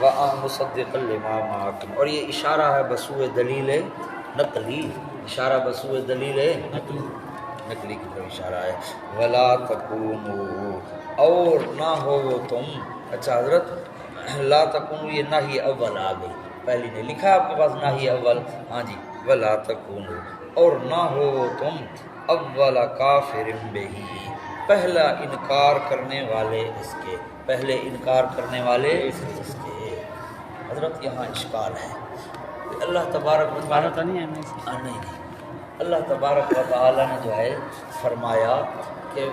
مصدقا لما معکم، اور یہ اشارہ ہے بسوء دلیل نقلی، اشارہ بسوء دلیل نقلی کی طرف اشارہ ہے۔ ولا تکونوا، اور نہ ہو وہ تم، اچھا حضرت لا تکونوا یہ نہی اول آ گئی، پہلی نے لکھا ہے آپ کے پاس نہی اول، ہاں جی ولا تکونوا، اور نہ ہو وہ تم اول کافر بہی، پہلا انکار کرنے والے اس کے، پہلے انکار کرنے والے اس کے۔ حضرت یہاں اشکال ہے، اللہ تبارک و تعالیٰ نہیں، اللہ تبارک و تعالیٰ نے جو ہے فرمایا کہ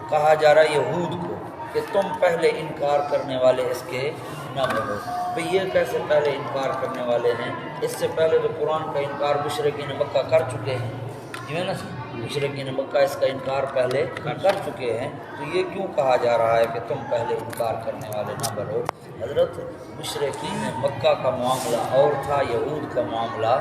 کہا جا رہا ہے یہود کو کہ تم پہلے انکار کرنے والے اس کے نہ بنو۔ بھئی یہ کیسے پہلے انکار کرنے والے ہیں؟ اس سے پہلے تو قرآن کا انکار مشرکین مکہ کر چکے ہیں، جو ہے نا، مشرکین مکہ اس کا انکار پہلے کر چکے ہیں، تو یہ کیوں کہا جا رہا ہے کہ تم پہلے انکار کرنے والے نہ بنو؟ حضرت مشرکین مکہ کا معاملہ اور تھا، یہود کا معاملہ،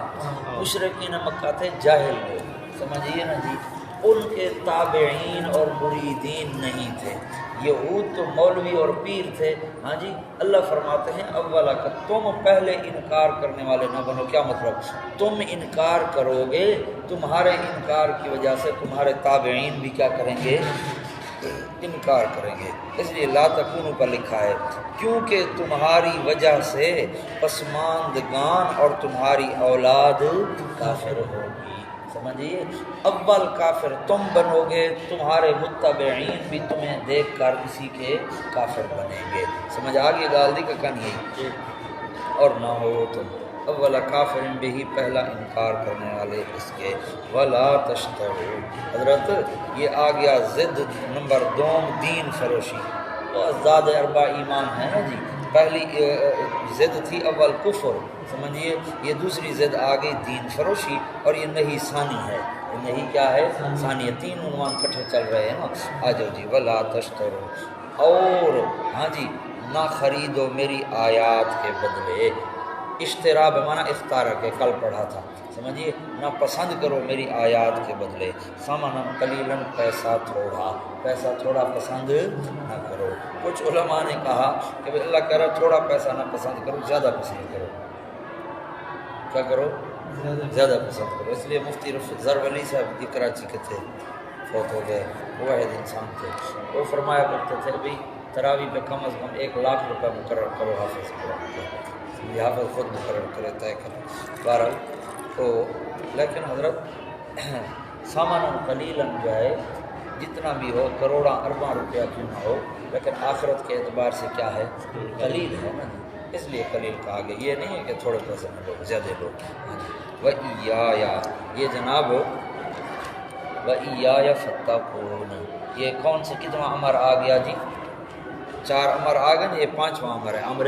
مشرکین مکہ تھے جاہل لوگ، سمجھیے نا جی، ان کے تابعین اور مریدین نہیں تھے، یہود تو مولوی اور پیر تھے، ہاں جی۔ اللہ فرماتے ہیں اولا کہ تم پہلے انکار کرنے والے نہ بنو، کیا مطلب؟ تم انکار کرو گے، تمہارے انکار کی وجہ سے تمہارے تابعین بھی کیا کریں گے؟ انکار کریں گے، اس لیے لا تکونوا پر لکھا ہے، کیونکہ تمہاری وجہ سے پسماندگان اور تمہاری اولاد کافر ہوگی، سمجھیے، اول کافر تم بنو گے، تمہارے متبعین بھی تمہیں دیکھ کر اسی کے کافر بنیں گے، سمجھ آگے گال دی کا کن یہی، اور نہ ہو تم اولا کافر بھی، پہلا انکار کرنے والے اس کے، ولا تشتروا، حضرت یہ آ گیا ضد نمبر دوم دین فروشی، تو ازداد اربع ایمان ہے نا جی، پہلی ضد تھی اول کفر، سمجھیے، یہ دوسری ضد آ گئی دین فروشی، اور یہ نہیں ثانی ہے، یہ نہیں کیا ہے؟ ثانی ہے، تین عنوان کٹھے چل رہے ہیں نا، آ جاؤ جی، ولا تشتروا، اور ہاں جی نہ خریدو میری آیات کے بدلے، اشترا بمانا اختارہ کے کل پڑھا تھا، سمجھیے، نہ پسند کرو میری آیات کے بدلے، ثمنً قلیلاً پیسہ تھوڑا، پیسہ تھوڑا پسند نہ کرو۔ کچھ علماء نے کہا کہ اللہ کہہ رہا تھوڑا پیسہ نہ پسند کرو، زیادہ پسند کرو، کیا کرو؟ زیادہ پسند کرو، اس لیے مفتی زرولی صاحب یہ کراچی کے تھے، فوت ہو گئے، واحد انسان تھے، وہ فرمایا کرتے تھے بھئی تراویح پہ کم از کم 1,00,000 روپے مقرر کرو حافظ قرآن کا، یہ حافظ خود مقرر کرے، طے کرے، بہرحال تو لیکن حضرت سامان قلیلاً جو ہے جتنا بھی ہو، کروڑاں ارباں روپیہ کیوں نہ ہو، لیکن آخرت کے اعتبار سے کیا ہے؟ قلیل ہے نا، اس لیے قلیل کہا گیا، یہ نہیں ہے کہ تھوڑے پیسے میں لو زیادہ لو۔ وَإِيَّايَ، یہ جناب وَإِيَّايَ فَاتَّقُونِ، یہ کون سے کتنا امر آ گیا جی؟ 4 امر آ گئے، یہ 5واں امر ہے، امر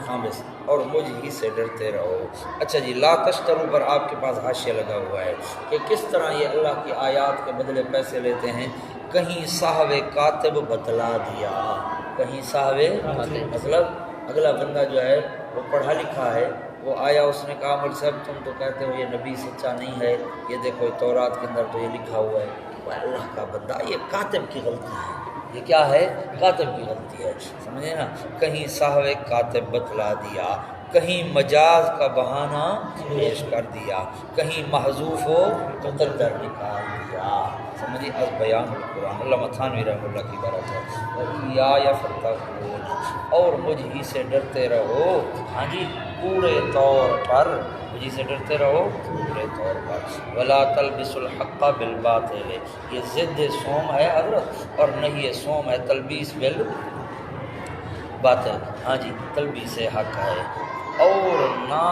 خامس، اور مجھ ہی سے ڈرتے رہو۔ اچھا جی، لا تشترو پر آپ کے پاس حاشیہ لگا ہوا ہے کہ کس طرح یہ اللہ کی آیات کے بدلے پیسے لیتے ہیں، کہیں صاحب کاتب بتلا دیا، کہیں صاحب مطلب اگلا بندہ جو ہے وہ پڑھا لکھا ہے، وہ آیا، اس نے کہا مول صاحب تم تو کہتے ہو یہ نبی سچا نہیں ہے، یہ دیکھو تورات کے اندر تو یہ لکھا ہوا ہے، وہ اللہ کا بندہ، یہ کاتب کی غلطی ہے، یہ کیا ہے؟ کاتب کی غلطی ہے، سمجھے نا، کہیں صاحب کاتب بتلا دیا، کہیں مجاز کا بہانہ پیش کر دیا، کہیں محذوف ہو مقدر نکال دیا، سمجھے، از بیان القرآن، علامہ تھانوی رحمہ اللہ کی بارات ہے، یا فتقون، اور مجھ ہی سے ڈرتے رہو، ہاں جی پورے طور پر، مجھ ہی سے ڈرتے رہو پورے طور پر، ولا تلبسوا الحق بالباطل، یہ ضد سوم ہے حضرت، اور نہیں یہ سوم ہے تلبیس باطل، ہاں جی تلبیس حق ہے، اور نہ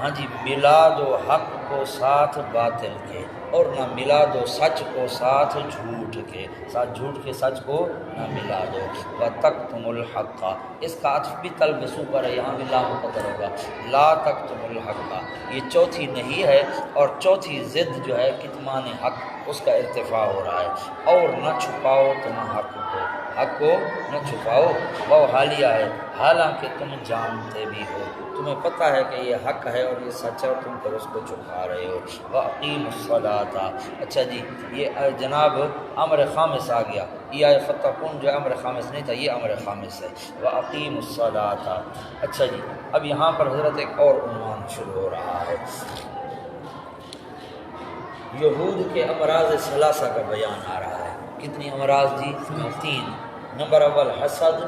ہاں جی ملا دو حق کو ساتھ باطل کے، اور نہ ملا دو سچ کو ساتھ جھوٹ کے، ساتھ جھوٹ کے سچ کو نہ ملا دو، وَتَكْتُمُ الْحَقَّ، اس کا عطف بھی تلبسو پر ہے، یہاں بھی لا مقدر ہوگا، لا تکتم الحق، یہ چوتھی نہیں ہے، اور چوتھی ضد جو ہے کتمان حق، اس کا ارتفاع ہو رہا ہے، اور نہ چھپاؤ تم حق کو، حق کو نہ چھپاؤ، وہ حالیہ ہے حالانکہ تم جانتے بھی ہو، تمہیں پتہ ہے کہ یہ حق ہے اور یہ سچ ہے اور تم پھر اس کو چھپا رہے ہو۔ وَأَقِیمُوا الصَّلَاةَ، اچھا جی یہ جناب امر خامس آ گیا، یہ فتقون جو امر خامس نہیں تھا، یہ امر خامس ہے۔ وَأَقِیمُوا الصَّلَاةَ، اچھا جی اب یہاں پر حضرت ایک اور عنوان شروع ہو رہا ہے، یہود کے امراض ثلاثہ کا بیان آ رہا ہے۔ کتنی امراض جی؟ 3۔ نمبر اول حسد،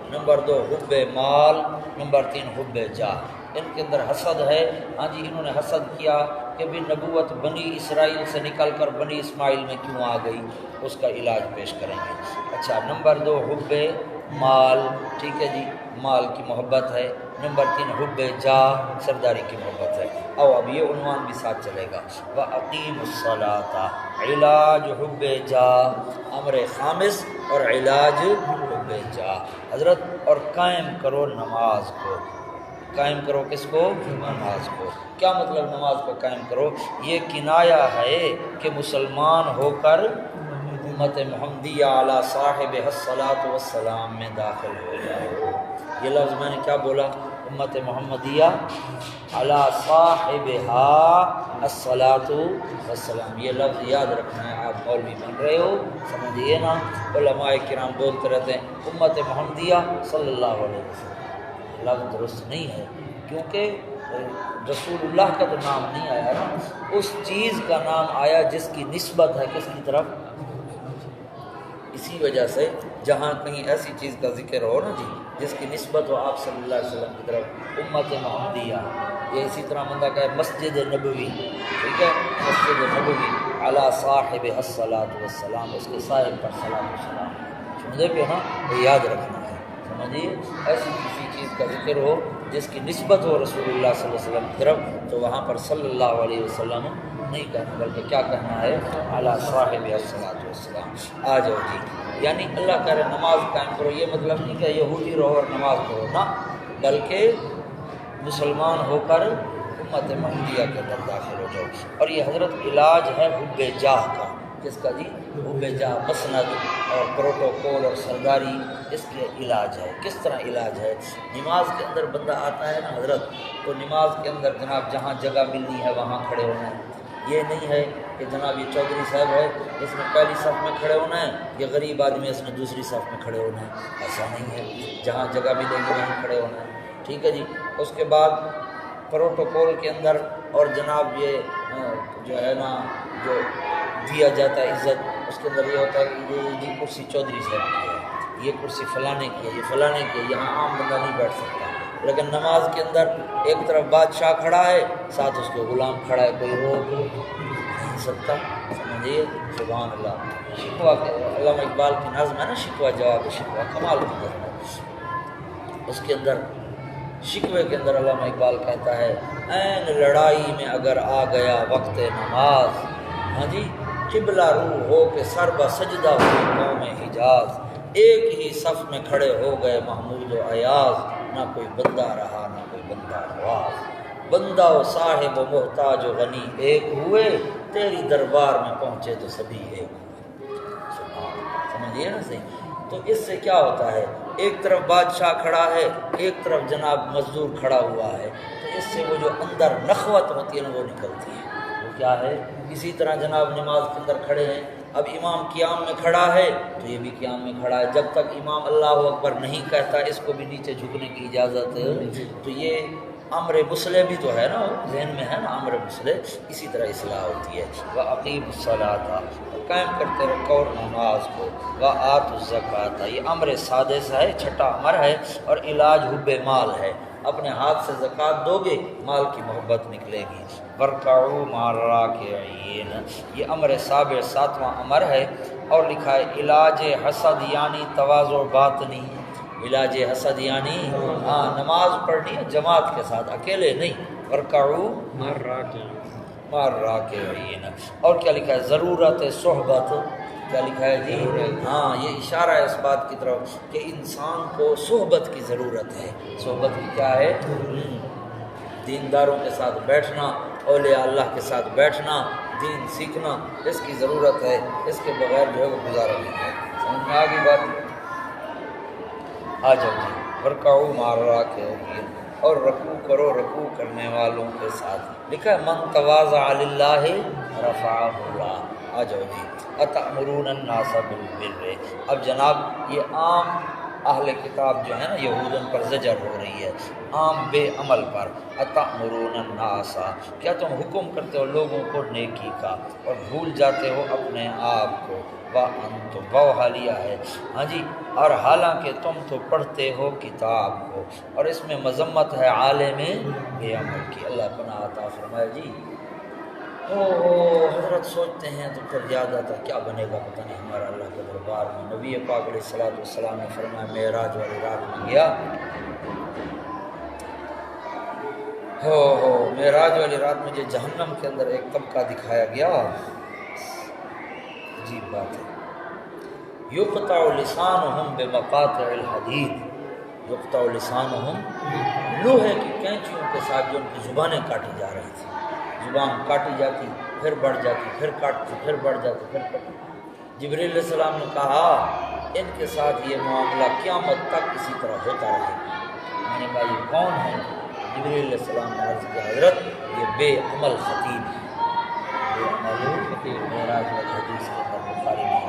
نمبر 2 حب مال، نمبر 3 حب جاہ۔ ان کے اندر حسد ہے، ہاں جی انہوں نے حسد کیا کہ بھی نبوت بنی اسرائیل سے نکل کر بنی اسماعیل میں کیوں آ گئی، اس کا علاج پیش کریں گے۔ اچھا نمبر 2 حب مال، ٹھیک ہے جی مال کی محبت ہے۔ نمبر 3 حب جاہ، سرداری کی محبت ہے۔ اب یہ عنوان بھی ساتھ چلے گا، وَأَقِیمُوا الصَّلَاةَ، علاج حب جاہ، امر خامس اور علاج حب جاہ حضرت، اور قائم کرو نماز کو، قائم کرو کس کو؟ نماز کو۔ کیا مطلب نماز کو قائم کرو؟ یہ کنایا ہے کہ مسلمان ہو کر امت محمدیہ علی صاحب الصلاۃ والسلام میں داخل ہو جاؤ۔ یہ لفظ میں نے کیا بولا؟ امت محمدیہ علی صاحبہا الصلاۃ والسلام، یہ لفظ یاد رکھنا ہے۔ آپ مولوی بن رہے ہو سمجھیے نا، علماء کرام بولتے رہتے ہیں امت محمدیہ صلی اللہ علیہ وسلم، لفظ درست نہیں ہے کیونکہ رسول اللہ کا تو نام نہیں آیا نا، اس چیز کا نام آیا جس کی نسبت ہے کس کی طرف، اسی وجہ سے جہاں کہیں ایسی چیز کا ذکر ہو نا جی جس کی نسبت ہو آپ صلی اللہ علیہ وسلم کی طرف، امت محمدیہ، یہ اسی طرح بندہ کہے مسجد نبوی، ٹھیک ہے مسجد نبوی علی صاحب الصلاۃ والسلام، اس کے صاحب پر صلاۃ و سلام، سمجھے پہ نا، یہ یاد رکھنا ہے سمجھیے۔ ایسی کسی چیز کا ذکر ہو جس کی نسبت ہو رسول اللہ صلی اللہ علیہ وسلم کی طرف، تو وہاں پر صلی اللہ علیہ وسلم نہیں کہنا، بلکہ کیا کہنا ہے؟ علی صاحب الصلاۃ والسلام۔ آ جاؤ جی، یعنی اللہ کہہ رہے نماز قائم کرو، یہ مطلب نہیں کہ یہودی رہو اور نماز پڑھو نا، بلکہ مسلمان ہو کر امت محمدیہ کے اندر داخل ہو جاؤ۔ اور یہ حضرت علاج ہے حب جاہ کا، کس کا جی؟ حب جاہ، مسند اور پروٹوکول اور سرداری، اس کے علاج ہے۔ کس طرح علاج ہے؟ نماز کے اندر بندہ آتا ہے نا حضرت، تو نماز کے اندر جناب جہاں جگہ ملنی ہے وہاں کھڑے ہونا ہے، یہ نہیں ہے کہ جناب یہ چودھری صاحب ہے اس نے پہلی صف میں کھڑے ہونا ہے، یہ غریب آدمی اس نے دوسری صف میں کھڑے ہونا ہے، ایسا نہیں ہے، جہاں جگہ ملے گی وہیں کھڑے ہونا ہے، ٹھیک ہے جی۔ اس کے بعد پروٹوکول کے اندر اور جناب یہ جو ہے نا جو دیا جاتا ہے عزت، اس کے اندر یہ ہوتا ہے کہ یہ کرسی چودھری صاحب کی ہے، یہ کرسی فلانے کی ہے، یہ فلانے کی ہے، یہاں عام بندہ نہیں بیٹھ سکتا۔ لیکن نماز کے اندر ایک طرف بادشاہ کھڑا ہے، ساتھ اس کے غلام کھڑا ہے، کوئی روک نہیں سکتا، سمجھیے سبحان اللہ۔ شکوہ علامہ اقبال کی نظم ہے نا، شکوہ جواب شکوہ، کمال کی نظم ہے۔ اس کے اندر شکوے کے اندر علامہ اقبال کہتا ہے این لڑائی میں اگر آ گیا وقت نماز، ہاں جی قبلہ رو ہو کے سر بہ سجدہ ہوئی قوم حجاز، ایک ہی صف میں کھڑے ہو گئے محمود و ایاز، نہ کوئی بندہ رہا نہ کوئی بندہ نواز، بندہ و صاحب و محتاج و غنی ایک ہوئے، تیری دربار میں پہنچے تو سبھی ایک ہوئے، سمجھیے نا صحیح۔ تو اس سے کیا ہوتا ہے، ایک طرف بادشاہ کھڑا ہے، ایک طرف جناب مزدور کھڑا ہوا ہے، تو اس سے وہ جو اندر نخوت ہوتی ہے نا وہ نکلتی ہے، وہ کیا ہے۔ اسی طرح جناب نماز کے اندر کھڑے ہیں، اب امام قیام میں کھڑا ہے تو یہ بھی قیام میں کھڑا ہے، جب تک امام اللہ اکبر نہیں کہتا اس کو بھی نیچے جھکنے کی اجازت، تو یہ امر مسلح بھی تو ہے نا، ذہن میں ہے نا امر مسلح، اسی طرح اصلاح ہوتی ہے۔ وَأَقِیمُوا الصَّلَاةَ، قائم کرتے رکھو نماز کو، وَآتُوا الزَّکَاةَ، یہ امر سادس ہے، چھٹا امر ہے، اور علاج حب مال ہے، اپنے ہاتھ سے زکوٰۃ دو گے مال کی محبت نکلے گی۔ وَارْكَعُوا مَعَ الرَّاكِعِينَ، یہ امر سابع ساتواں امر ہے، اور لکھا ہے علاج حسد یعنی تواضع باطنی، علاج حسد یعنی نماز پڑھنی ہے جماعت کے ساتھ، اکیلے نہیں، وَارْكَعُوا مَعَ الرَّاكِعِينَ، اور کیا لکھا ہے ضرورت صحبت، کیا لکھا ہے جی؟ یہ اشارہ ہے اس بات کی طرف کہ انسان کو صحبت کی ضرورت ہے۔ صحبت کی کیا ہے؟ دینداروں کے ساتھ بیٹھنا، اولیاء اللہ کے ساتھ بیٹھنا، دین سیکھنا، اس کی ضرورت ہے، اس کے بغیر جو ہے وہ گزارا نہیں ہے۔ سمجھ میں آ گئی بات؟ آ جاؤ جی، ورکعوا مع الراکعین، اور رکوع کرو رکوع کرنے والوں کے ساتھ۔ لکھا ہے من تواضع للہ رفعہ اللہ۔ آ جاؤ جی، اتأمرون الناس بالبر۔ اب جناب یہ عام اہل کتاب جو ہے نا یہود، ان پر زجر ہو رہی ہے، عام بے عمل پر۔ اتأمرون الناس، کیا تم حکم کرتے ہو لوگوں کو نیکی کا اور بھول جاتے ہو اپنے آپ کو۔ وانتم، واو حالیہ ہے، ہاں جی، اور حالانکہ تم تو پڑھتے ہو کتاب کو۔ اور اس میں مذمت ہے عالم بے عمل کی۔ اللہ پناہ عطا فرمائے جی۔ حضرت سوچتے ہیں تو پھر یاد آتا کیا بنے گا پتہ نہیں ہمارا اللہ کے دربار میں۔ نبی پاک علیہ السلام نے فرمایا معراج والی رات میں گیا، معراج والی رات مجھے جہنم کے اندر ایک طبقہ دکھایا گیا، عجیب بات ہے۔ یقطع لسانہم بمقاطع الحدید، یقطع لسانہم، لوہے کی کینچیوں کے ساتھ جو ان کی زبانیں کاٹی جا رہی تھیں، زبان کاٹی جاتی پھر بڑھ جاتی، پھر کاٹتی پھر بڑھ جاتی پھر کاٹتی۔ جبریل علیہ السلام نے کہا ان کے ساتھ یہ معاملہ قیامت تک اسی طرح ہوتا رہے گا۔ میں نے کہا یہ کون ہے؟ جبریل علیہ السلام نے عرض کیا حضرت یہ بے عمل خطیب ہے۔ بے عمل خطیب، معراج والی حدیث کے اندر بخاری میں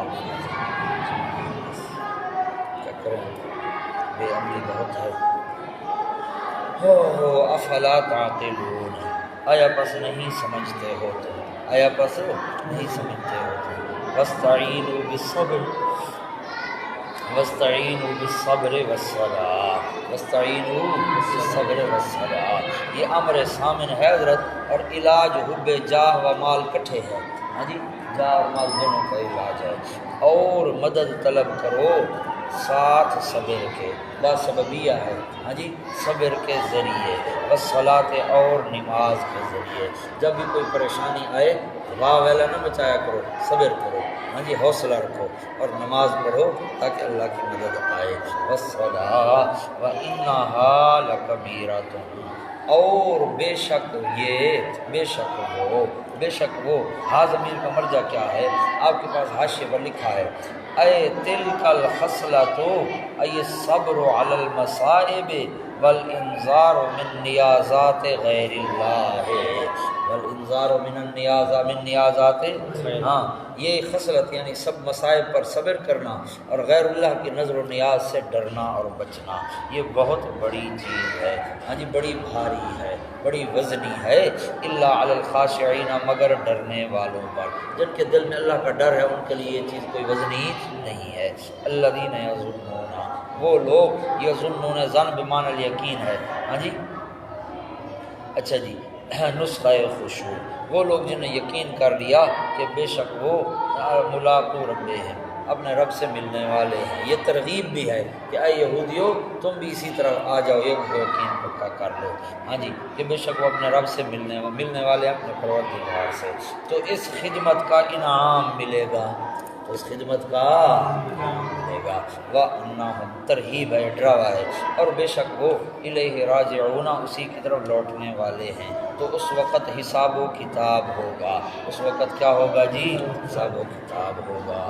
کیا کریں، بے عملی بہت ہے۔ افلا تعقلون، آیا پس نہیں سمجھتے ہو تم، آیا پس نہیں سمجھتے ہو تم۔ واستعینوا بالصبر، واستعینوا بالصبر والصلاۃ، واستعینوا بالصبر والصلاۃ، یہ امر سامن ہے حضرت، اور علاج حب جاہ و مال کٹھے ہے، ہاں جی، جاہ اور مال دونوں کا علاج ہے۔ اور مدد طلب کرو ساتھ صبر کے، باسببیہ ہے، ہاں جی، صبر کے ذریعے، والصلاۃ، اور نماز کے ذریعے۔ جب بھی کوئی پریشانی آئے واہ ویلا نہ مچایا کرو، صبر کرو، ہاں جی، حوصلہ رکھو اور نماز پڑھو تاکہ اللہ کی مدد آئے۔ والصلاۃ وانھا لکبیرۃ، اور بے شک وہ ہا ضمیر کا مرجع کیا ہے؟ آپ کے پاس حاشیے پر لکھا ہے اے تلک الخصلۃ ای الصبر علی المصائب والانذار من نیازات غیر اللہ، والانذار من نیازات، ہاں یہ خصلت یعنی سب مصائب پر صبر کرنا اور غیر اللہ کی نظر و نیاز سے ڈرنا اور بچنا، یہ بہت بڑی چیز ہے، ہاں جی، بڑی بھاری ہے، بڑی وزنی ہے۔ الا علی الخاشعین، مگر ڈرنے والوں پر، جن کے دل میں اللہ کا ڈر ہے ان کے لیے یہ چیز کوئی وزنی نہیں ہے۔ الذین یظنون، وہ لوگ، یظنون ظن بمعنی الیقین ہے، ہاں جی، اچھا جی، نسخہ خشوع، وہ لوگ جنہیں یقین کر لیا کہ بے شک وہ ملاقو ربے ہیں، اپنے رب سے ملنے والے ہیں۔ یہ ترغیب بھی ہے کہ اے یہودیو تم بھی اسی طرح آ جاؤ، یہ یقین پکا کر لو، ہاں جی، کہ بے شک وہ اپنے رب سے ملنے والے اپنے پروردگار سے، تو اس خدمت کا انعام ملے گا، تو اس خدمت کا ملے گا۔ وَأَنَّهُمْ، ترہیب ہے، ڈراوا ہے، اور بے شک وہ الیہ راجعون، اسی کی طرف لوٹنے والے ہیں، تو اس وقت حساب و کتاب ہوگا، اس وقت کیا ہوگا جی؟ حساب و کتاب ہوگا۔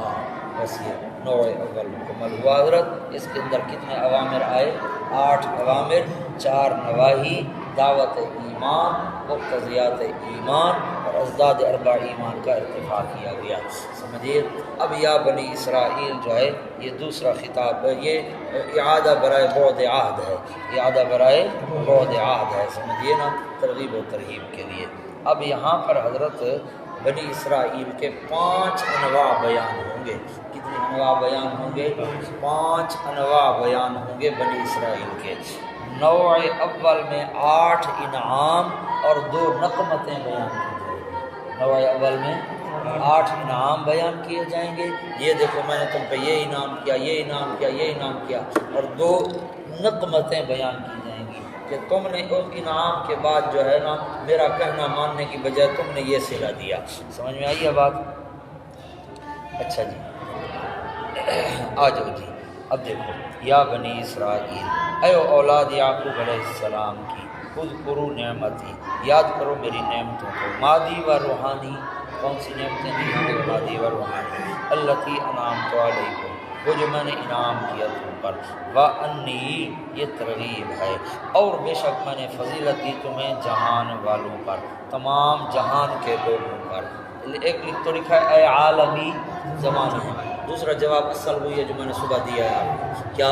بس یہ نوع اول مکمل ہوا حضرت۔ اس کے اندر کتنے اوامر آئے؟ 8 اوامر، 4 نواہی، دعوت ایمان، مقتضیات ایمان اور ازداد 4 ایمان کا ارتفاع کیا گیا، سمجھیے۔ اب یا بنی اسرائیل جو ہے یہ دوسرا خطاب ہے، یہ اعادہ برائے بعد عہد ہے، اعادہ برائے بعد عہد ہے، سمجھیے نا، ترغیب و ترہیب کے لیے۔ اب یہاں پر حضرت بنی اسرائیل کے 5 انواع بیان ہوں گے۔ کتنے انواع بیان ہوں گے؟ 5 انواع بیان ہوں گے بنی اسرائیل کے۔ نوع اول میں 8 انعام اور 2 نقمتیں بیان کی جائیں گی۔ نوع اول میں 8 انعام بیان کیے جائیں گے، یہ دیکھو میں نے تم پہ یہ انعام کیا، یہ انعام کیا، یہ انعام کیا، اور 2 نقمتیں بیان کی جائیں گی کہ تم نے اس انعام کے بعد جو ہے نا میرا کہنا ماننے کی بجائے تم نے یہ صلہ دیا۔ سمجھ میں آئی ہے بات؟ اچھا جی، آ جاؤ جی، اب دیکھو یا بنی اسرائیل، اے اولاد یعقوب علیہ السلام کی، اذکروا نعمتی، یاد کرو میری نعمتوں کو، مادی و روحانی، کون سی نعمتیں دی ہمیں؟ مادی و روحانی، التی انعمت علیکم، وہ جو میں نے انعام کیا تم پر، وَأَنِّي یہ ترغیب ہے، اور بے شک میں نے فضیلت دی تمہیں جہان والوں پر، تمام جہان کے لوگوں پر۔ ایک تو لکھا ہے اے عالمی زمانہ ہے، دوسرا جواب اصل وہی ہے جو میں نے صبح دیا ہے آپ کو، کیا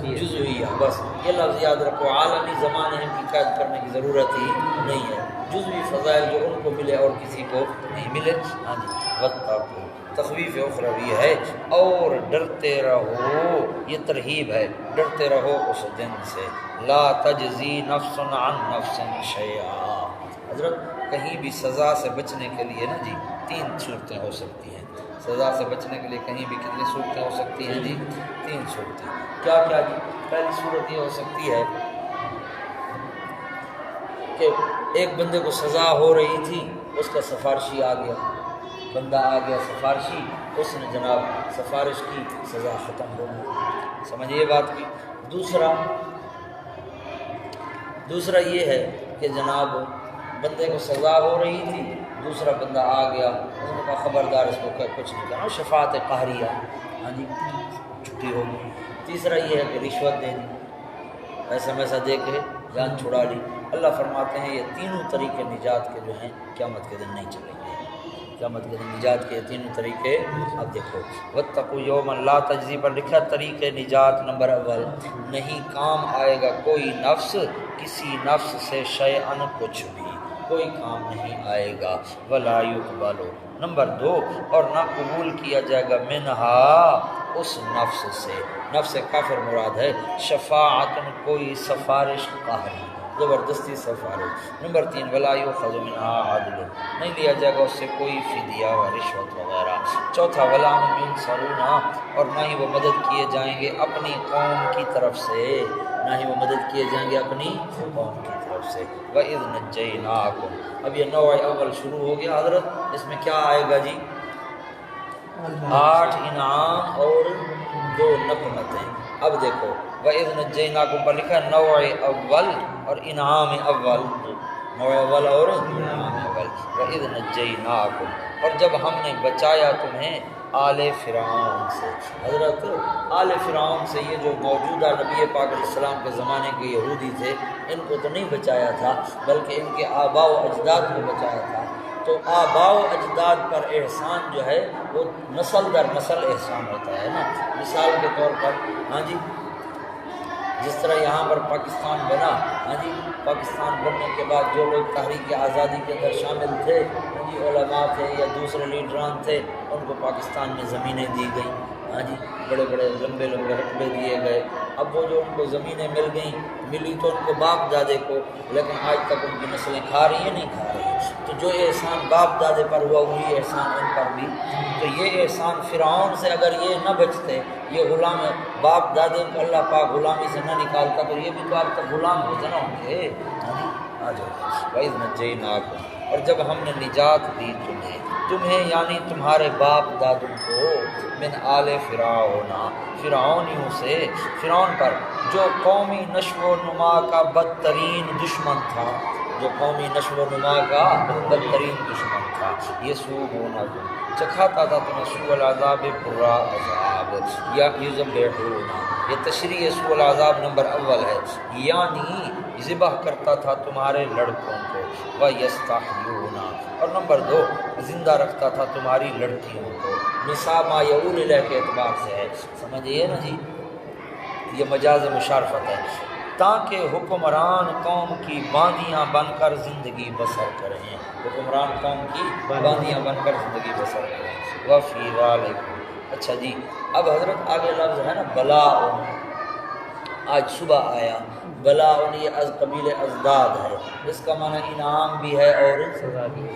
جزویہ، بس یہ لفظ یاد رکھو، عالمی زمانے کی قید کرنے کی ضرورت ہی نہیں ہے، جزوی فضائل جو ان کو ملے اور کسی کو نہیں ملے۔ ہاں جی، وَاتَّقُوا تخویف اخروی ہے، اور ڈرتے رہو، یہ ترہیب ہے، ڈرتے رہو اس دن سے، لا تجزی نفس عن نفس شیئا۔ حضرت کہیں بھی سزا سے بچنے کے لیے نا جی 3 صورتیں ہو سکتی ہیں، سزا سے بچنے کے لیے کہیں بھی کتنی صورتیں ہو سکتی ہیں جی؟ 3 صورتیں۔ کیا کیا جی؟ پہلی صورت یہ ہو سکتی ہے کہ ایک بندے کو سزا ہو رہی تھی، اس کا سفارشی آ گیا، بندہ آ گیا سفارشی، اس نے جناب سفارش کی، سزا ختم ہو گئی، سمجھیے بات کی۔ دوسرا یہ ہے کہ جناب بندے کو سزا ہو رہی تھی، دوسرا بندہ آ گیا، اس نے کہا خبردار اس کو کچھ نہیں کرنا، شفاعت قہریہ، ہاں جی، چھٹی ہو گئی۔ تیسرا یہ ہے کہ رشوت دے دی، پیسہ ویسا دے کے جان چھڑا لی۔ اللہ فرماتے ہیں یہ تینوں طریقے نجات کے جو ہیں قیامت کے دن نہیں چلیں گے، قیامت کے دن نجات کے تینوں طریقے۔ اب دیکھو وَاتَّقُوا يَوْمًا لَا تَجْزِي پر لکھا طریقے نجات نمبر اول، نہیں کام آئے گا کوئی نفس کسی نفس سے شیئن کچھ بھی، کوئی کام نہیں آئے گا، وَلَا يُقْبَلُ نمبر 2، اور نہ قبول کیا جائے گا منہا اس نفس سے، نفس کافر مراد ہے، شفاعت کوئی سفارش قہری، زبردستی سفارش۔ نمبر 3، ولا یؤخذ منها عدل نہیں لیا جائے گا اس سے کوئی فدیہ و رشوت وغیرہ۔ چوتھا، ولا هم ينصرون اور نہ ہی وہ مدد کیے جائیں گے اپنی قوم کی طرف سے، نہ ہی وہ مدد کیے جائیں گے اپنی قوم کی طرف سے۔ وَإِذْ نَجَّيْنَاكُمْ اب یہ نوع اول شروع ہو گیا حضرت، اس میں کیا آئے گا جی؟ 8 انعام اور 2 نقمتیں۔ اب دیکھو وَإِذْ نَجَّيْنَاكُمْ پر لکھا ہے نوع اول اور انعام اول، نوع اول اور انعام اول۔ وَإِذْ نَجَّيْنَاكُمْ اور جب ہم نے بچایا تمہیں آل فرعون سے، حضرت آل فرعون سے یہ جو موجودہ نبی پاک علیہ السلام کے زمانے کے یہودی تھے، ان کو تو نہیں بچایا تھا بلکہ ان کے آباء و اجداد کو بچایا تھا۔ تو آباء و اجداد پر احسان جو ہے وہ نسل در نسل احسان ہوتا ہے نا، مثال کے طور پر ہاں جی جس طرح یہاں پر پاکستان بنا، ہاں جی پاکستان بننے کے بعد جو لوگ تحریک آزادی کے اندر شامل تھے، ہاں جی علماء تھے یا دوسرے لیڈران تھے، ان کو پاکستان میں زمینیں دی گئیں، ہاں جی بڑے بڑے لمبے لمبے رقبے دیے گئے۔ اب وہ جو ان کو زمینیں مل گئیں، ملی تو ان کو باپ دادے کو، لیکن آج تک ان کی نسلیں کھا رہی ہیں نہیں کھا رہی۔ تو جو احسان باپ دادے پر ہوا وہی احسان ان پر بھی۔ تو یہ احسان فرعون سے اگر یہ نہ بچتے، یہ غلام باپ دادے کو اللہ پاک غلامی سے نہ نکالتا تو یہ بھی تو آپ تک غلام ہوتے نہ ہوں گے۔ آ جاؤ وَإِذْ نَجَّيْنَاكُمْ اور جب ہم نے نجات دی تمہیں یعنی تمہارے باپ دادوں کو، من آل فرعون فرعونیوں سے، فرعون پر جو قومی نشو و نما کا بدترین دشمن تھا، جو قومی نشو و نما کا بدترین دشمن تھا، یہ یسومونکم چکھاتا تھا تمہیں سوء العذاب برا عذاب، یا یذبحون یہ تشریح سوء العذاب نمبر اول ہے، یعنی ذبح کرتا تھا تمہارے لڑکوں کو، وَيَسْتَحْيُونَ اور نمبر 2 زندہ رکھتا تھا تمہاری لڑکیوں کو، نساء ما یعول الیہ کے اعتبار سے ہے، سمجھئے نا جی، یہ مجاز مشارفت ہے، تاکہ حکمران قوم کی باندیاں بن کر زندگی بسر کریں، حکمران قوم کی باندیاں بن کر زندگی بسر کریں۔ وَفِي ذَلِكُمْ اچھا جی اب حضرت آگے لفظ ہے نا بلاء، آج صبح آیا بلاء، یہ از قبیل ازداد ہے، اس کا معنی انعام بھی ہے اور سزا بھی ہے۔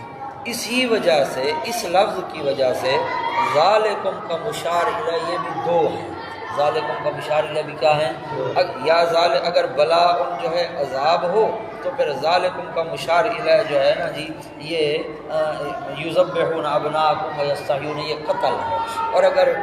اسی وجہ سے اس لفظ کی وجہ سے ذالکم کا مشار الیہ یہ بھی 2 ہے، ذالکم کا مشار الیہ بھی کیا ہے؟ یا اگر بلاء جو ہے عذاب ہو تو پھر ذالکم کا مشار الیہ جو ہے نا جی یہ یذبحون ابناءکم ویستحیون یہ قتل ہے، اور اگر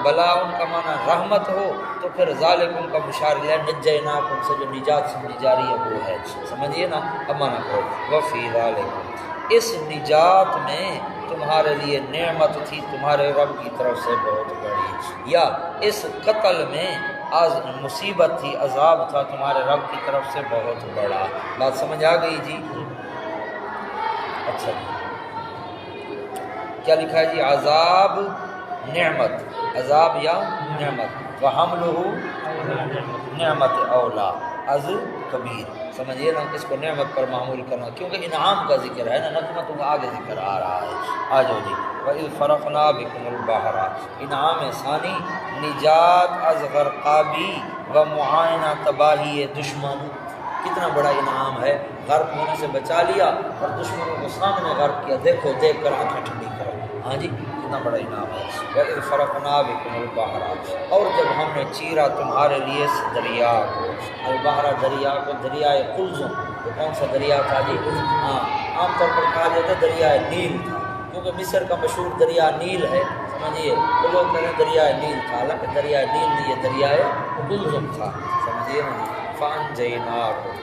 بلا ان کا معنی رحمت ہو تو پھر ذالکم کا مشار الیہ نجیناکم سے جو نجات سمجھی جا رہی ہے وہ ہے، سمجھیے نا، اب معنی کرو وفی ذالکم اس نجات میں تمہارے لیے نعمت تھی تمہارے رب کی طرف سے بہت بڑی، یا اس قتل میں مصیبت تھی عذاب تھا تمہارے رب کی طرف سے بہت بڑا۔ بات سمجھ آ گئی جی؟ اچھا جی کیا لکھا ہے جی؟ عذاب نعمت، عذاب یا نعمت، وحملہ نعمت اولا از کبیر، سمجھیے نا، اس کو نعمت پر معمول کرنا کیونکہ انعام کا ذکر ہے نا، نعمتوں کا آگے ذکر آ رہا ہے۔ آ جاؤ جی وَإِذْ فَرَقْنَا بِكُمُ الْبَحْرَ، انعام ثانی نجات از غرقابی و معائنہ تباہی دشمن، کتنا بڑا انعام ہے، غرق ہونے سے بچا لیا اور دشمنوں کو سامنے غرق کیا، دیکھو دیکھ کر آنکھیں ٹھنڈی کرو، ہاں جی کتنا بڑا انعام ہے۔ وَإِذْ فَرَقْنَا بِكُمُ الْبَحْرَ، اور جب ہم نے چیرا تمہارے لیے اس دریا کو، البحر دریا کو، دریائے قلزم، وہ کون سا دریا تھا جی؟ ہاں عام طور پر کہا جاتا ہے دریائے نیل تھا، کیونکہ مصر کا مشہور دریا نیل ہے، سمجھیے، تو لوگ کہتے ہیں دریائے نیل تھا، حالانکہ دریائے نیل نہیں، یہ دریائے قلزم تھا، سمجھیے نا جی۔ فَأَنْجَيْنَاكُمْ،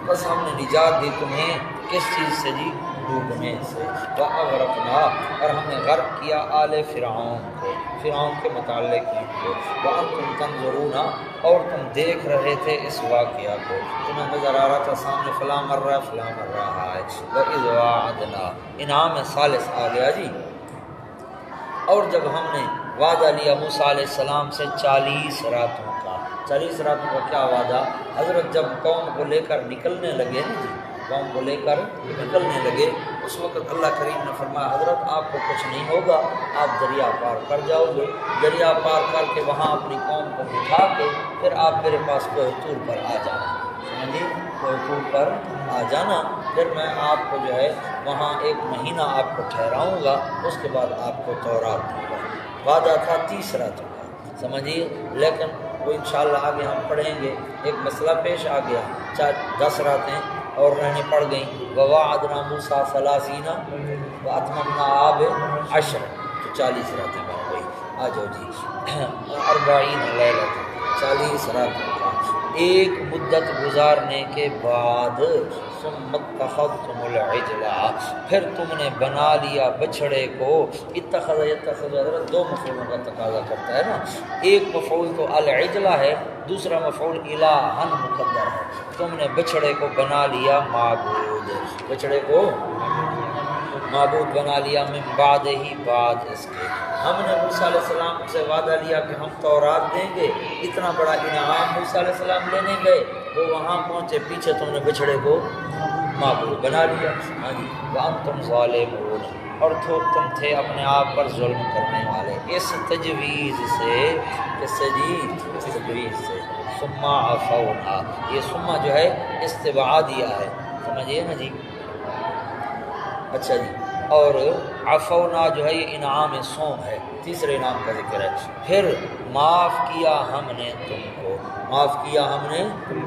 بس ہم نے نجات دی تمہیں کس چیز سے جی؟ ڈوبنے سے، وَأَغْرَقْنَا، اور ہم نے غرق کیا آل فرعون کو، فرعون کے متعلق ان کو، وَأَنْتُمْ تَنْظُرُونَ، اور تم دیکھ رہے تھے اس واقعہ کو، تمہیں نظر آ رہا تھا سامنے فلاں مر رہا ہے فلاں مر رہا ہے۔ وَإِذْ وَعَدْنَا، انعام ثالث آ گیا جی، اور جب ہم نے وعدہ لیا موسیٰ علیہ السلام سے 40 راتوں کا، 40 راتوں کا کیا وعدہ؟ حضرت جب قوم کو لے کر نکلنے لگے نا جی، قوم کو لے کر نکلنے لگے، اس وقت اللہ کریم نے فرمایا حضرت آپ کو کچھ نہیں ہوگا، آپ دریا پار کر جاؤ گے، دریا پار کر کے وہاں اپنی قوم کو بٹھا کے پھر آپ میرے پاس کوہ طور پر آ جانا، سمجھیے، کوہ طور پر آ جانا، پھر میں آپ کو جو ہے وہاں 1 مہینہ آپ کو ٹھہراؤں گا، اس کے بعد آپ کو تورات دوں گا۔ وعدہ تھا 30 راتوں کا، سمجھیے، لیکن وہ انشاءاللہ آگے ہم پڑھیں گے، ایک مسئلہ پیش آ گیا، 10 راتیں اور رہنے پڑ گئیں، وَوَعَدْنَا مُوسَىٰ 30 وَأَتْمَمْنَا بِعَشْرٍ، تو 40 راتیں بن گئی۔ آ جاؤ جی 40 لیلۃ، 40 راتوں کا ایک مدت گزارنے کے بعد، ثُمَّ اتَّخَذْتُمُ الْعِجْلَ، پھر تم نے بنا لیا بچھڑے کو، اتخذ یتخذ حضرت 2 مفعولوں کا تقاضا کرتا ہے نا، ایک مفعول تو العجلہ ہے، دوسرا مفعول الہًا مقدر ہے، تم نے بچھڑے کو بنا لیا معبود، بچھڑے کو معبود بنا لیا، من بعد ہی بعد اس کے، ہم نے موسیٰ علیہ السلام سے وعدہ لیا کہ ہم تورات دیں گے، اتنا بڑا انعام موسیٰ علیہ السلام لینے گئے، وہ وہاں پہنچے، پیچھے تم نے بچھڑے کو معبود بنا لیا، ہاں جی، وَأَنْتُمْ ظَالِمُونَ، اور تم تھے اپنے آپ پر ظلم کرنے والے، اس تجویز سے، کس سے جی؟ اس تجویز سے، ثُمَّ عَفَوْنَا، یہ ثم جو ہے استبعادیہ ہے، سمجھیے نا جی، اچھا جی، اور عفونا جو ہے یہ انعام سوم ہے، تیسرے انعام کا ذکر ہے، پھر معاف کیا ہم نے تم کو، معاف کیا ہم نے،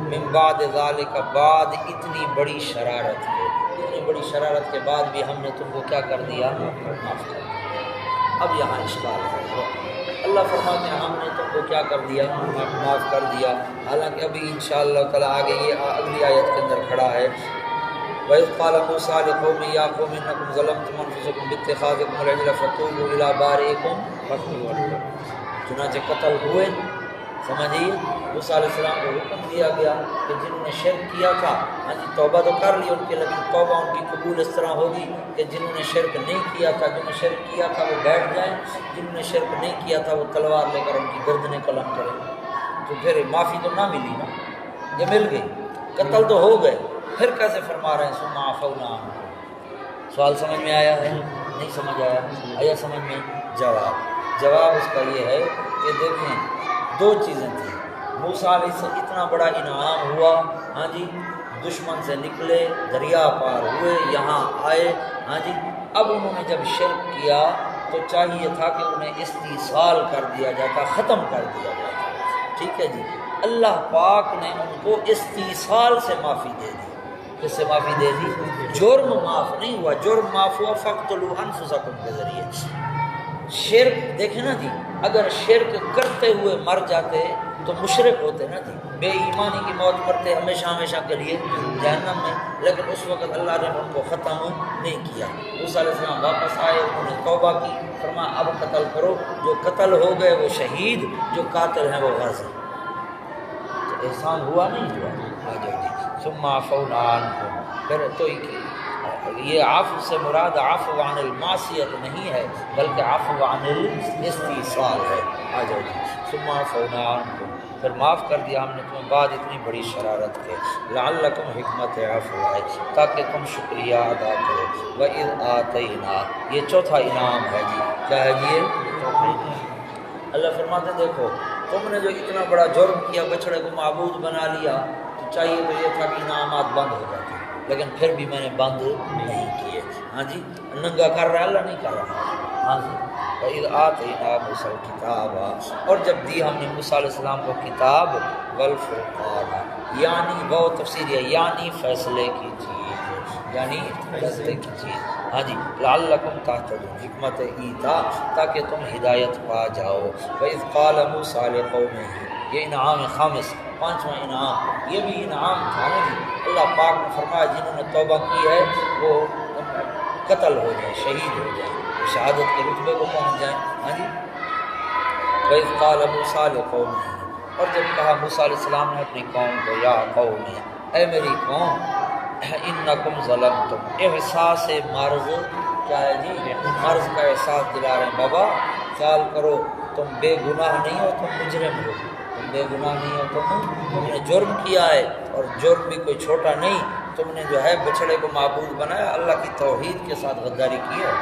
من بعد ذالک، بعد اتنی بڑی شرارت کے، اتنی بڑی شرارت کے بعد بھی ہم نے تم کو کیا کر دیا؟ معاف کر دیا۔ اب یہاں اشکال ہے، اللہ فرماتے ہیں ہم نے تم کو کیا کر دیا؟ معاف کر دیا، حالانکہ ابھی انشاءاللہ تعالیٰ آگے یہ اگلی آیت کے اندر کھڑا ہے، وَإِذْ قَالَ مُوسَىٰ لِقَوْمِهِ يَا قَوْمِ إِنَّكُمْ ظَلَمْتُمْ أَنفُسَكُمْ بِاتِّخَاذِكُمُ الْعِجْلَ فَتُوبُوا إِلَىٰ بَارِئِكُمْ فَاقْتُلُوا، چنانچہ قتل ہوئے، سمجھیے، موسیٰ علیہ السلام کو حکم دیا گیا کہ جنہوں نے شرک کیا تھا، ہاں جی توبہ تو کر لی ان کی، لیکن توبہ ان کی قبول اس طرح ہوگی کہ جنہوں نے شرک نہیں کیا تھا، جنہوں نے شرک کیا تھا وہ بیٹھ جائیں، جنہوں نے شرک نہیں کیا تھا وہ تلوار لے کر ان کی گردنیں قلم کریں، تو پھر معافی تو نہ ملی نا، یہ مل گئی، قتل تو ہو گئے، پھر کیسے فرما رہے ہیں ثم عفونا عنکم؟ سوال سمجھ میں آیا ہے؟ نہیں سمجھ آیا؟ آیا سمجھ میں؟ جواب اس کا یہ ہے کہ دیکھیں 2 چیزیں تھیں، موسیٰ علیہ السلام اتنا بڑا انعام ہوا، ہاں جی، دشمن سے نکلے، دریا پار ہوئے، یہاں آئے، ہاں جی، اب انہوں نے جب شرک کیا تو چاہیے تھا کہ انہیں استیصال کر دیا جاتا، ختم کر دیا جاتا، ٹھیک ہے جی، اللہ پاک نے ان کو استیصال سے معافی دے دی. کس سے معافی دے دی؟ جرم معاف نہیں ہوا، جرم معاف ہوا فَاقْتُلُوا أَنفُسَكُمْ کے ذریعے. شرک دیکھیں نا جی، اگر شرک کرتے ہوئے مر جاتے تو مشرک ہوتے نا جی، بے ایمانی کی موت مرتے ہمیشہ ہمیشہ کے لیے جہنم میں. لیکن اس وقت اللہ نے ان کو ختم نہیں کیا. موسیٰ علیہ السلام واپس آئے، انہوں نے توبہ کی، فرمایا اب قتل کرو. جو قتل ہو گئے وہ شہید، جو قاتل ہیں وہ غازی. تو احسان ہوا نہیں ہوا؟ آ جاؤ جی. ثم عفونا عنکم، پھر تو یہ عفو سے مراد عفو عن المعصیت نہیں ہے بلکہ عفو عن الاستیصال ہے. آ جاؤ جی. ثم عفونا عنکم، پھر معاف کر دیا ہم نے تمہیں بعد اتنی بڑی شرارت کے. لعلکم، حکمت عفو ہے تاکہ تم شکریہ ادا کرو. وَإِذْ آتَيْنَا، یہ چوتھا انعام ہے جی. کیا ہے جی؟ اللہ فرماتے ہیں دیکھو تم نے جو اتنا بڑا جرم کیا، بچڑے کو معبود بنا لیا، تو چاہیے تو یہ تھا کہ انعامات بند ہو جاتے، لیکن پھر بھی میں نے بند نہیں کیے. ہاں جی، ننگا کر رہا ہے اللہ نہیں کر رہا. ہاں جی. وَإِذْ آتَيْنَا مُوسَى الْكِتَابَ، اور جب دی ہم نے موسیٰ علیہ السلام کو کتاب، والفرقان، یعنی وہ تفسیر ہے یعنی فیصلے کی چیز، یعنی فیصلے کی چیز. ہاں جی. لعلکم تہتدون، حکمت ایتا تاکہ تم ہدایت پا جاؤ. وَإِذْ قَالَ مُوسَىٰ لِقَوْمِهِ، یہ انعام خامس، پانچواں انعام. یہ بھی انعام تھا نا جی. اللہ پاک نے فرمایا جنہوں نے توبہ کی ہے وہ قتل ہو جائیں، شہید ہو جائیں، شہادت کے رتبے کو پہنچ جائیں. ہاں جی. وَإِذْ قَالَ مُوسَىٰ لِقَوْمِهِ، اور جب کہا موسیٰ علیہ السلام نے اپنی قوم کو، یا قوم، اے میری قوم، انکم ظلمتم، احساس مرض، کیا ہے جی؟ مرض کا احساس دلا رہے ہیں. بابا خیال کرو تم بے گناہ نہیں ہو، تم مجرم ہو. تم بے گناہ نہیں ہو، تم نے جرم کیا ہے، اور جرم بھی کوئی چھوٹا نہیں. تم نے جو ہے بچڑے کو معبود بنایا، اللہ کی توحید کے ساتھ غداری کی ہے.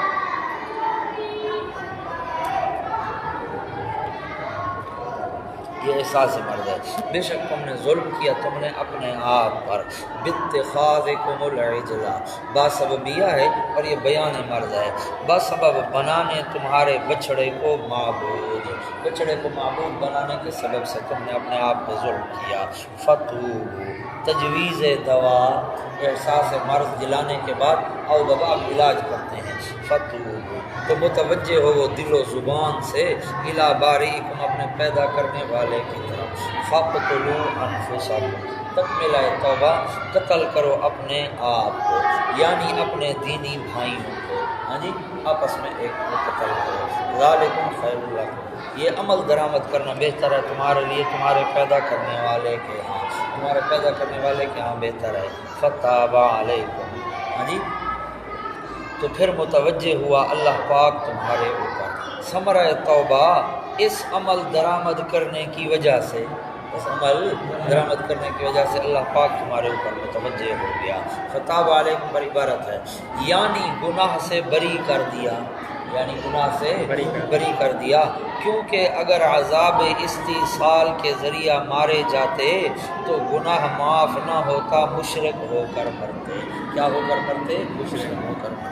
یہ احساس مرض ہے. بے شک تم نے ظلم کیا تم نے اپنے آپ پر، باتخاذکم العجل، باسببیہ ہے اور یہ بیان مرض ہے، بسبب بنانے تمہارے بچڑے کو معبود، بچڑے کو معبود بنانے کے سبب سے تم نے اپنے آپ پہ ظلم کیا. فتوبوا، تجویز دوا، احساس مرض دلانے کے بعد او بابا اب علاج کرتے ہیں. فتوبوا، تو متوجہ ہو وہ دل و زبان سے، الی بارئکم، اپنے پیدا کرنے والے کی طرف. فاقتلوا انفسکم، تکملہ توبہ، قتل کرو اپنے آپ کو، یعنی اپنے دینی بھائیوں کو. ہاں جی، آپس میں ایک کو قتل کرو. ذالکم خیر لکم، یہ عمل درآمد کرنا بہتر ہے تمہارے لیے، تمہارے پیدا کرنے والے کے ہاں، تمہارے پیدا کرنے والے کے ہاں بہتر ہے. فتاب علیکم، ہاں جی. تو پھر متوجہ ہوا اللہ پاک تمہارے اوپر. ثمرہ توبہ اس عمل درآمد کرنے کی وجہ سے، اس عمل درآمد کرنے کی وجہ سے اللہ پاک تمہارے اوپر متوجہ ہو گیا. فتاب علیکم پر عبارت ہے یعنی گناہ سے بری کر دیا، یعنی گناہ سے بری کر دیا. کیونکہ اگر عذاب استیصال کے ذریعہ مارے جاتے تو گناہ معاف نہ ہوتا، مشرک ہو کر مرتے. کیا ہو کر مرتے؟ مشرک ہو کر مرتے.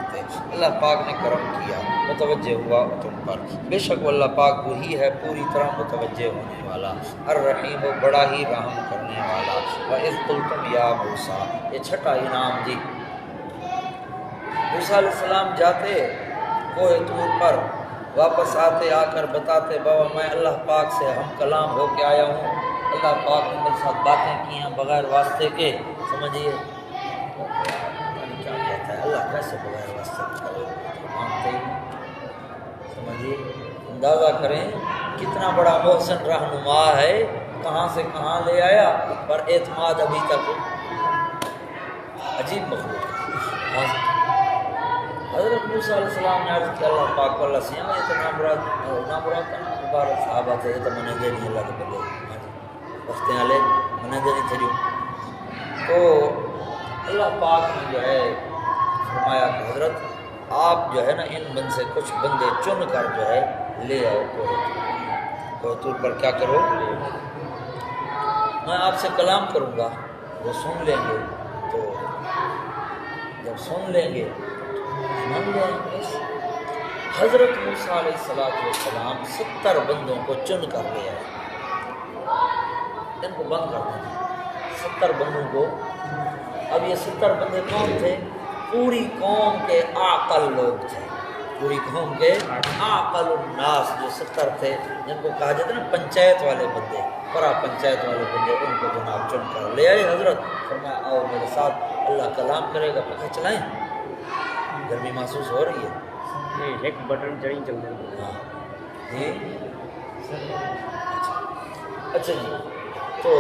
اللہ پاک نے کرم کیا، متوجہ ہوا تم پر. بے شک وہ اللہ پاک وہی ہے پوری طرح متوجہ ہونے والا، الرحیم، وہ بڑا ہی رحم کرنے والا. وَإِذْ قُلْتُمْ يَا مُوسَىٰ، یہ چھٹا انعام جی. موسیٰ علیہ السلام جاتے کوہ طور پر، واپس آتے، آ کر بتاتے بابا میں اللہ پاک سے ہم کلام ہو کے آیا ہوں، اللہ پاک نے میرے ساتھ باتیں کی ہیں بغیر واسطے کے. سمجھیے کیا کہتا ہے اللہ، کیسے بغیر واسطے کے مانتے ہی. سمجھیے، اندازہ کریں کتنا بڑا محسن رہنما ہے، کہاں سے کہاں لے آیا، پر اعتماد ابھی تک. عجیب مخلوق. حضرت موسیٰ علیہ السلام نے عرض کیا اللہ پاک کو، اللہ سیاں یہ تو نامراد مبارک صحابہ تھے، یہ تو منے دے نہیں اللہ کے بلے وقت والے منے دے نہیں تھے. تو اللہ پاک نے جو ہے فرمایا کہ حضرت آپ جو ہے نا ان بند سے کچھ بندے چن کر جو ہے لے آؤ کوہ طور پر. کیا کرو؟ میں آپ سے کلام کروں گا، وہ سن لیں گے، تو جب سن لیں گے مان لیں گے. حضرت موسیٰ علیہ السلام 70 بندوں کو چن کر لے آئے. ان کو بند کر دیں 70 بندوں کو. اب یہ 70 بندے کون تھے؟ پوری قوم کے عاقل لوگ تھے، پوری قوم کے عاقل الناس جو 70 تھے، جن کو کہا جاتا ہے نا پنچایت والے بندے، پرا پنچایت والے بندے، ان کو جناب چن کر لے آئے حضرت. فرمایا آؤ میرے ساتھ، اللہ کلام کرے گا. پنکھا چلائیں، گرمی محسوس ہو رہی ہے؟ ایک بٹن چڑھی چل رہا ہے. ہاں جی اچھا جی. تو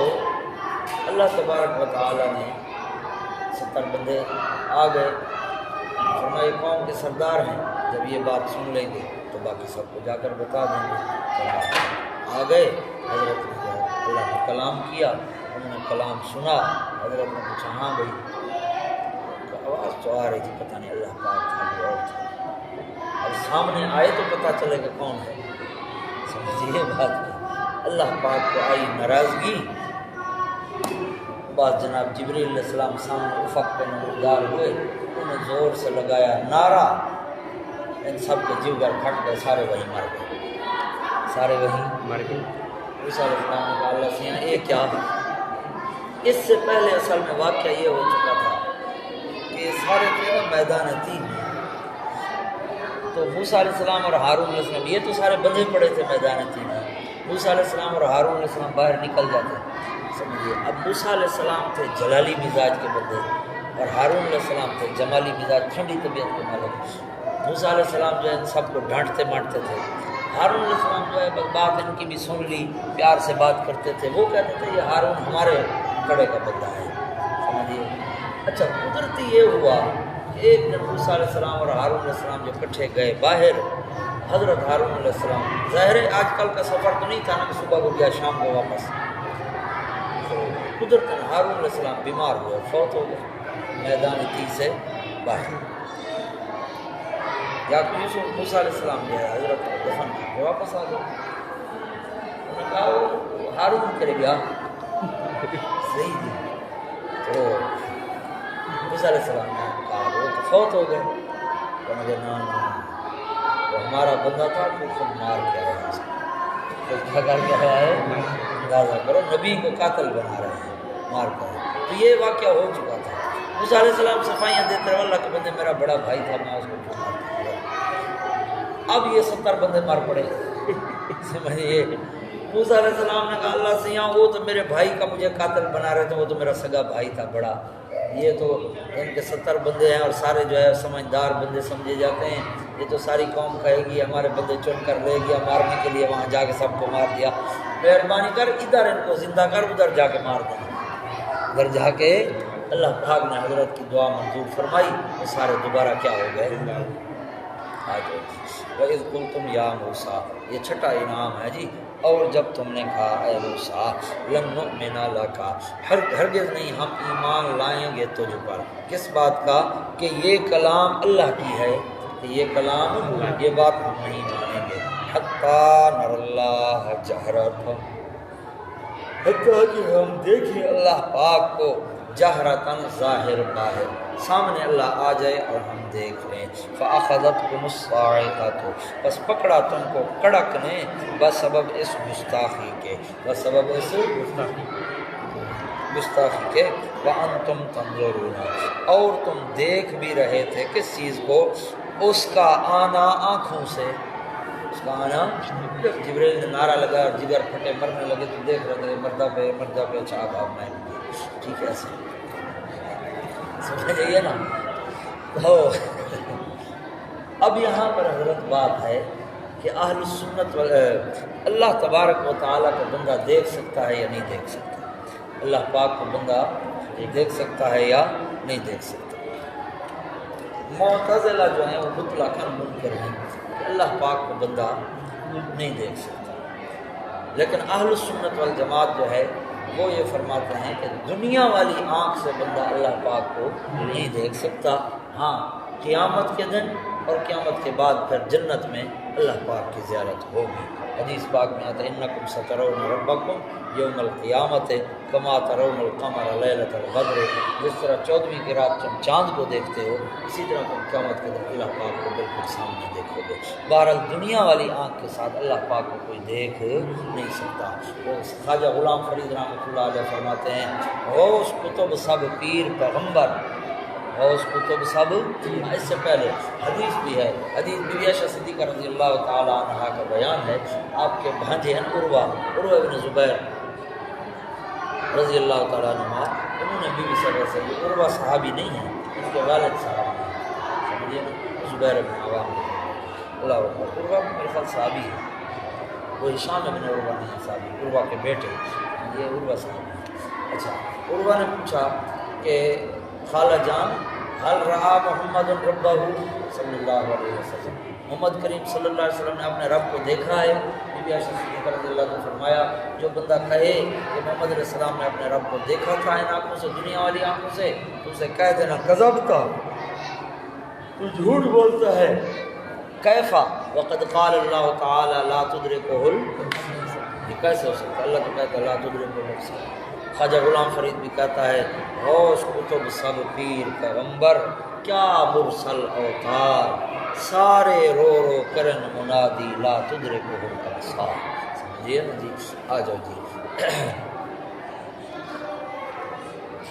اللہ تبارک و تعالیٰ نے 70 بندے آ گئے. فرمایا قوم کے سردار ہیں، جب یہ بات سن لیں گے تو باقی سب کو جا کر بتا دیں گے. آ گئے حضرت نے اللہ نے کلام کیا، انہوں نے کلام سنا. حضرت نے پوچھا ہاں بھائی، آواز تو آ رہی تھی، پتہ نہیں اللہ پاک تھا اور تھا. اب سامنے آئے تو پتہ چلے کہ کون ہے. سمجھیے بات ہے. اللہ پاک کو آئی ناراضگی. بعد جناب جبریل علیہ السلام سامنے افق پہ نمودار ہوئے، انہوں نے زور سے لگایا نعرہ. ان سب کے جگر پھٹ گئے، سارے وہیں مر گئے، سارے وہیں مر گئے. موسیٰ علیہ السلام نے کہا اللہ سے یہ کیا؟ اس سے پہلے اصل میں واقعہ یہ ہو چکا تھا کہ سارے تھے میدان تین میں. تو موسیٰ علیہ السلام اور ہارون علیہ السلام یہ تو سارے بندھے پڑے تھے میدان تین میں. موسیٰ علیہ السلام اور ہارون علیہ السلام باہر نکل جاتے. سمجھیے اب موسیٰ علیہ السلام تھے جلالی مزاج کے بندے اور ہارون علیہ السلام تھے جمالی مزاج، ٹھنڈی طبیعت کے مالک. موسیٰ علیہ السلام جو ہے ان سب کو ڈانٹتے مانٹتے تھے. ہارون علیہ السلام جو ہے بس بات ان کی بھی سن لی، پیار سے بات کرتے تھے. وہ کہتے تھے یہ ہارون ہمارے کڑے کا بندہ ہے. سمجھیے. اچھا قدرتی یہ ہوا کہ ایک دن موسیٰ علیہ السلام اور ہارون علیہ السلام جو کٹھے گئے باہر. حضرت ہارون علیہ السلام ظاہر ہے آج کل کا سفر تو نہیں تھا نا کہ صبح کو گیا شام کو واپس. تو قدرتاً ہارون علیہ السلام بیمار ہوئے، فوت ہو گئے میدان تی سے باہر. یعقوب یوسف موسیٰ علیہ السلام جو ہے حضرت کو دفن کر کے واپس آ گئے. انہوں نے کہا وہ ہارون کرے گیا صحیح جی. تو موسیٰ علیہ السلام نے کہا وہ تو فوت ہو گئے. تو مجھے نا وہ ہمارا بندہ تھا تو خود مار کے آیا اس کو. کیا کر کے آیا ہے؟ اندازہ کرو، نبی کو قاتل بنا رہے ہیں مار کر. تو یہ واقعہ ہو چکا تھا. موسیٰ علیہ السلام صفائیاں دیتے رہے اللہ کے بندے میرا بڑا بھائی تھا میں اس کو کیوں مار دیا. اب یہ 70 بندے مار پڑے. سمجھیے. موسیٰ علیہ السلام نے کہا اللہ سے یہاں وہ تو میرے بھائی کا مجھے قاتل بنا رہے تھے، وہ تو میرا سگا بھائی تھا بڑا. یہ تو ان کے 70 بندے ہیں اور سارے جو ہے سمجھدار بندے سمجھے جاتے ہیں. یہ تو ساری قوم کہے گی ہمارے بندے چن کر لے گیا مارنے کے لیے، وہاں جا کے سب کو مار دیا. مہربانی کر ادھر ان کو زندہ کر، ادھر جا کے مار دیں. ادھر جا کے اللہ پاک نے حضرت کی دعا منظور فرمائی. وہ سارے دوبارہ کیا ہو گئے؟ آ جاؤ. وَإِذْ قُلْتُمْ يَا مُوسَىٰ، یہ چھٹا انعام ہے جی. اور جب تم نے کہا اے موسیٰ لن نؤمن لک، ہرگز نہیں ہم ایمان لائیں گے تجھ پر. کس بات کا؟ کہ یہ کلام اللہ کی ہے، کہ یہ کلام یہ بات ہم نہیں مانیں گے. حتیٰ نر اللہ جہرۃ، حتیٰ کہ ہم دیکھیں اللہ پاک کو جہرتاً ظاہر باہر، سامنے اللہ آ جائے اور ہم دیکھ لیں. فَأَخَذَتْكُمُ الصَّاعِقَةُ، بس پکڑا تم کو کڑک نے، بسبب اس گستاخی کے، بسبب اس گستاخی کے. وَأَنْتُمْ تَنظُرُونَ، اور تم دیکھ بھی رہے تھے کس چیز کو؟ اس کا آنا آنکھوں سے. اس کا آنا جبریل نے نعرہ لگا اور جگر پھٹے مرنے لگے تو دیکھ رہے تھے مردہ پہ مردہ پہ. اچھا اب آپ میں ٹھیک ہے ایسے سمجھ جائیے نا. تو اب یہاں پر حضرت بات ہے کہ اہل السنت اللہ تبارک و تعالیٰ کو بندہ دیکھ سکتا ہے یا نہیں دیکھ سکتا؟ اللہ پاک کو بندہ دیکھ سکتا ہے یا نہیں دیکھ سکتا؟ معتزلہ جو ہیں وہ مطلقاً منکر ہیں کہ اللہ پاک کو بندہ نہیں دیکھ سکتا. لیکن اہل السنت والجماعت جو ہے وہ یہ فرماتے ہیں کہ دنیا والی آنکھ سے بندہ اللہ پاک کو نہیں دیکھ سکتا. ہاں قیامت کے دن اور قیامت کے بعد پھر جنت میں اللہ پاک کی زیارت ہوگی. حدیث پاک میں آتا ہے انکم سترون ربکم یوم القیامت کما ترون القمر لیلۃ القدر، جس طرح 14ویں کی رات تم چاند کو دیکھتے ہو اسی طرح تم قیامت کے دن اللہ پاک کو بالکل سامنے دیکھو گے۔ بہرحال دنیا والی آنکھ کے ساتھ اللہ پاک کو کوئی دیکھ نہیں سکتا۔ وہ خواجہ غلام فرید رحمۃ اللہ علیہ فرماتے ہیں غوث کتب سب پیر پیغمبر، غوث کتب سب، اس سے پہلے حدیث بھی ہے، حدیث بی بی عائشہ صدیقہ رضی اللہ تعالی عنہا کا بیان ہے، آپ کے بھانجے ہیں عروہ بن زبیر رضی اللہ تعالیٰ عنہ، انہوں نے بی بی صلی اللہ علیہ وسلم، عروہ صحابی نہیں ہیں، ان کے والد صحابی ہیں، سمجھیے نا، زبیر بن عوام اللہ اکبر، عروہ میرے خیال صحابی ہے، وہ ہشام بن عروہ نہیں ہے صحابی، عروہ کے بیٹے، یہ عروہ صحابی ہیں۔ اچھا، عروہ نے پوچھا کہ خالہ جان حل رہا محمد ربہ صلی اللہ علیہ وسلم، محمد کریم صلی اللہ علیہ وسلم نے اپنے رب کو دیکھا ہے؟ بی بی عائشہ صدیقہ رضی اللہ عنہ نے فرمایا جو بندہ کہے کہ محمد علیہ السلام نے اپنے رب کو دیکھا تھا ان آنکھوں سے، دنیا والی آنکھوں سے، تو اسے کہہ دینا کذبتا، تو جھوٹ بولتا ہے۔ کیفا وقد قال اللہ تعالی لا تدرکہ یہ کیسے ہو سکتا ہے؟ اللہ تو کہتا ہے لا تدرکہ الابصار۔ خواجہ غلام فرید بھی کہتا ہے غوث کتب سب پیر پیغمبر کیا مرسل اوتار، سارے رو رو کرن منادی لا تدرکہ الابصار۔ سمجھیے نا جی، آ جاؤ جی۔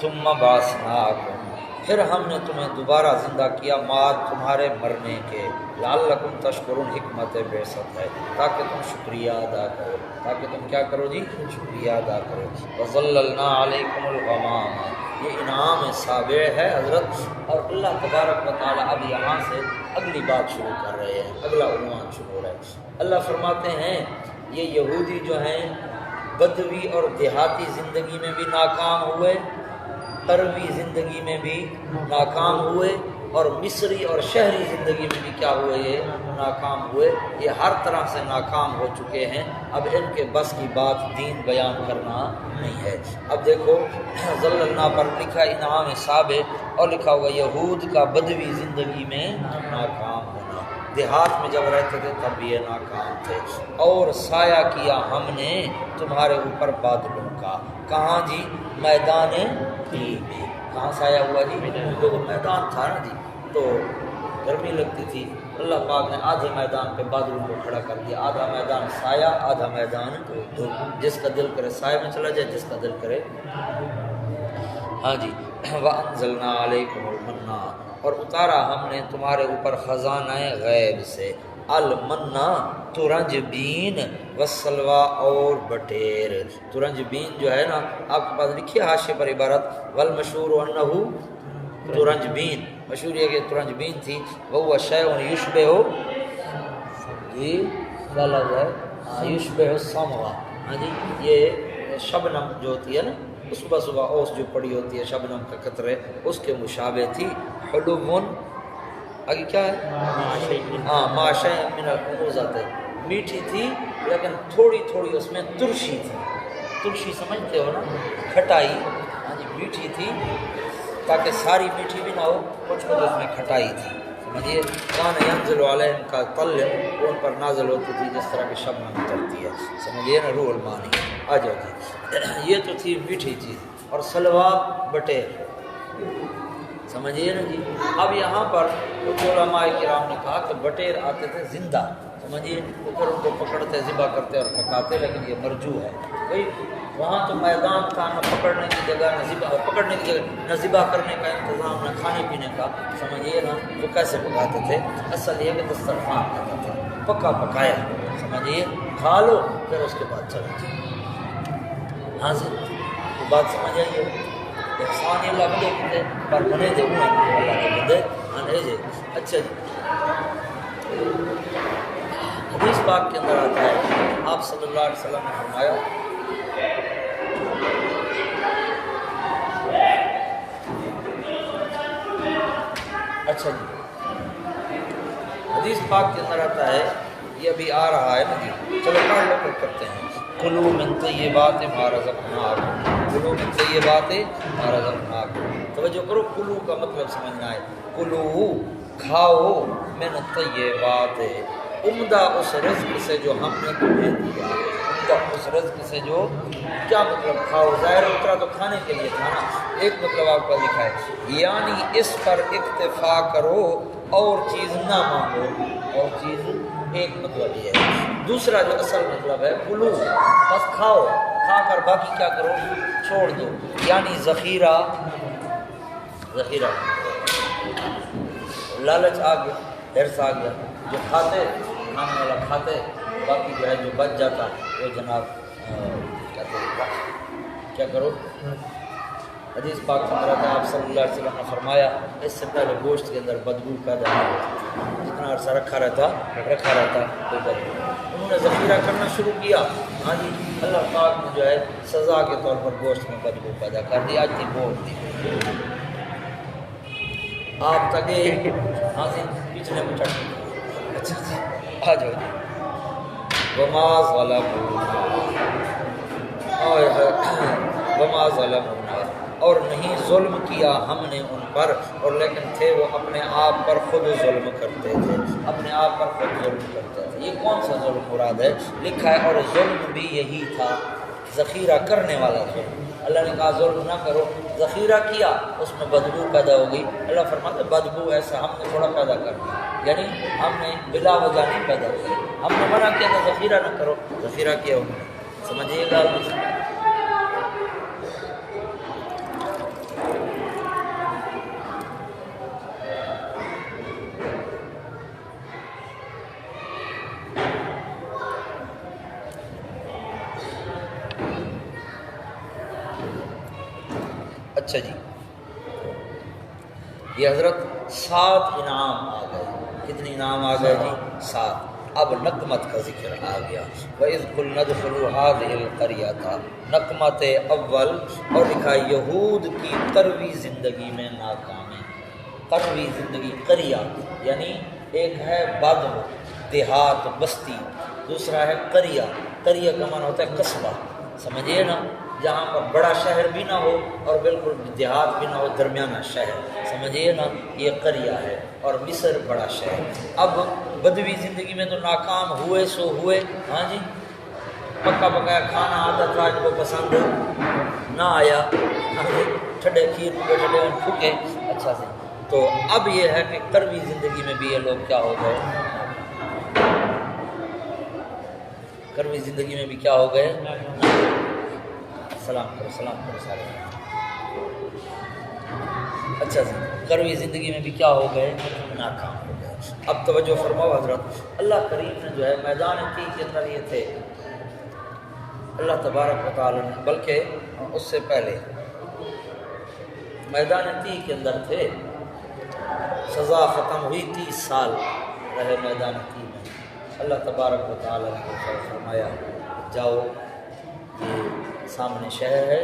ثم بعثناکم، پھر ہم نے تمہیں دوبارہ زندہ کیا بعد تمہارے مرنے کے، لعلکم تشکرون، حکمت بعثت ہے تاکہ تم شکریہ ادا کرو، تاکہ تم کیا کرو جی؟ شکریہ ادا کرو۔ وظللنا علیکم الغمام، یہ انعام سابع ہے حضرت، اور اللہ تبارک و تعالی اب یہاں سے اگلی بات شروع کر رہے ہیں، اگلا عنوان شروع ہو رہا ہے۔ اللہ فرماتے ہیں یہ یہودی جو ہیں بدوی اور دیہاتی زندگی میں بھی ناکام ہوئے، عربی زندگی میں بھی ناکام ہوئے، اور مصری اور شہری زندگی میں بھی کیا ہوئے؟ یہ ناکام ہوئے، یہ ہر طرح سے ناکام ہو چکے ہیں، اب ان کے بس کی بات دین بیان کرنا نہیں ہے۔ اب دیکھو ذللنا پر لکھا انعام سابع، اور لکھا ہوا یہود کا بدوی زندگی میں ناکام ہونا، دیہات میں جب رہتے تھے تب بھی یہ ناکام تھے، اور سایہ کیا ہم نے تمہارے اوپر بادلوں کا، کہاں جی؟ میدان تیہ میں، کہاں سایہ ہوا جی؟ تو میدان تھا نا جی، تو گرمی لگتی تھی، اللہ پاک نے آدھے میدان پہ بادلوں کو کھڑا کر دیا، آدھا میدان سایہ آدھا میدان دھوپ، جس کا دل کرے سایہ میں چلا جائے، جس کا دل کرے ہاں جی۔ وَأَنزَلْنَا عَلَيْكُمُ الْمَنَّا، اور اتارا ہم نے تمہارے اوپر خزانہ غیب سے، المنا ترنج بین وسلوا، اور بٹیر۔ ترنج بین جو ہے نا، آپ کے پاس لکھیے حاشیے پر عبارت والمشہور انہ ترنج بین، مشہور یہ کہ ترنج بین تھی، وہ شیء یشبہ جی کیا لفظ ہے؟ یشبہ السمغ، ہاں جی، یہ شبنم جو ہوتی ہے نا، صبح صبح اوس جو پڑی ہوتی ہے شبنم کا قطرے، اس کے مشابہ تھی۔ حلوٌ، آگے کیا ہے؟ ہاں ماشاء من الحموزات، میٹھی تھی لیکن تھوڑی تھوڑی اس میں ترشی تھی، ترشی سمجھتے ہو نا، کھٹائی، ہاں جی، میٹھی تھی تاکہ ساری میٹھی بھی نہ ہو، کچھ کچھ اس میں کھٹائی تھی، سمجھیے۔ کان ینزل علیہم کا طل، ان پر نازل ہوتی تھی جس طرح کی شبنم اترتی ہے، سمجھیے نا، روح المانی۔ آ جاؤ جی، یہ تو تھی میٹھی چیز، اور سلوا بٹیر، سمجھیے نا جی۔ اب یہاں پر کچھ علماء کرام نے کہا کہ بٹیر آتے تھے زندہ، سمجھیے، پھر ان کو پکڑتے ذبح کرتے اور پکاتے، لیکن یہ مرجوع ہے بھائی، وہاں تو میدان تھا، نہ پکڑنے کی جگہ، نہ ذبح، پکڑنے کی جگہ، نہ ذبح کرنے کا انتظام، نہ کھانے پینے کا، سمجھیے نا، تو کیسے پکاتے تھے؟ اصل یہ کہ دسترخوان ہوتا تھا، پکا پکایا، سمجھیے، کھا لو پھر اس کے بعد چلو جی۔ ہاں جی، تو بات سمجھ آئیے، احسان اللہ بندے کتے پر بنے دے ہوئے اللہ کے بندے آنے جے۔ اچھا جی، حدیث پاک کے اندر آتا ہے آپ صلی اللہ علیہ وسلم نے فرمایا اچھا جی، حدیث پاک کے اندر آتا ہے، یہ ابھی آ رہا ہے نا جی، چلو پڑھ لو پھر کرتے ہیں۔ کلوا من طیبات ما رزقناکم، کلوا من طیبات ما رزقناکم، توجہ کرو، کلو کا مطلب سمجھنا ہے، کلو کھاؤ، من طیبات عمدہ اس رزق سے جو ہم نے تمہیں دیا، عمدہ اس رزق سے جو، کیا مطلب کھاؤ، ظاہر اترا تو کھانے کے لیے تھا نا، ایک مطلب آپ کا لکھا ہے یعنی اس پر اکتفا کرو اور چیز نہ مانگو، اور چیز ایک مطلب یہ ہے، دوسرا جو اصل مطلب ہے کلو، بس کھاؤ، کھا کر باقی کیا کرو، چھوڑ دو، یعنی ذخیرہ لالچ آ گیا، حرص آ گیا، جو کھاتے کھانے والا کھاتے، باقی جو ہے جو بچ جاتا وہ جناب کیا کرو، حدیث پاک میں آتا ہے آپ صلی اللہ علیہ وسلم نے فرمایا اس سے پہلے گوشت کے اندر بدبو پیدا نہیں ہوتی، جتنا عرصہ رکھا رہتا کوئی بدبو، انہوں نے ذخیرہ کرنا شروع کیا، ہاں جی اللہ پاک نے جو ہے سزا کے طور پر گوشت میں بدبو پیدا کر دی، آج تھی بہت دی آپ تگے، ہاں جی پچھلے میں چڑھ، اچھا جی آ جاؤ جی، وما ظلمونا، اور نہیں ظلم کیا ہم نے ان پر، اور لیکن تھے وہ اپنے آپ پر خود ظلم کرتے تھے، اپنے آپ پر خود ظلم کرتے تھے۔ یہ کون سا ظلم مراد ہے؟ لکھا ہے اور ظلم بھی یہی تھا، ذخیرہ کرنے والا ظلم۔ اللہ نے کہا ظلم نہ کرو، ذخیرہ کیا اس میں بدبو پیدا ہو گئی، اللہ فرماتا ہے بدبو ایسا ہم نے تھوڑا پیدا کر دیا، یعنی ہم نے بلا وجہ نہیں پیدا کی، ہم نے منع کیا تھا ذخیرہ نہ کرو، ذخیرہ کیا انہوں نے، سمجھیے گا۔ اچھا جی، یہ حضرت 7 انعام آ گئے، کتنے انعام آ گئے جی؟ 7۔ اب نقمت کا ذکر آ گیا، وَإِذْ قُلْنَا ادْخُلُوا هَٰذِهِ الْقَرْيَةَ، نقمت اول، اور لکھا یہود کی کروی زندگی میں ناکامی، کروی زندگی، قریہ یعنی ایک ہے بادو دیہات بستی، دوسرا ہے قریہ، قریہ کا معنی ہوتا ہے قصبہ، سمجھیے نا، جہاں پر بڑا شہر بھی نہ ہو اور بالکل دیہات بھی نہ ہو، درمیانہ شہر، سمجھیے نا، یہ قریہ ہے، اور مصر بڑا شہر۔ اب بدوی زندگی میں تو ناکام ہوئے سو ہوئے، ہاں جی، پکا پکایا کھانا آتا تھا ان کو پسند نہ آیا، ٹھڈے کھیر پکے ٹھڈے پھکے اچھا سے، تو اب یہ ہے کہ کروی زندگی میں بھی یہ لوگ کیا ہو گئے، کروی زندگی میں بھی کیا ہو گئے، سلام کرو سارے، اچھا جی، کروی زندگی میں بھی کیا ہو گئے، ناکام ہو گئے۔ اب توجہ فرماؤ حضرت، اللہ کریم نے جو ہے میدان تیہ کے اندر یہ تھے، اللہ تبارک و تعالی نے، بلکہ اس سے پہلے میدان تیہ کے اندر تھے، سزا ختم ہوئی، 30 سال رہے میدان تیہ میں، اللہ تبارک و تعالی نے فرمایا جاؤ، یہ سامنے شہر ہے،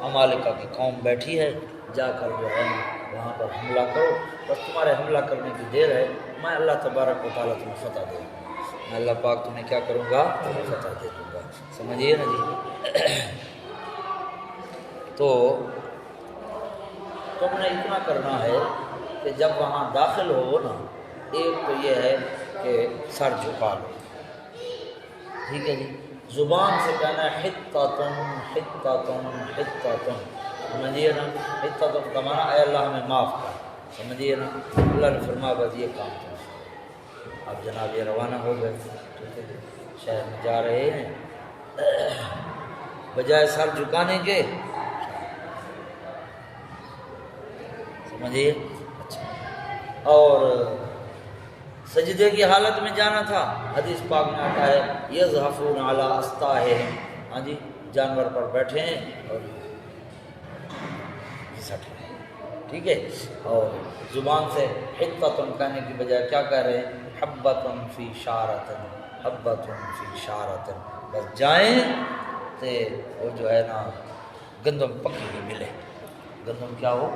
عمالقہ کی قوم بیٹھی ہے، جا کر جو ہے وہاں پر حملہ کرو، بس تمہارے حملہ کرنے کی دیر ہے، میں اللہ تبارک و تعالیٰ تمہیں فتح دے دوں گا، میں اللہ پاک تمہیں کیا کروں گا، فتح دے دوں گا، سمجھیے نا جی۔ تو تم نے اتنا کرنا ہے کہ جب وہاں داخل ہو نا، ایک تو یہ ہے کہ سر جھکا لو، ٹھیک ہے جی، زبان سے کہنا ہے حطۃ حطۃ حطۃ، سمجھیے نا، حطۃ کا معنی اے اللہ ہمیں معاف کر، سمجھیے نا، اللہ نے فرمایا بس یہ کام تھا۔ اب جناب یہ روانہ ہو گئے، ٹھیک ہے، شہر میں جا رہے ہیں، بجائے سر جھکانے کے، سمجھیے، اچھا، اور سجدے کی حالت میں جانا تھا، حدیث پاک میں آتا ہے یزحفون علی استاہم، ہاں جی، جانور پر بیٹھے ہیں اور گھسٹ رہے ہیں، ٹھیک ہے، اور زبان سے حطۃ کہنے کی بجائے کیا کہہ رہے ہیں، حبۃ فی شعرۃ، حبۃ فی شعرۃ، بس جائیں تو وہ جو ہے نا گندم پکی ہوئی ملے، گندم کیا ہو،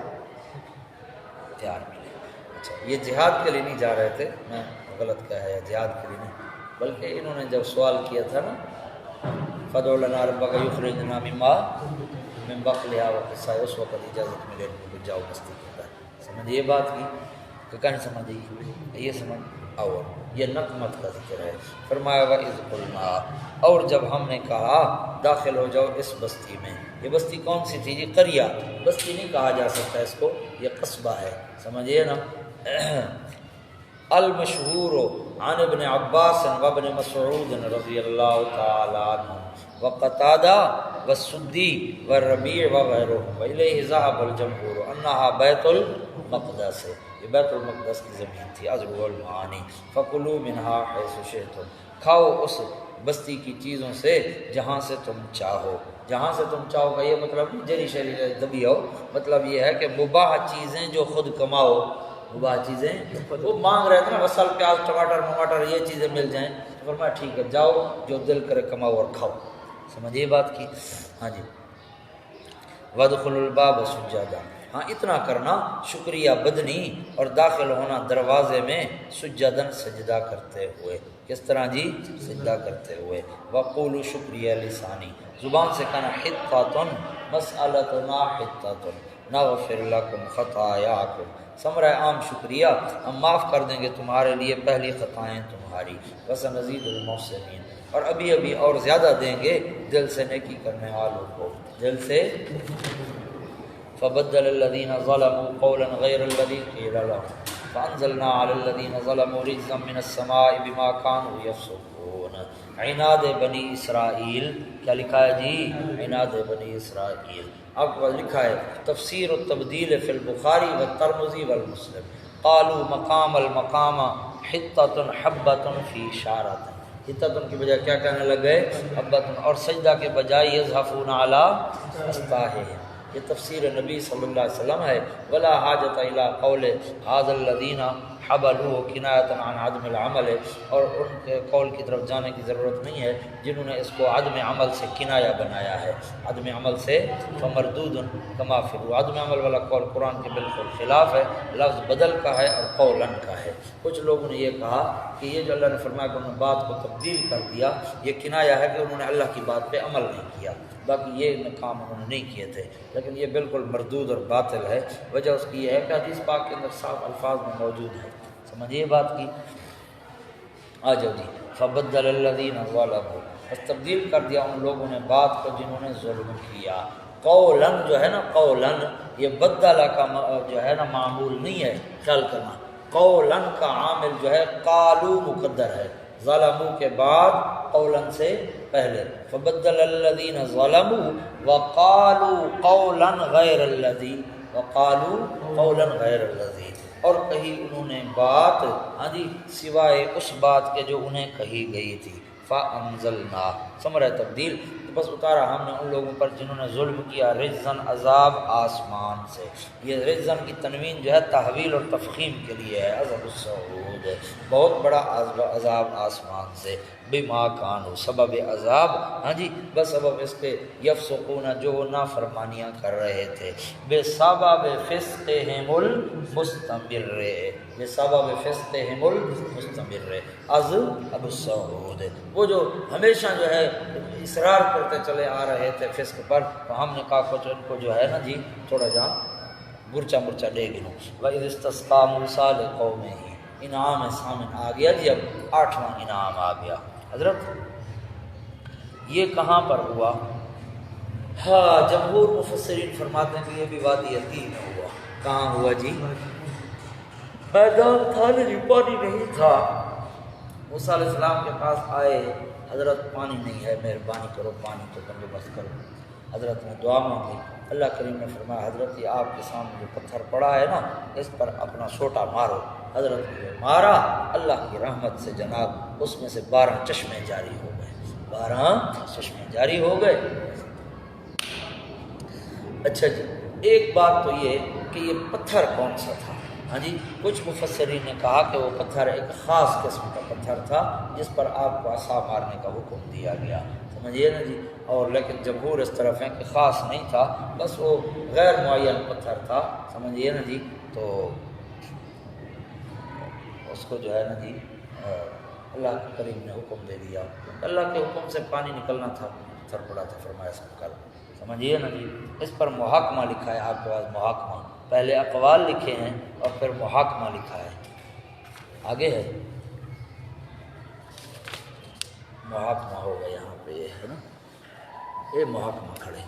تیار ملے۔ اچھا، یہ جہاد کے لیے نہیں جا رہے تھے، میں غلط کہا ہے، جہاد کے لیے نہیں، بلکہ انہوں نے جب سوال کیا تھا نا، فَادْعُ لَنَا رَبَّكَ يُخْرِجْ لَنَا مِن بَقْلِهَا وَقِثَّىٰ، اس وقت اجازت ملے ان کو جاؤ بستی کے اندر، سمجھ یہ بات کی کہ کہیں سمجھ یہ سمجھ اور یہ نقمت کا ذکر ہے۔ فرمایا وَإِذْ قُلْنَا، اور جب ہم نے کہا داخل ہو جاؤ اس بستی میں۔ یہ بستی کون سی تھی جی؟ قریہ، بستی نہیں کہا جا سکتا اس کو، یہ قصبہ ہے، سمجھیے نا۔ المشہور عن ابن عباس وابن مسعود رضی اللہ تعالی عنہ وقتادہ والسدی والربیع وغیرهم وإلیہ ذهب الجمہور انها بیت المقدس، یہ بیت المقدس کی زمین تھی۔ عذر المعانی فکلوا منها حیث شئتم، کھاؤ اس بستی کی چیزوں سے جہاں سے تم چاہو۔ جہاں سے تم چاہو کا یہ مطلب نہیں جری شری دبی ہو، مطلب یہ ہے کہ مباح چیزیں جو خود کماؤ، مباح چیزیں وہ مانگ رہے تھے نا، بسل پیاز ٹماٹر مماٹر یہ چیزیں مل جائیں تو فرمایا ٹھیک ہے جاؤ جو دل کرے کماؤ اور کھاؤ، سمجھیے بات کی۔ ہاں جی وادخلوا الباب سجدا، ہاں اتنا کرنا شکریہ بدنی اور داخل ہونا دروازے میں سجدن سجدہ کرتے ہوئے۔ کس طرح جی؟ سجدہ کرتے ہوئے۔ وقولوا شکریہ لسانی، زبان سے کہنا حطۃ مسألتنا حطۃ نغفر لکم خطایاکم، ثمرہ عام شکریہ، ہم معاف کر دیں گے تمہارے لیے پہلی خطائیں تمہاری، وسنزید المحسنین، اور ابھی ابھی اور زیادہ دیں گے دل سے نیکی کرنے والوں کو، دل سے۔ فبدل الذین ظلموا قولا غیر الذی قیل لهم فانزلنا علی الذین ظلموا رجزا من السماء بما كانوا یفسقون۔ عناد بنی اسرائیل، کیا لکھا ہے جی؟ عناد بنی اسرائیل۔ اب لکھا ہے تفسیر التبدیل فی البخاری والترمذی والمسلم، قالوا مقام المقام حطۃ حبۃ فی شعرۃ، حطۃ کی بجائے کیا کہنے لگ گئے؟ حبۃ، اور سجدہ کے بجائے یزحفون علی استاہہم، یہ تفسیر نبی صلی اللہ علیہ وسلم ہے۔ ولا حاجت الی قول ھذا الذین حبلوا کنایۃ عن عدم العمل، اور ان کے قول کی طرف جانے کی ضرورت نہیں ہے جنہوں نے اس کو عدم عمل سے کنایہ بنایا ہے، عدم عمل سے فمردود کما فی، عدم عمل والا قول قرآن کے بالکل خلاف ہے، لفظ بدل کا ہے اور قولاً کا ہے۔ کچھ لوگوں نے یہ کہا کہ یہ جو اللہ نے فرمایا کہ انہوں نے بات کو تبدیل کر دیا، یہ کنایہ ہے کہ انہوں نے اللہ کی بات پہ عمل نہیں کیا، باقی یہ کام انہوں نے نہیں کیے تھے، لیکن یہ بالکل مردود اور باطل ہے۔ وجہ اس کی یہ ہے کہ حدیث پاک کے اندر صاف الفاظ میں موجود ہے، سمجھیے بات کی۔ آ جاؤ جی فبدل الذین ظلموا، بس تبدیل کر دیا ان لوگوں نے بات کو جنہوں نے ظلم کیا۔ قولاً جو ہے نا، قولاً یہ بدلہ کا جو ہے نا معمول نہیں ہے، خیال کرنا، قولاً کا عامل جو ہے قالو مقدر ہے، ظلموا کے بعد قولاً سے پہلے، فبدل الذین ظلموا وقالوا قولا غیر الذی، وقالوا قولا غیر الذی، اور کہی انہوں نے بات، ہاں جی، سوائے اس بات کے جو انہیں کہی گئی تھی۔ فانزلنا، ثمرہ تبدیل، بس اتارا ہم نے ان لوگوں پر جنہوں نے ظلم کیا، رجزن عذاب آسمان سے۔ یہ رجزن کی تنوین جو ہے تحویل اور تفخیم کے لیے ہے، عذاب الصعود، بہت بڑا عذاب آسمان سے، بما کانوا، سبب عذاب، ہاں جی، بس سبب اس کے یفسقون، جو وہ نافرمانیاں کر رہے تھے، بسبب فسقہم المستمر، بسبب فسقہم المستمر، عذاب الصعود، وہ جو ہمیشہ جو ہے اصرار کرتے چلے آ رہے تھے فسق پر، تو ہم نے کہا کچھ ان کو جو ہے نا جی تھوڑا جہاں مرچا مرچا لے گنو۔ وَإِذِ اسْتَسْقَىٰ مُوسَىٰ لِقَوْمِهِ، انعام سامن آ گیا جی، اب 8واں انعام آ گیا۔ حضرت یہ کہاں پر ہوا؟ ہاں جمہور مفسرین فرماتے ہیں کہ یہ بھی وادی عتیق میں ہوا۔ کہاں ہوا جی؟ میدان تھا لیکن پانی نہیں تھا۔ موسیٰ علیہ السلام کے پاس آئے، حضرت پانی نہیں ہے، مہربانی کرو پانی کو بندوبست کرو۔ حضرت نے دعا مانگی، اللہ کریم نے فرمایا حضرت یہ آپ کے سامنے جو پتھر پڑا ہے نا، اس پر اپنا سوٹا مارو۔ حضرت نے مارا، اللہ کی رحمت سے جناب اس میں سے 12 چشمے جاری ہو گئے، 12 چشمے جاری ہو گئے۔ اچھا جی، ایک بات تو یہ کہ یہ پتھر کون سا تھا؟ ہاں جی، کچھ مفسرین نے کہا کہ وہ پتھر ایک خاص قسم کا پتھر تھا جس پر آپ کو عصا مارنے کا حکم دیا گیا، سمجھیے نا جی، اور لیکن جمہور اس طرف ہیں کہ خاص نہیں تھا، بس وہ غیر معین پتھر تھا، سمجھیے نا جی، تو اس کو جو ہے نا جی اللہ کے کریم نے حکم دے دیا، اللہ کے حکم سے پانی نکلنا تھا، پتھر پڑا تھا، فرمایا سب کر، سمجھیے نا جی۔ اس پر محاکمہ لکھا ہے آپ کے پاس، محاکمہ، پہلے اقوال لکھے ہیں اور پھر محاکمہ لکھا ہے، آگے ہے محاکمہ ہوگا یہاں پہ، یہ ہے نا، یہ محاکمہ کھڑے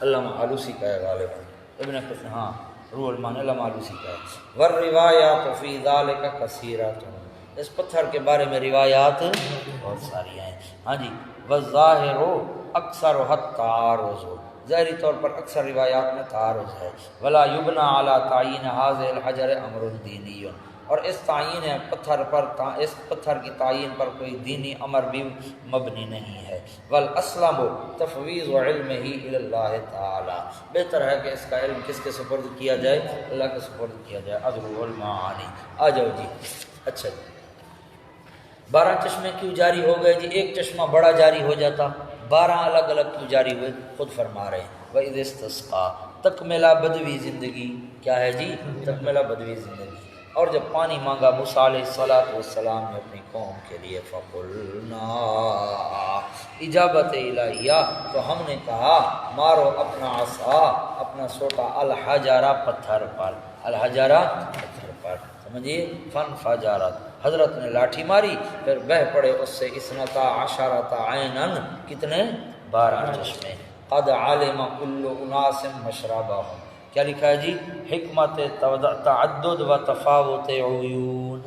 علامہ آلوسی کا ہے غالباً، ابن قسم، ہاں روح المان علامہ آلوسی کا ہے۔ والروایات فی ذالک کثیرۃ، اس پتھر کے بارے میں روایات بہت ساری ہیں، ہاں جی۔ والظاہر اکثر التعارض، ظاہری طور پر اکثر روایات میں تعارض ہے۔ ولا یبنى علی تعیین ھذا الحجر امر دینی، اور اس تعین پتھر پر، اس پتھر کی تعین پر کوئی دینی امر بھی مبنی نہیں ہے۔ والاسلم تفویض علمہ الی اللہ تعالی، بہتر ہے کہ اس کا علم کس کے سپرد کیا جائے؟ اللہ کے سپرد کیا جائے۔ ادعو المعانی، آ جاؤ جی، اچھا جی، 12 چشمے کیوں جاری ہو گئے جی؟ ایک چشمہ بڑا جاری ہو جاتا، 12 الگ الگ کیوں جاری ہوئے؟ خود فرما رہے ہیں وَإِذِ اسْتَسْقَىٰ، تکملہ بدوی زندگی، کیا ہے جی؟ تکملہ بدوی زندگی۔ اور جب پانی مانگا موسیٰ علیہ السلام نے اپنی قوم کے لیے، فَقُلْنَا، اجابت الہیہ، تو ہم نے کہا مارو اپنا عصا، اپنا سوٹا، الحجرہ، پتھر پر، الحجرہ، پتھر پر، سمجھیے، فانفجرت، حضرت نے لاٹھی ماری، پھر بہہ پڑے اس سے 12 عیناً، کتنے؟ 12 چشمے۔ قد علم کل اناس مشربہم، کیا لکھا ہے جی؟ حکمت تعدد و تفاوت عیون،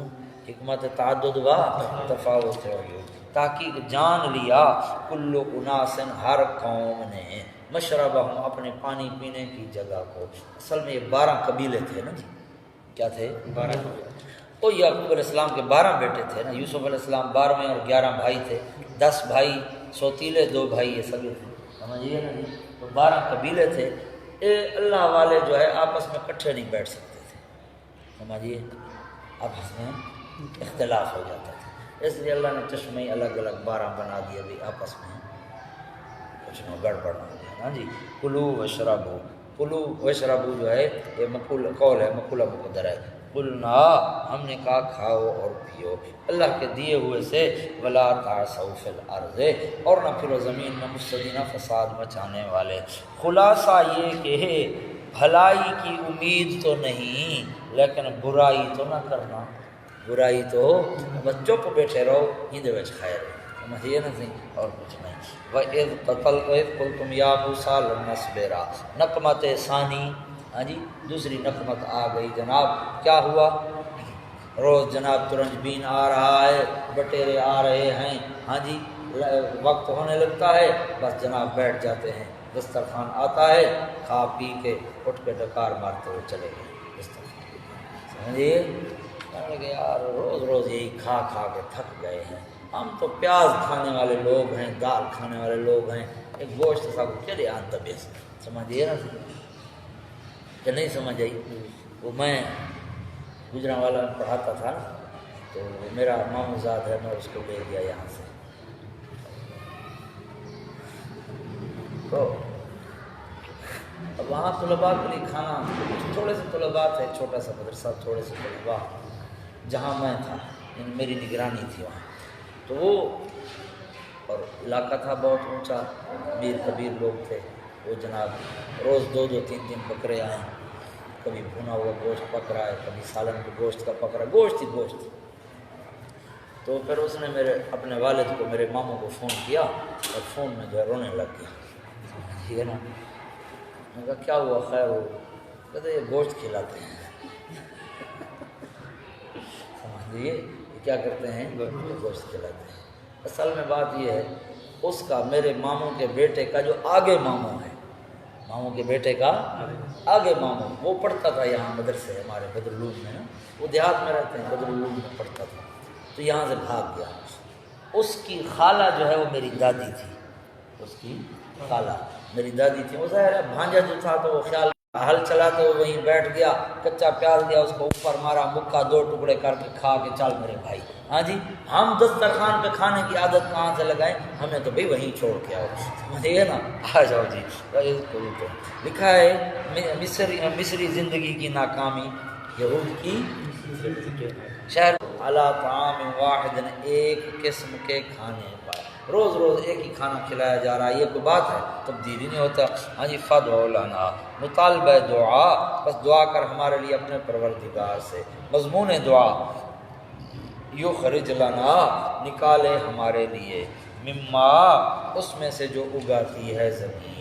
حکمت تعدد و تفاوت عیون، تحقیق جان لیا کل اناس، ہر قوم نے، مشربہم، اپنے پانی پینے کی جگہ کو۔ اصل میں یہ 12 قبیلے تھے نا جی، کیا تھے؟ 12۔ تو یعقوب علیہ السلام کے 12 بیٹے تھے نا، یوسف علیہ السلام 12ویں اور 11 بھائی تھے، 10 بھائی سوتیلے، 2 بھائی یہ سگے تھے، سمجھیے نا جی۔ تو 12 قبیلے تھے، اے اللہ والے جو ہے آپس میں کٹھے نہیں بیٹھ سکتے تھے، سمجھیے، آپس میں اختلاف ہو جاتا تھا، اس لیے اللہ نے چشمے الگ الگ 12 بنا دیے، بھی آپس میں کچھ نہ گڑبڑ نہ ہو جائے، ہاں جی۔ کلو وشربو، کلو وشربو جو ہے یہ مقول قول ہے، مقولہ مقدر ہے۔ قلنا، ہم نے کہا کھاؤ اور پیو اللہ کے دیے ہوئے سے، ولا تعثوا فی الارض، اور نہ پھرو زمین میں مفسدین، فساد مچانے والے۔ خلاصہ یہ کہ بھلائی کی امید تو نہیں، لیکن برائی تو نہ کرنا، برائی تو بس چپ بیٹھے رہو، ہندے وچ خیر ہے، سمجھیے نا سی، اور کچھ نہیں۔ وَإِذْ قُلْتُمْ يَا مُوسَىٰ لَن نَّصْبِرَ، نقمت ثانی، ہاں جی، دوسری نقمت آ گئی جناب، کیا ہوا؟ روز جناب ترنج بین آ رہا ہے، بٹیرے آ رہے ہیں، ہاں جی، وقت ہونے لگتا ہے، بس جناب بیٹھ جاتے ہیں، دسترخوان آتا ہے، کھا پی کے اٹھ کے ڈکار مارتے ہوئے چلے گئے دسترخوان، سمجھیے، کہنے لگے یار روز روز یہی کھا کھا کے تھک گئے ہیں، ہم تو پیاز کھانے والے لوگ ہیں، دال کھانے والے لوگ ہیں، ایک گوشت سا کو چلے آنتا بیس، سمجھیے نا کہ نہیں سمجھ آئی؟ وہ میں گجرانوالہ میں پڑھاتا تھا، تو میرا ماموزاد ہے، میں اس کو لے گیا یہاں سے، تو اب وہاں طلباء کے لیے کھانا، تھوڑے سے طلباء تھے، چھوٹا سا مدرسہ، تھوڑے سے طلباء، جہاں میں تھا، میری نگرانی تھی وہاں، تو وہ، اور علاقہ تھا بہت اونچا، میر کبیر لوگ تھے، وہ جناب روز 2-2 3-3 بکرے آئیں، کبھی بھنا ہوا گوشت پک رہا ہے، کبھی سالن کے گوشت کا پک رہا ہے، گوشت ہی گوشت۔ تو پھر اس نے میرے اپنے والد کو، میرے ماموں کو فون کیا، اور فون میں جو ہے رونے لگ گیا، ٹھیک ہے نا، میں نے کہا کیا ہوا، خیر ہو؟ کہتے یہ گوشت کھلاتے ہیں، سمجھیے یہ کیا کرتے ہیں؟ گوشت کھلاتے ہیں۔ اصل میں بات یہ ہے، اس کا، میرے ماموں کے بیٹے کا جو آگے ماموں ہے، ماموں کے بیٹے کا آگے ماموں، وہ پڑھتا تھا یہاں مدرسے ہمارے بدرالعلوم میں، وہ دیہات میں رہتے ہیں، بدرالعلوم میں پڑھتا تھا، تو یہاں سے بھاگ گیا۔ اس کی خالہ جو ہے وہ میری دادی تھی، اس کی خالہ میری دادی تھی، وہ ظاہر ہے بھانجا جو تھا تو وہ خیال ہل چلاتے ہوئے وہیں بیٹھ گیا، کچا پیاز دیا اس کو اوپر مارا، مکہ 2 ٹکڑے کر کے کھا کے چل میرے بھائی، ہاں جی، ہم دسترخوان پہ کھانے کی عادت کہاں سے لگائیں؟ ہمیں تو بھئی وہیں چھوڑ کے آؤ، سمجھیے نا، آ جاؤ جی۔ لکھا ہے مصری زندگی کی ناکامی، یہود کی شہر علی طعام واحد، ایک قسم کے کھانے پر، روز روز ایک ہی کھانا کھلایا جا رہا ہے، یہ کوئی بات ہے؟ تبدیلی نہیں ہوتا، ہاں جی۔ فادعوا لنا، مطالبہ دعا، بس دعا کر ہمارے لیے اپنے پروردگار سے، مضمون دعا، یخرج لنا، نکالے ہمارے لیے، مما اس میں سے جو اگاتی ہے زمین،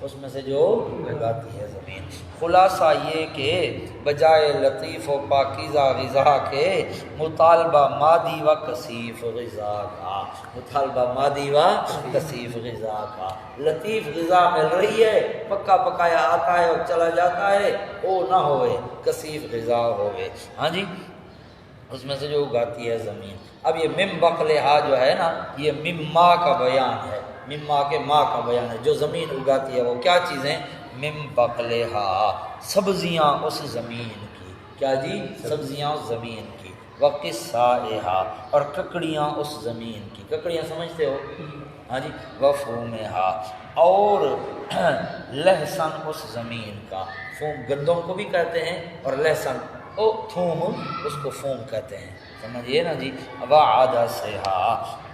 اس میں سے جو اگاتی ہے زمین۔ خلاصہ یہ کہ بجائے لطیف و پاکیزہ غذا کے مطالبہ مادی و کثیف غذا کا، مطالبہ مادی و کثیف غذا کا۔ لطیف غذا مل رہی ہے، پکا پکایا آتا ہے اور چلا جاتا ہے، وہ نہ ہوئے، کثیف غذا ہوئے۔ ہاں جی، اس میں سے جو اگاتی ہے زمین۔ اب یہ مم بقلہا جو ہے نا، یہ مما کا بیان ہے، مما کے ماں کا بیان ہے۔ جو زمین اگاتی ہے وہ کیا چیزیں؟ مم بقلہا، سبزیاں اس زمین کی۔ کیا جی؟ سبزیاں اس زمین کی۔ وقصائہا، اور ککڑیاں اس زمین کی۔ ککڑیاں سمجھتے ہو؟ ہاں جی۔ وفومہا، اور لہسن اس زمین کا۔ فوم گندم کو بھی کہتے ہیں، اور لہسن او تھوم اس کو فوم کہتے ہیں، سمجھیے نا جی۔ وعدسہا،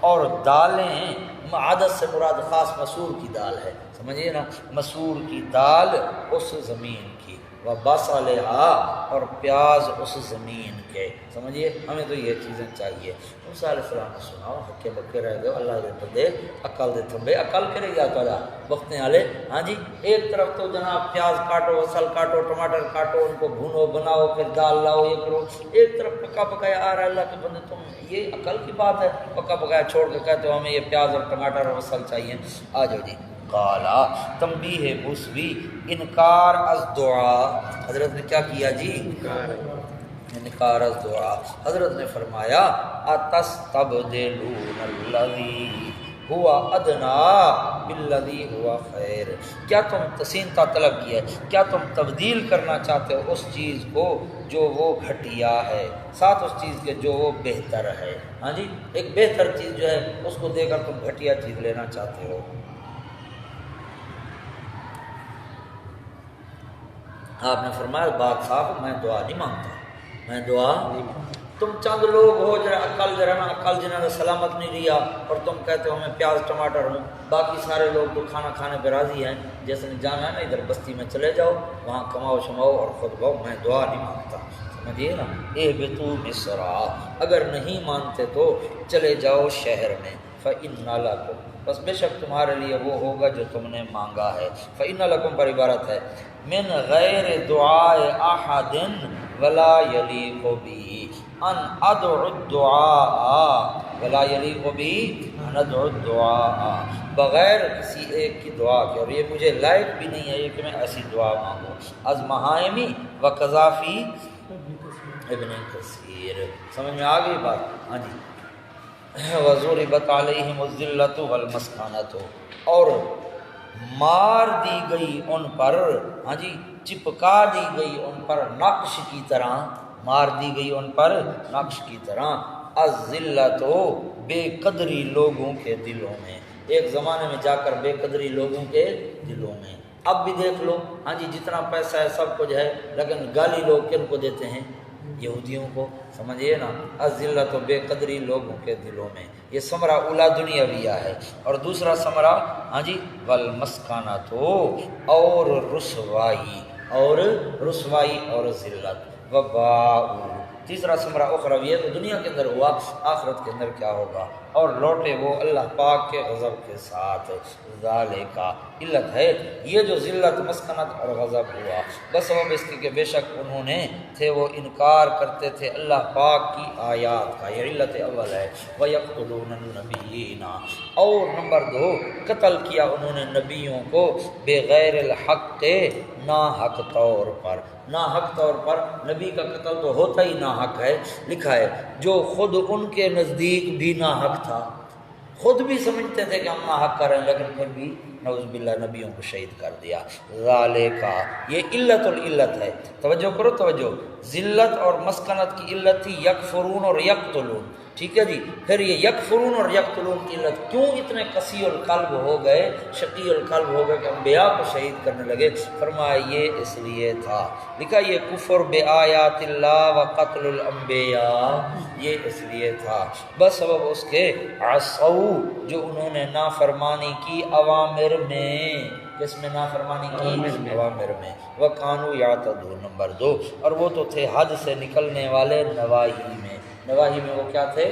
اور دالیں، عدس سے مراد خاص مسور کی دال ہے، سمجھیے نا، مسور کی دال اس زمین کی۔ وبصلہا، اور پیاز اس زمین کے، سمجھیے۔ ہمیں تو یہ چیزیں چاہیے۔ موسیٰ علیہ السلام نے سناؤ ہکے بکے رہ گئے، اللہ دے بندے عقل دے تھمبے، عقل کرے گا کلا وقتیں والے۔ ہاں جی، ایک طرف تو جناب پیاز کاٹو، بصل کاٹو، ٹماٹر کاٹو، ان کو بھونو بناؤ، پھر دال لاؤ، یہ کرو۔ ایک طرف پکا پکایا آ رہا ہے، اللہ کے بندے تم یہ عقل کی بات ہے؟ پکا پکایا چھوڑ کے کہتے ہو ہمیں یہ پیاز اور ٹماٹر اور بصل چاہیے۔ آ جاؤ جی۔ قالا، تنبیہ مسبی، انکار از دعا۔ حضرت نے کیا کیا جی؟ انکار از دعا۔ حضرت نے فرمایا اتستبدلون الذی ہوا ادنا بالذی ہوا خیر، کیا تم تسین تا طلب کیا ہے، کیا تم تبدیل کرنا چاہتے ہو اس چیز کو جو وہ گھٹیا ہے ساتھ اس چیز کے جو وہ بہتر ہے۔ ہاں جی، ایک بہتر چیز جو ہے اس کو دے کر تم گھٹیا چیز لینا چاہتے ہو۔ آپ نے فرمایا بات صاف، میں دعا نہیں مانگتا، میں دعا نہیں مانگتا۔ تم چند لوگ ہو جرا عقل جرا نا عقل جنہوں نے سلامت نہیں لیا، اور تم کہتے ہو میں پیاز ٹماٹر ہوں، باقی سارے لوگ تو کھانا کھانے پہ راضی ہیں۔ جیسے نے جانا ہے نا ادھر بستی میں چلے جاؤ، وہاں کماؤ شماؤ اور خود بہو، میں دعا نہیں مانگتا، سمجھیے نا۔ اہبطوا مصرا، اگر نہیں مانتے تو چلے جاؤ شہر میں۔ فإن لکم، بس بے شک تمہارے لیے وہ ہوگا جو تم نے مانگا ہے۔ فإن لکم پر عبارت ہے من غیر دعاء احد ولا یلیق بی ان ادعو الدعاء، ولا یلیق بی ان ادعو الدعاء، بغیر کسی ایک کی دعا کے، اور یہ مجھے لائق بھی نہیں ہے یہ کہ میں ایسی دعا مانگوں۔ از مہائمی و قذافی ابن کثیر، سمجھ میں آ گئی بات؟ ہاں جی۔ وَضُرِبَتْ عَلَيْهِمُ الذِّلَّةُ وَالْمَسْكَنَةُ، اور مار دی گئی ان پر، ہاں جی، چپکا دی گئی ان پر نقش کی طرح، مار دی گئی ان پر نقش کی طرح، الذلت، بے قدری لوگوں کے دلوں میں۔ ایک زمانے میں جا کر بے قدری لوگوں کے دلوں میں، اب بھی دیکھ لو، ہاں جی، جتنا پیسہ ہے سب کچھ ہے، لیکن گالی لوگ کن کو دیتے ہیں؟ یہودیوں کو، سمجھیے نا۔ الذلت، بے قدری لوگوں کے دلوں میں، یہ ثمرہ اولا دنیاویہ ہے۔ اور دوسرا ثمرہ، ہاں جی، والمسکنۃ، اور رسوائی، اور رسوائی اور ذلت، وباء، تیسرا ثمرہ اخروی ہے، تو دنیا کے اندر ہوا، آخرت کے اندر کیا ہوگا؟ اور لوٹے وہ اللہ پاک کے غضب کے ساتھ۔ ذالک، علت ہے یہ جو ذلت، مسکنت اور غضب ہوا، بس وہ اس کی کہ بے شک انہوں نے تھے وہ انکار کرتے تھے اللہ پاک کی آیات کا، یہ علت اول ہے۔ وَيَقْتُلُونَ النَّبِيِّينَ، اور نمبر 2، قتل کیا انہوں نے نبیوں کو، بغیر الحق، ناحق طور پر۔ ناحق طور پر نبی کا قتل تو ہوتا ہی ناحق ہے، لکھا ہے، جو خود ان کے نزدیک بھی ناحق تھا، خود بھی سمجھتے تھے کہ ہم ناحق کر رہے ہیں، لیکن پھر بھی نعوذ باللہ نبیوں کو شہید کر دیا۔ ذالک، یہ علت العلت ہے، توجہ کرو توجہ۔ ذلت اور مسکنت کی علت تھی یکفرون اور یقتلون، ٹھیک ہے جی۔ پھر یہ یکفرون اور یقتلون کی علت کیوں اتنے قسی القلب ہو گئے، شقی القلب ہو گئے کہ انبیاء کو شہید کرنے لگے؟ فرمایا یہ اس لیے تھا، لکھا یہ کفر بآیات اللہ و قتل الانبیاء، یہ اس لیے تھا، بس سبب اس کے عصوا، جو انہوں نے نافرمانی کی اوامر میں، جس میں نافرمانی کی اوامر میں، وَقَانُوا يَعْتَدُونَ، نمبر 2، اور وہ تو تھے حد سے نکلنے والے نواہی میں۔ نواہی میں وہ کیا تھے؟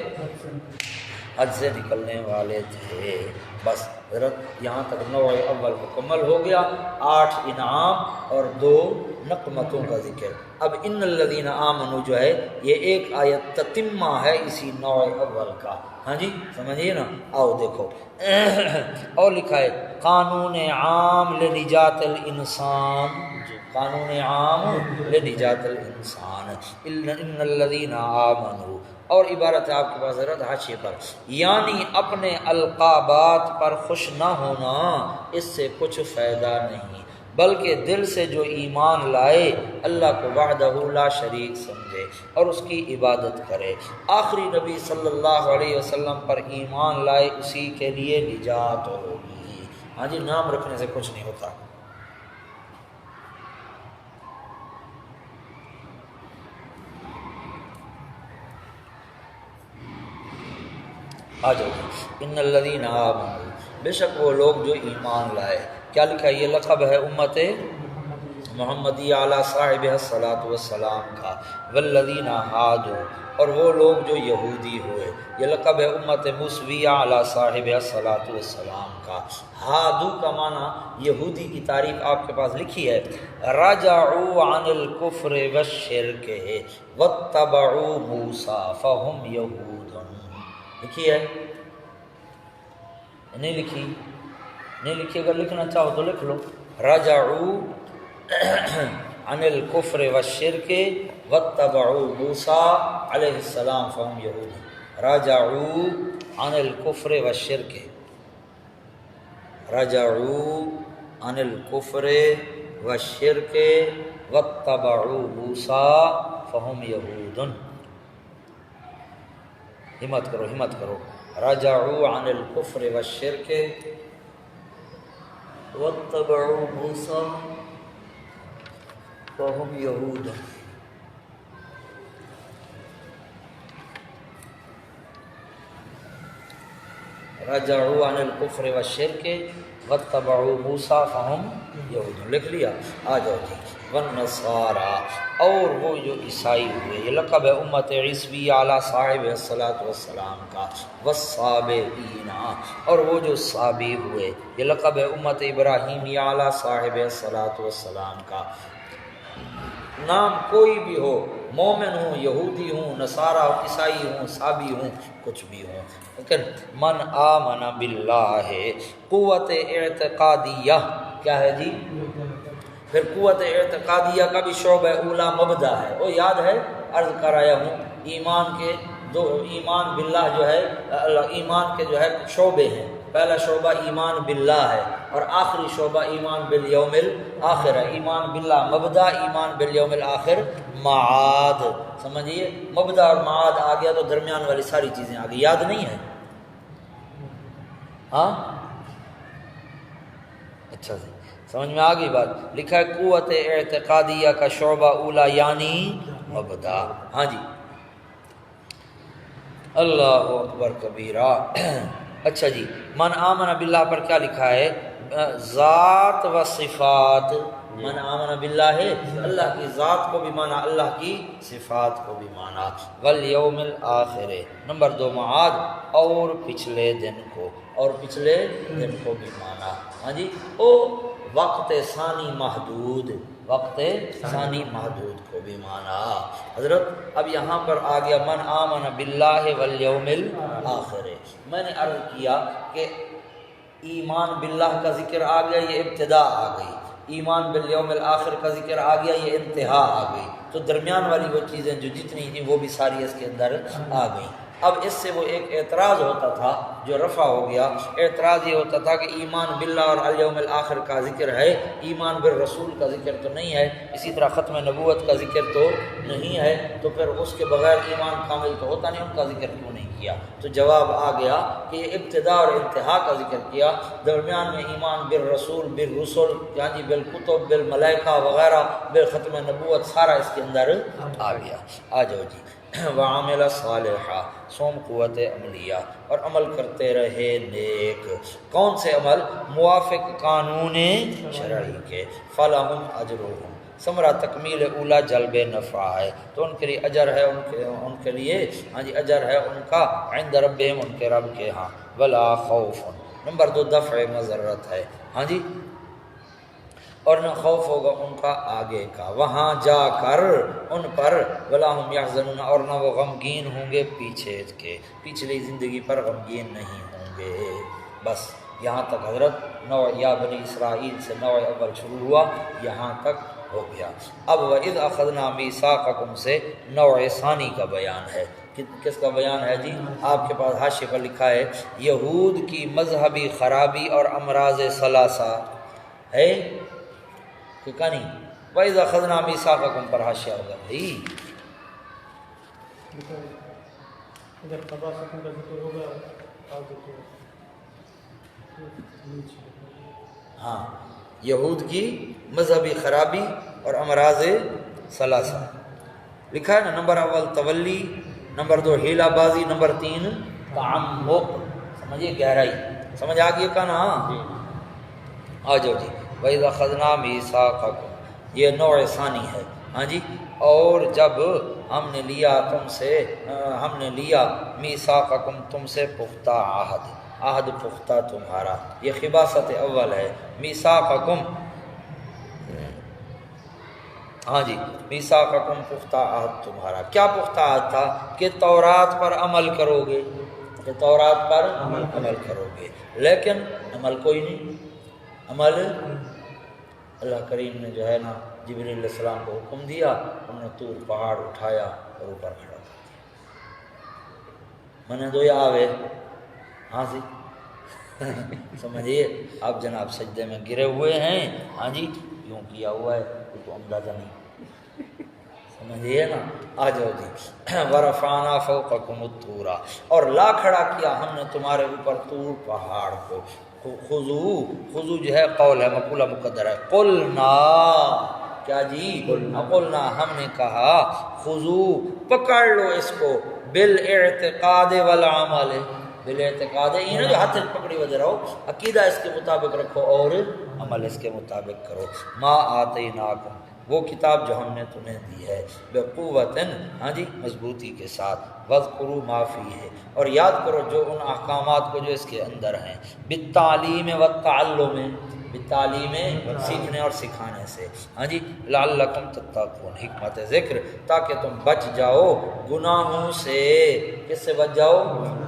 حد سے نکلنے والے تھے۔ بس حضرت یہاں تک نوع اول مکمل ہو گیا، 8 انعام اور 2 نقمتوں کا ذکر۔ اب ان الذین آمنوا جو ہے یہ ایک آیت تتمہ ہے اسی نوع اول کا۔ ہاں جی سمجھیے نا، آؤ دیکھو اور لکھا ہے قانون عام لنجات الانسان، قانون عام لنجات الانسان ان الذین آمنوا، اور عبارت ہے آپ کے پاس حضرت حاشیے پر، یعنی اپنے القابات پر خوش نہ ہونا اس سے کچھ فائدہ نہیں، بلکہ دل سے جو ایمان لائے اللہ کو وحدہ لا شریک سمجھے اور اس کی عبادت کرے، آخری نبی صلی اللہ علیہ وسلم پر ایمان لائے، اسی کے لیے نجات ہوگی۔ ہاں جی نام رکھنے سے کچھ نہیں ہوتا۔ آ جاؤ ان الذین آمنوا، بے شک وہ لوگ جو ایمان لائے۔ کیا لکھا ہے؟ یہ لقب ہے امت محمدی اعلیٰ صاحب الصلاۃ والسلام کا، والذین ہادوا، اور وہ لوگ جو یہودی ہوئے، یہ لقب ہے امت موسویہ اعلیٰ صاحب الصلاۃ والسلام کا۔ ہادو کا معنی یہودی کی تعریف آپ کے پاس لکھی ہے، رجعوا عن الکفر والشرک واتبعوا موسیٰ فہم یہود، لکھی ہے نہیں لکھی؟ نہیں لکھی، اگر لکھنا چاہو تو لکھ لو، رجعوا عن الکفر والشرک واتبعوا موسیٰ علیہ السلام فہم یہود، رجعوا عن الکفر والشرک، رجعوا عن الکفر والشرک واتبعوا موسیٰ فہم یہود۔ ہمت کرو ہمت کرو، رجعوا عن الکفر والشرک واتبعوا موسیٰ فہم یہود۔ رجعوا عن الکفر والشرک واتبعوا موسیٰ فہم یہود، لکھ لیا؟ آ جاؤ جی۔ والنصارى، اور وہ جو عیسائی ہوئے، یہ لقب ہے امت عیسوی اعلیٰ صاحب الصلاۃ والسلام کا، والصابئین، اور وہ جو صابی ہوئے، یہ لقب ہے امت ابراہیمی اعلیٰ صاحب الصلاۃ والسلام کا۔ نام کوئی بھی ہو، مومن ہوں، یہودی ہوں، نصارہ ہوں، عیسائی ہوں، صابی ہوں، کچھ بھی ہوں، لیکن من آمن باللہ، قوت اعتقادیہ کیا ہے جی؟ پھر قوت اعتقادیہ کا بھی شعبہ اولا مبدا ہے، وہ یاد ہے عرض کرایا ہوں، ایمان کے دو، ایمان باللہ جو ہے، ایمان کے جو ہے شعبے ہیں، پہلا شعبہ ایمان باللہ ہے اور آخری شعبہ ایمان بالیوم الآخر ہے۔ ایمان باللہ مبدا، ایمان بالیوم الآخر معاد، سمجھیے مبدا اور معاد آ گیا تو درمیان والی ساری چیزیں آ گئی، یاد نہیں ہے؟ ہاں اچھا جی سمجھ میں آ گئی بات؟ لکھا ہے قوت اعتقادیہ کا شعبہ اولا یعنی مبدا۔ ہاں جی اللہ اکبر کبیرہ۔ اچھا جی، من آمن باللہ پر کیا لکھا ہے؟ ذات و صفات، من آمن باللہ ہے اللہ کی ذات کو بھی مانا، اللہ کی صفات کو بھی مانا، والیوم الآخر، نمبر 2 معاد، اور پچھلے دن کو، اور پچھلے دن کو بھی مانا۔ ہاں جی، او وقت ثانی محدود، وقت ثانی محدود کو بھی مانا۔ حضرت اب یہاں پر آ گیا من آمن باللہ والیوم الآخر۔ میں نے عرض کیا کہ ایمان باللہ کا ذکر آ گیا، یہ ابتدا آ گئی، ایمان بالیوم الآخر کا ذکر آ گیا، یہ انتہا آ گئی، تو درمیان والی وہ چیزیں جو جتنی تھیں وہ بھی ساری اس کے اندر آ گئیں۔ اب اس سے وہ ایک اعتراض ہوتا تھا جو رفع ہو گیا، اعتراض یہ ہوتا تھا کہ ایمان باللہ اور الیوم الآخر کا ذکر ہے، ایمان بالرسول کا ذکر تو نہیں ہے، اسی طرح ختم نبوت کا ذکر تو نہیں ہے، تو پھر اس کے بغیر ایمان کامل تو ہوتا نہیں، ان کا ذکر کیوں نہیں کیا؟ تو جواب آ گیا کہ یہ ابتدا اور انتہا کا ذکر کیا، درمیان میں ایمان بالرسول، بالرسل، یعنی بالکتب، بالملائکہ وغیرہ، بالختم نبوت، سارا اس کے اندر آ گیا۔ آ جاؤ جی، وعمل صالحا، سوم قوت عملیہ، اور عمل کرتے رہے نیک، کون سے عمل؟ موافق قانون شرعی کے، فلہم اجرہم، ثمرہ تکمیل اولا جلب نفع ہے، تو ان کے لیے اجر ہے، ان کے لیے ہاں جی اجر ہے ان کا عند ربہم، ان کے رب کے ہاں، ولا خوف، نمبر 2 دفع مضرت ہے ہاں جی، اور نہ خوف ہوگا ان کا آگے کا وہاں جا کر ان پر، ولا هم يحزنون، اور نہ وہ غمگین ہوں گے پیچھے کے، پچھلی زندگی پر غمگین نہیں ہوں گے۔ بس یہاں تک حضرت نوع یا بنی اسرائیل سے نوع اول شروع ہوا، یہاں تک ہو گیا۔ اب وَإِذْ أَخَذْنَا مِيثَاقَكُمْ سے نوع ثانی کا بیان ہے۔ کس کا بیان ہے جی؟ آپ کے پاس حاشیے پر لکھا ہے یہود کی مذہبی خرابی اور امراض ثلاثہ ہے کہ کہانی وَإِذْ أَخَذْنَا مِيثَاقَكُمْ پر حاشیہ ہوگا بھائی، ادھر قباستوں کا ذکر ہوگا آگے تو ہاں یہود کی مذہبی خرابی اور امراض ثلاثہ لکھا ہے نا، نمبر اول تولی، نمبر 2 ہیلا بازی، نمبر 3 تعمق، سمجھیے گہرائی، سمجھ آ گئی کا نا؟ آ جاؤ جی، وَإِذْ أَخَذْنَا مِيثَاقَكُمْ یہ نوع ثانی ہے ہاں جی، اور جب ہم نے لیا تم سے، ہم نے لیا میثاقکم تم سے پختہ عہد، عہد پختہ تمہارا، یہ خباثت اول ہے، میثاقکم ہاں جی، میثاقکم پختہ عہد تمہارا، کیا پختہ عہد تھا؟ کہ تورات پر عمل کرو گے، کہ تورات پر عمل کرو گے، لیکن عمل کوئی نہیں، عمل اللہ کریم نے جو ہے نا جبریل علیہ السلام کو حکم دیا، انہوں نے طور پہاڑ اٹھایا اور اوپر کھڑا کر دیا، من دو یا آوے ہاں جی سمجھیے، آپ جناب سجدے میں گرے ہوئے ہیں ہاں جی، یوں کیا ہوا ہے تو اندازہ نہیں، سمجھیے نا؟ آ جاؤ جی، ورفعنا فوقکم الطور، اور لا کھڑا کیا ہم نے تمہارے اوپر طور پہاڑ کو، خضو جو ہے قول ہے، مقولہ مقدر ہے، قلنا کیا جی؟ قلنا ہم نے کہا، خضو پکڑ لو اس کو، بالاعتقاد والعمل، بالاعتقاد یہ نا جو ہاتھ پکڑی وجہ رہو، عقیدہ اس کے مطابق رکھو اور عمل اس کے مطابق کرو، ما آتیناکم وہ کتاب جو ہم نے تمہیں دی ہے، بقوتن ہاں جی مضبوطی کے ساتھ، وذکروا ما فیہ اور یاد کرو جو ان احکامات کو جو اس کے اندر ہیں، بالتعلیم والتعلم، بالتعلیم سیکھنے اور سکھانے سے ہاں جی، لعلکم تتقون حکمت ذکر تاکہ تم بچ جاؤ گناہوں سے، کس سے بچ جاؤ؟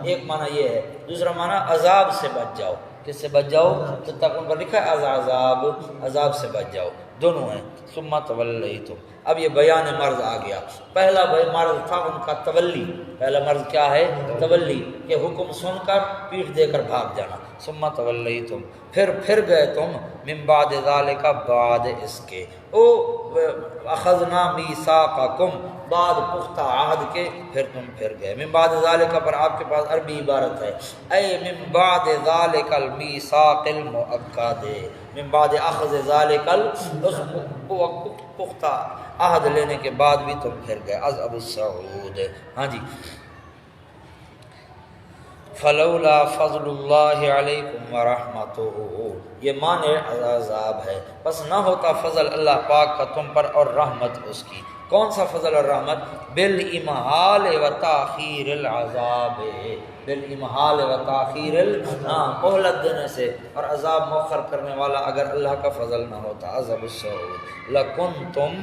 ایک معنی یہ ہے، دوسرا معنی عذاب سے بچ جاؤ، کس سے بچ جاؤ؟ تتقون پر لکھا ہے عذاب، عذاب سے بچ جاؤ، دونوں ہیں۔ ثم تولیتم، اب یہ بیان مرض آ گیا، پہلا مرض تھا ان کا تولی، پہلا مرض کیا ہے؟ تولی، کہ حکم سن کر پیٹھ دے کر بھاگ جانا، ثم تولیتم پھر گئے تم، من بعد ذالک بعد اس کے، او اخذنا میثاقکم بعد پختہ عہد کے، پھر گئے، من بعد ذالک پر آپ کے پاس عربی عبارت ہے، اے من بعد ذالک المیثاق المؤکد، من بعد اخذ ذالک پختہ عہد لینے کے بعد بھی تم پھر گئے، از ابو السعود ہاں جی، فلولا فضل اللہ علیکم ورحمتہ، یہ معنی عذاب ہے، پس نہ ہوتا فضل اللہ پاک کا تم پر اور رحمت اس کی، کون سا فضل اور رحمت؟ بالامہال و تاخیر العذاب، بالامہال و تاخیر مہلت دینے سے اور عذاب مؤخر کرنے والا اگر اللہ کا فضل نہ ہوتا، عذاب السعود لکنتم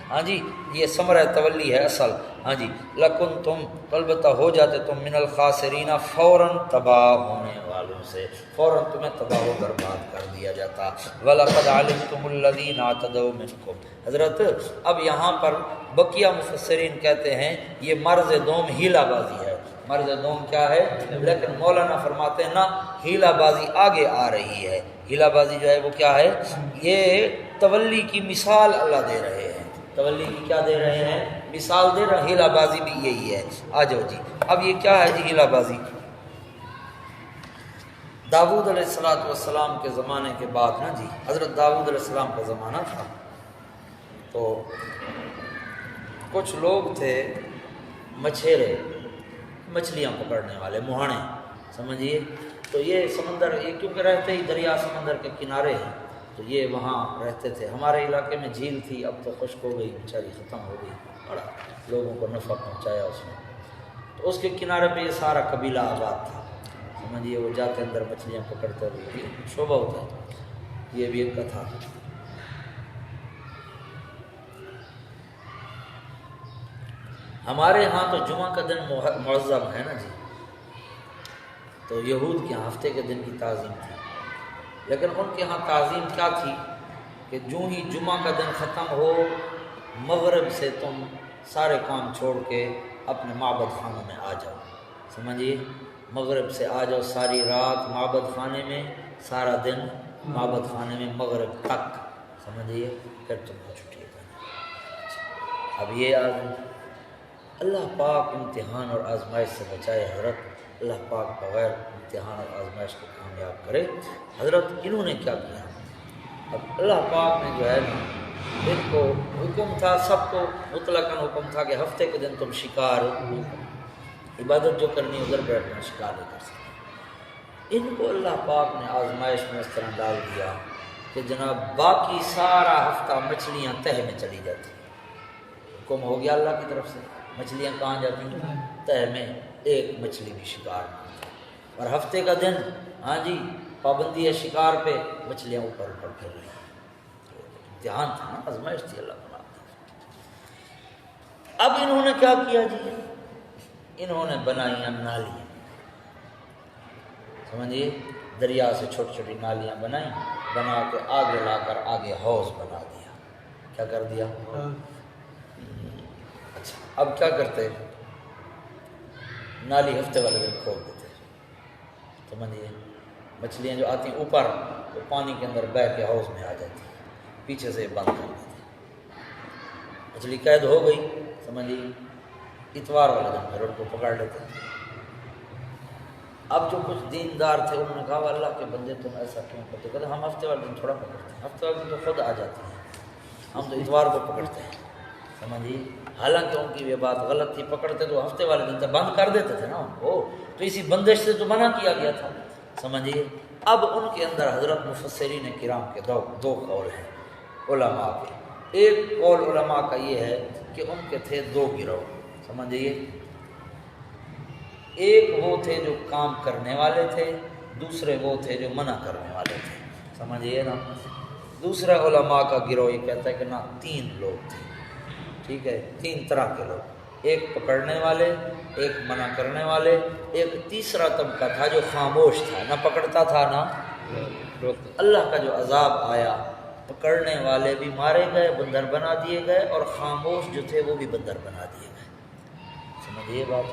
ہاں جی، یہ ثمرہ تولی ہے اصل ہاں جی، لکنتم البتہ ہو جاتے تم من الخاسرین فوراً تباہ ہونے والوں سے، فوراً تمہیں تباہ و برباد کر دیا جاتا، وَلَقَدْ عَلِمْتُمُ الَّذِينَ اعْتَدَوْا مِنْكُمْ۔ حضرت اب یہاں پر بقیہ مفسرین کہتے ہیں یہ مرض دوم ہیلا بازی ہے، مرض دوم کیا ہے؟ لیکن مولانا فرماتے ہیں نا ہیلا بازی آگے آ رہی ہے، ہیلا بازی جو ہے وہ کیا ہے؟ یہ تولی کی مثال اللہ دے رہے ہیں، تولی کی کیا دے رہے ہیں؟ مثال دے رہے ہیں، ہیلا بازی بھی یہی ہے۔ آ جاؤ جی، اب یہ کیا ہے جی ہیلا بازی؟ داؤد علیہ السلام کے زمانے کے بعد نا جی، حضرت داؤد علیہ السلام کا زمانہ تھا، تو کچھ لوگ تھے مچھیرے، مچھلیاں پکڑنے والے، مہانے سمجھیے، تو یہ سمندر، یہ کیونکہ رہتے ہی دریا سمندر کے کنارے ہیں، تو یہ وہاں رہتے تھے. ہمارے علاقے میں جھیل تھی، اب تو خشک ہو گئی، بیچاری ختم ہو گئی. بڑا لوگوں کو نفع پہنچایا اس نے. تو اس کے کنارے پہ یہ سارا قبیلہ آباد تھا. سمجھیے وہ جاتے اندر مچھلیاں پکڑتے ہوئے شعبہ ہوتا ہے. یہ بھی ایک کتھا. ہمارے ہاں تو جمعہ کا دن معظم ہے نا جی، تو یہود کے ہفتے کے دن کی تعظیم تھی. لیکن ان کے ہاں تعظیم کیا تھی کہ جو ہی جمعہ کا دن ختم ہو، مغرب سے تم سارے کام چھوڑ کے اپنے معبد خانوں میں آ جاؤ. سمجھیے، مغرب سے آ جاؤ، ساری رات معبد خانے میں، سارا دن معبد خانے میں مغرب تک. سمجھیے، پھر تم کو چھٹی ہے. اب یہ اللہ پاک امتحان اور آزمائش سے بچائے حضرت. اللہ پاک بغیر امتحان اور آزمائش کو کامیاب کرے. حضرت انہوں نے کیا کیا؟ اب اللہ پاک نے جو ہے نا، ان کو حکم تھا، سب کو مطلقاً حکم تھا کہ ہفتے کے دن تم شکار، عبادت جو کرنی ادھر بیٹھنا، شکار نہیں کر سکتے. ان کو اللہ پاک نے آزمائش میں اس طرح ڈال دیا کہ جناب باقی سارا ہفتہ مچھلیاں تہ میں چلی جاتی. حکم ہو گیا اللہ کی طرف سے، مچھلیاں کہاں جاتی ہیں؟ تہ میں. ایک مچھلی بھی شکار نہیں. اور ہفتے کا دن، ہاں جی، پابندی ہے شکار پہ، مچھلیاں اوپر اوپر پھر رہی ہیں. امتحان تھا نا، آزمائش تھی اللہ تعالیٰ. اب انہوں نے کیا کیا جی؟ انہوں نے بنائی نالیاں. سمجھیے، دریا سے چھوٹی چھوٹی نالیاں بنائیں، بنا کے آگے لا کر آگے حوض بنا دیا. کیا کر دیا؟ اچھا، اب کیا کرتے؟ نالی ہفتے والے دن کھول دیتے. سمجھیے، مچھلیاں جو آتی ہیں اوپر، وہ پانی کے اندر بہہ کے حوض میں آ جاتی ہیں، پیچھے سے بند کر دیتے. مچھلی قید ہو گئی. سمجھیے، اتوار والے دن پھر ان کو پکڑ لیتے. اب جو کچھ دیندار تھے انہوں نے کہا اللہ کے بندے تم ایسا کیوں کرتے؟ کہتے ہم ہفتے والے دن تھوڑا پکڑتے ہیں، ہفتے والے دن تو خود آ جاتے ہیں، ہم تو اتوار کو پکڑتے ہیں. سمجھیے، حالانکہ ان کی یہ بات غلط تھی. پکڑتے تو ہفتے والے دن سے بند کر دیتے تھے نا ان کو، تو اسی بندش سے تو منع کیا گیا تھا. سمجھیے، اب ان کے اندر حضرت مفسرین کرام کے دو قول ہیں علماء کے. ایک قول علماء کا یہ ہے کہ ان کے تھے دو گروہ. سمجھیے، ایک وہ تھے جو کام کرنے والے تھے، دوسرے وہ تھے جو منع کرنے والے تھے. سمجھیے نا. دوسرا علماء کا گروہ یہ کہتا ہے کہ نہ، تین لوگ تھے. ٹھیک ہے، تین طرح کے لوگ. ایک پکڑنے والے، ایک منع کرنے والے، ایک تیسرا طبقہ تھا جو خاموش تھا، نہ پکڑتا تھا نہ. اللہ کا جو عذاب آیا، پکڑنے والے بھی مارے گئے، بندر بنا دیے گئے، اور خاموش جو تھے وہ بھی بندر بنا دیے گئے. سمجھیے بات.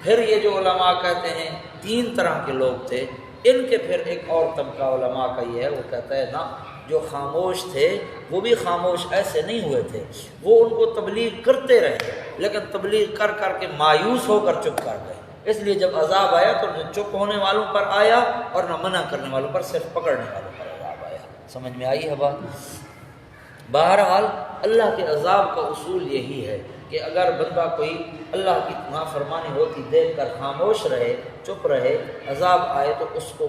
پھر یہ جو علماء کہتے ہیں تین طرح کے لوگ تھے، ان کے پھر ایک اور طبقہ علماء کا یہ ہے، وہ کہتا ہے نا، جو خاموش تھے وہ بھی خاموش ایسے نہیں ہوئے تھے، وہ ان کو تبلیغ کرتے رہے، لیکن تبلیغ کر کر کے مایوس ہو کر چپ کر گئے. اس لیے جب عذاب آیا تو نہ چپ ہونے والوں پر آیا اور نہ منع کرنے والوں پر، صرف پکڑنے والوں پر عذاب آیا. سمجھ میں آئی ہے بات؟ بہرحال اللہ کے عذاب کا اصول یہی ہے کہ اگر بندہ کوئی اللہ کی نافرمانی ہوتی دیکھ کر خاموش رہے، چپ رہے، عذاب آئے تو اس کو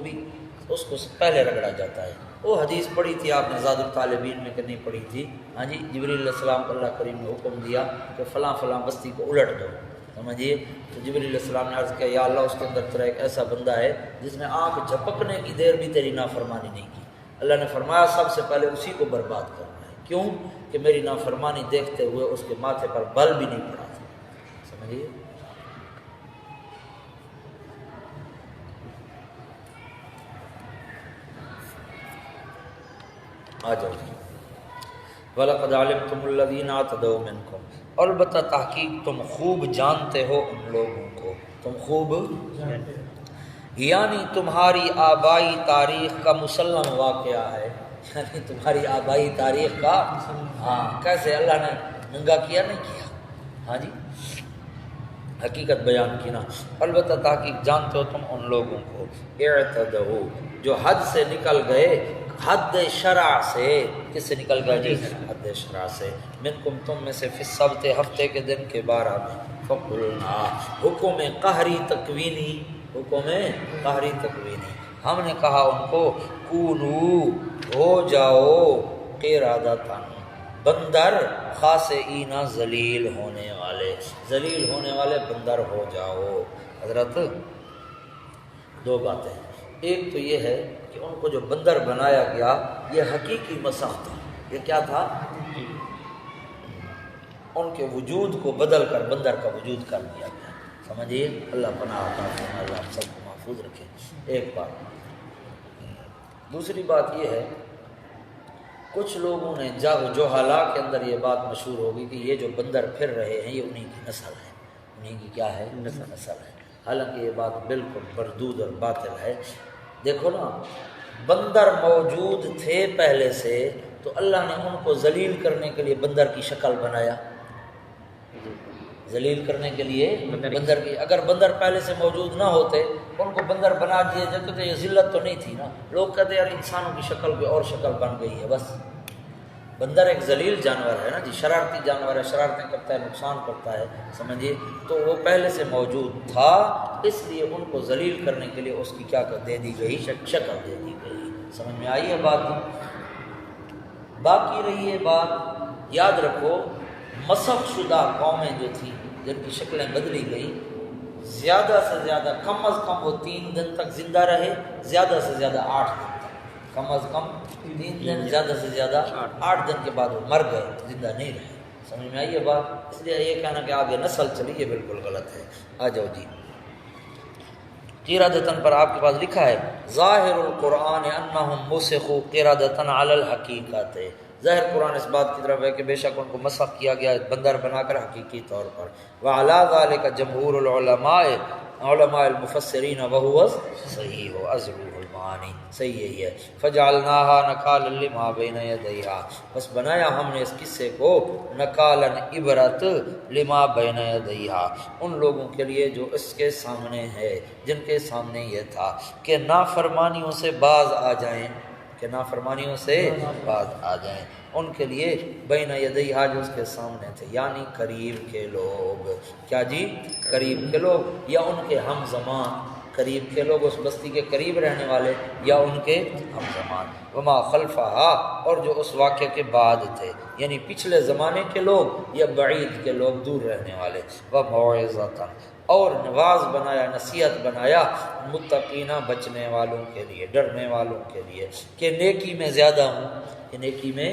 پہلے رگڑا جاتا ہے. وہ حدیث پڑھی تھی آپ نے زاد الطالبین میں کہ نہیں پڑھی تھی؟ ہاں جی، جبریل علیہ السلام کو اللہ کریم نے حکم دیا کہ فلاں فلاں بستی کو الٹ دو. سمجھیے، تو جبریل علیہ السلام نے عرض کیا یا اللہ، اس کے اندر تیرا ایک ایسا بندہ ہے جس نے آنکھ جھپکنے کی دیر بھی تیری نافرمانی نہیں کی. اللہ نے فرمایا سب سے پہلے اسی کو برباد کرنا ہے. کیوں؟ کہ میری نافرمانی دیکھتے ہوئے اس کے ماتھے پر بل بھی نہیں پڑا تھا. سمجھیے. آ جاؤ جی. وَلَقَدْ عَلِمْتُمُ الَّذِينَ اعْتَدَوْا مِنْكُمْ، اور البتہ تحقیق تم خوب جانتے ہو ان لوگوں کو. تم خوب یعنی تمہاری آبائی تاریخ کا مسلم واقعہ ہے، یعنی تمہاری آبائی تاریخ کا. ہاں، کیسے اللہ نے ننگا کیا نہیں کیا. ہاں جی، حقیقت بیان کی نا. البتہ تحقیق جانتے ہو تم ان لوگوں کو اعتدوا، جو حد سے نکل گئے، حد شرع سے. کس سے نکل گئے جی؟ حد شرع سے. منکم، تم میں سے، فی السبت، ہفتے کے دن کے بارے میں. فقلنا، حکم قہری تکوینی، حکم قہری تکوینی. ہم نے کہا ان کو کونو ہو جاؤ قردۃ بندر خاسئین ذلیل ہونے والے بندر ہو جاؤ۔ حضرت دو باتیں، ایک تو یہ ہے کہ ان کو جو بندر بنایا گیا یہ حقیقی مسخ تھا، یہ کیا تھا؟ ان کے وجود کو بدل کر بندر کا وجود کر دیا گیا، سمجھیے۔ اللہ پناہ عطا فرمائے، اللہ ہم سب کو محفوظ رکھے۔ ایک بات۔ دوسری بات یہ ہے کچھ لوگوں نے جہالا کے اندر یہ بات مشہور ہوگی کہ یہ جو بندر پھر رہے ہیں یہ انہی کی نسل ہے، انہی کی کیا ہے؟ نسل ہے۔ حالانکہ یہ بات بالکل مردود اور باطل ہے۔ دیکھو نا، بندر موجود تھے پہلے سے، تو اللہ نے ان کو ذلیل کرنے کے لیے بندر کی شکل بنایا، ذلیل کرنے کے لیے بندر کی۔ اگر بندر پہلے سے موجود نہ ہوتے ان کو بندر بنا دیے جاتے تو یہ ذلت تو نہیں تھی نا۔ لوگ کہتے ہیں یار انسانوں کی شکل کوئی اور شکل بن گئی ہے، بس بندر ایک ذلیل جانور ہے نا جی، شرارتی جانور ہے، شرارتیں کرتا ہے، نقصان کرتا ہے، سمجھیے۔ تو وہ پہلے سے موجود تھا، اس لیے ان کو ذلیل کرنے کے لیے اس کی کیا دے دی گئی؟ شکل دے دی گئی۔ سمجھ میں آئی ہے بات؟ باقی رہی ہے بات، یاد رکھو مسخ شدہ قومیں جو تھیں جن کی شکلیں بدلی گئی، زیادہ سے زیادہ کم از کم وہ 3 دن تک زندہ رہے، زیادہ سے زیادہ 8 دن تک، کم از کم 3 دن، زیادہ سے زیادہ 8 دن کے بعد وہ مر گئے، زندہ نہیں رہے۔ سمجھ میں آئی یہ بات؟ اس لیے یہ کہنا کہ آگے نسل چلی یہ بالکل غلط ہے۔ آ جاؤ جی، قردۃ پر آپ کے پاس لکھا ہے ظاہر القرآن انہم مسخوا قردۃ علی الحقیقۃ، ظاہر قرآن اس بات کی طرف ہے کہ بے شک ان کو مسخ کیا گیا بندر بنا کر حقیقی طور پر۔ وعلی ذلک جمہور العلماء، علماء المفسرین، وہو صحیح ازروح المعانی، صحیح یہی ہے۔ فجعلناها نکالا لما بین یدیہا، بس بنایا ہم نے اس قصے کو نکالا عبرت لما بین یدیہا، ان لوگوں کے لیے جو اس کے سامنے ہے، جن کے سامنے یہ تھا کہ نافرمانیوں سے باز آ جائیں، کہ نافرمانیوں سے باز آ جائیں، ان کے لیے بین یدیہا جو اس کے سامنے تھے، یعنی قریب کے لوگ۔ کیا جی؟ قریب کے لوگ یا ان کے ہم زمان، قریب کے لوگ اس بستی کے قریب رہنے والے یا ان کے ہم زمان۔ وما خلفہا، اور جو اس واقعے کے بعد تھے، یعنی پچھلے زمانے کے لوگ یا بعید کے لوگ، دور رہنے والے۔ وموعظۃ، اور نواز بنایا، نصیحت بنایا، متقینہ، بچنے والوں کے لیے، ڈرنے والوں کے لیے، کہ نیکی میں زیادہ ہوں، کہ نیکی میں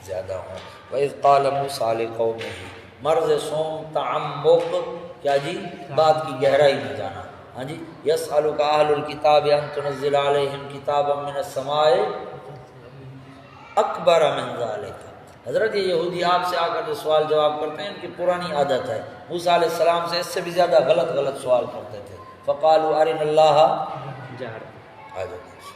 زیادہ ہوں۔ وَإِذْ قَالَ مُوسَىٰ لِقَوْمِهِ، مرض سوم تعمق، کیا جی؟ بات کی گہرائی میں جانا۔ ہاں جی، يَسْأَلُكَ أَهْلُ الْكِتَابِ أَن تُنَزِّلَ عَلَيْهِمْ كِتَابًا مِّنَ السَّمَاءِ أَكْبَرَ مِن ذَلِكَ۔ حضرت یہ یہودی آپ سے آ کر جو سوال جواب کرتے ہیں ان کی پرانی عادت ہے، موسیٰ علیہ السلام سے اس سے بھی زیادہ غلط سوال کرتے تھے۔ فَقَالُوا أَرِنَا اللَّهَ جَهْرَةً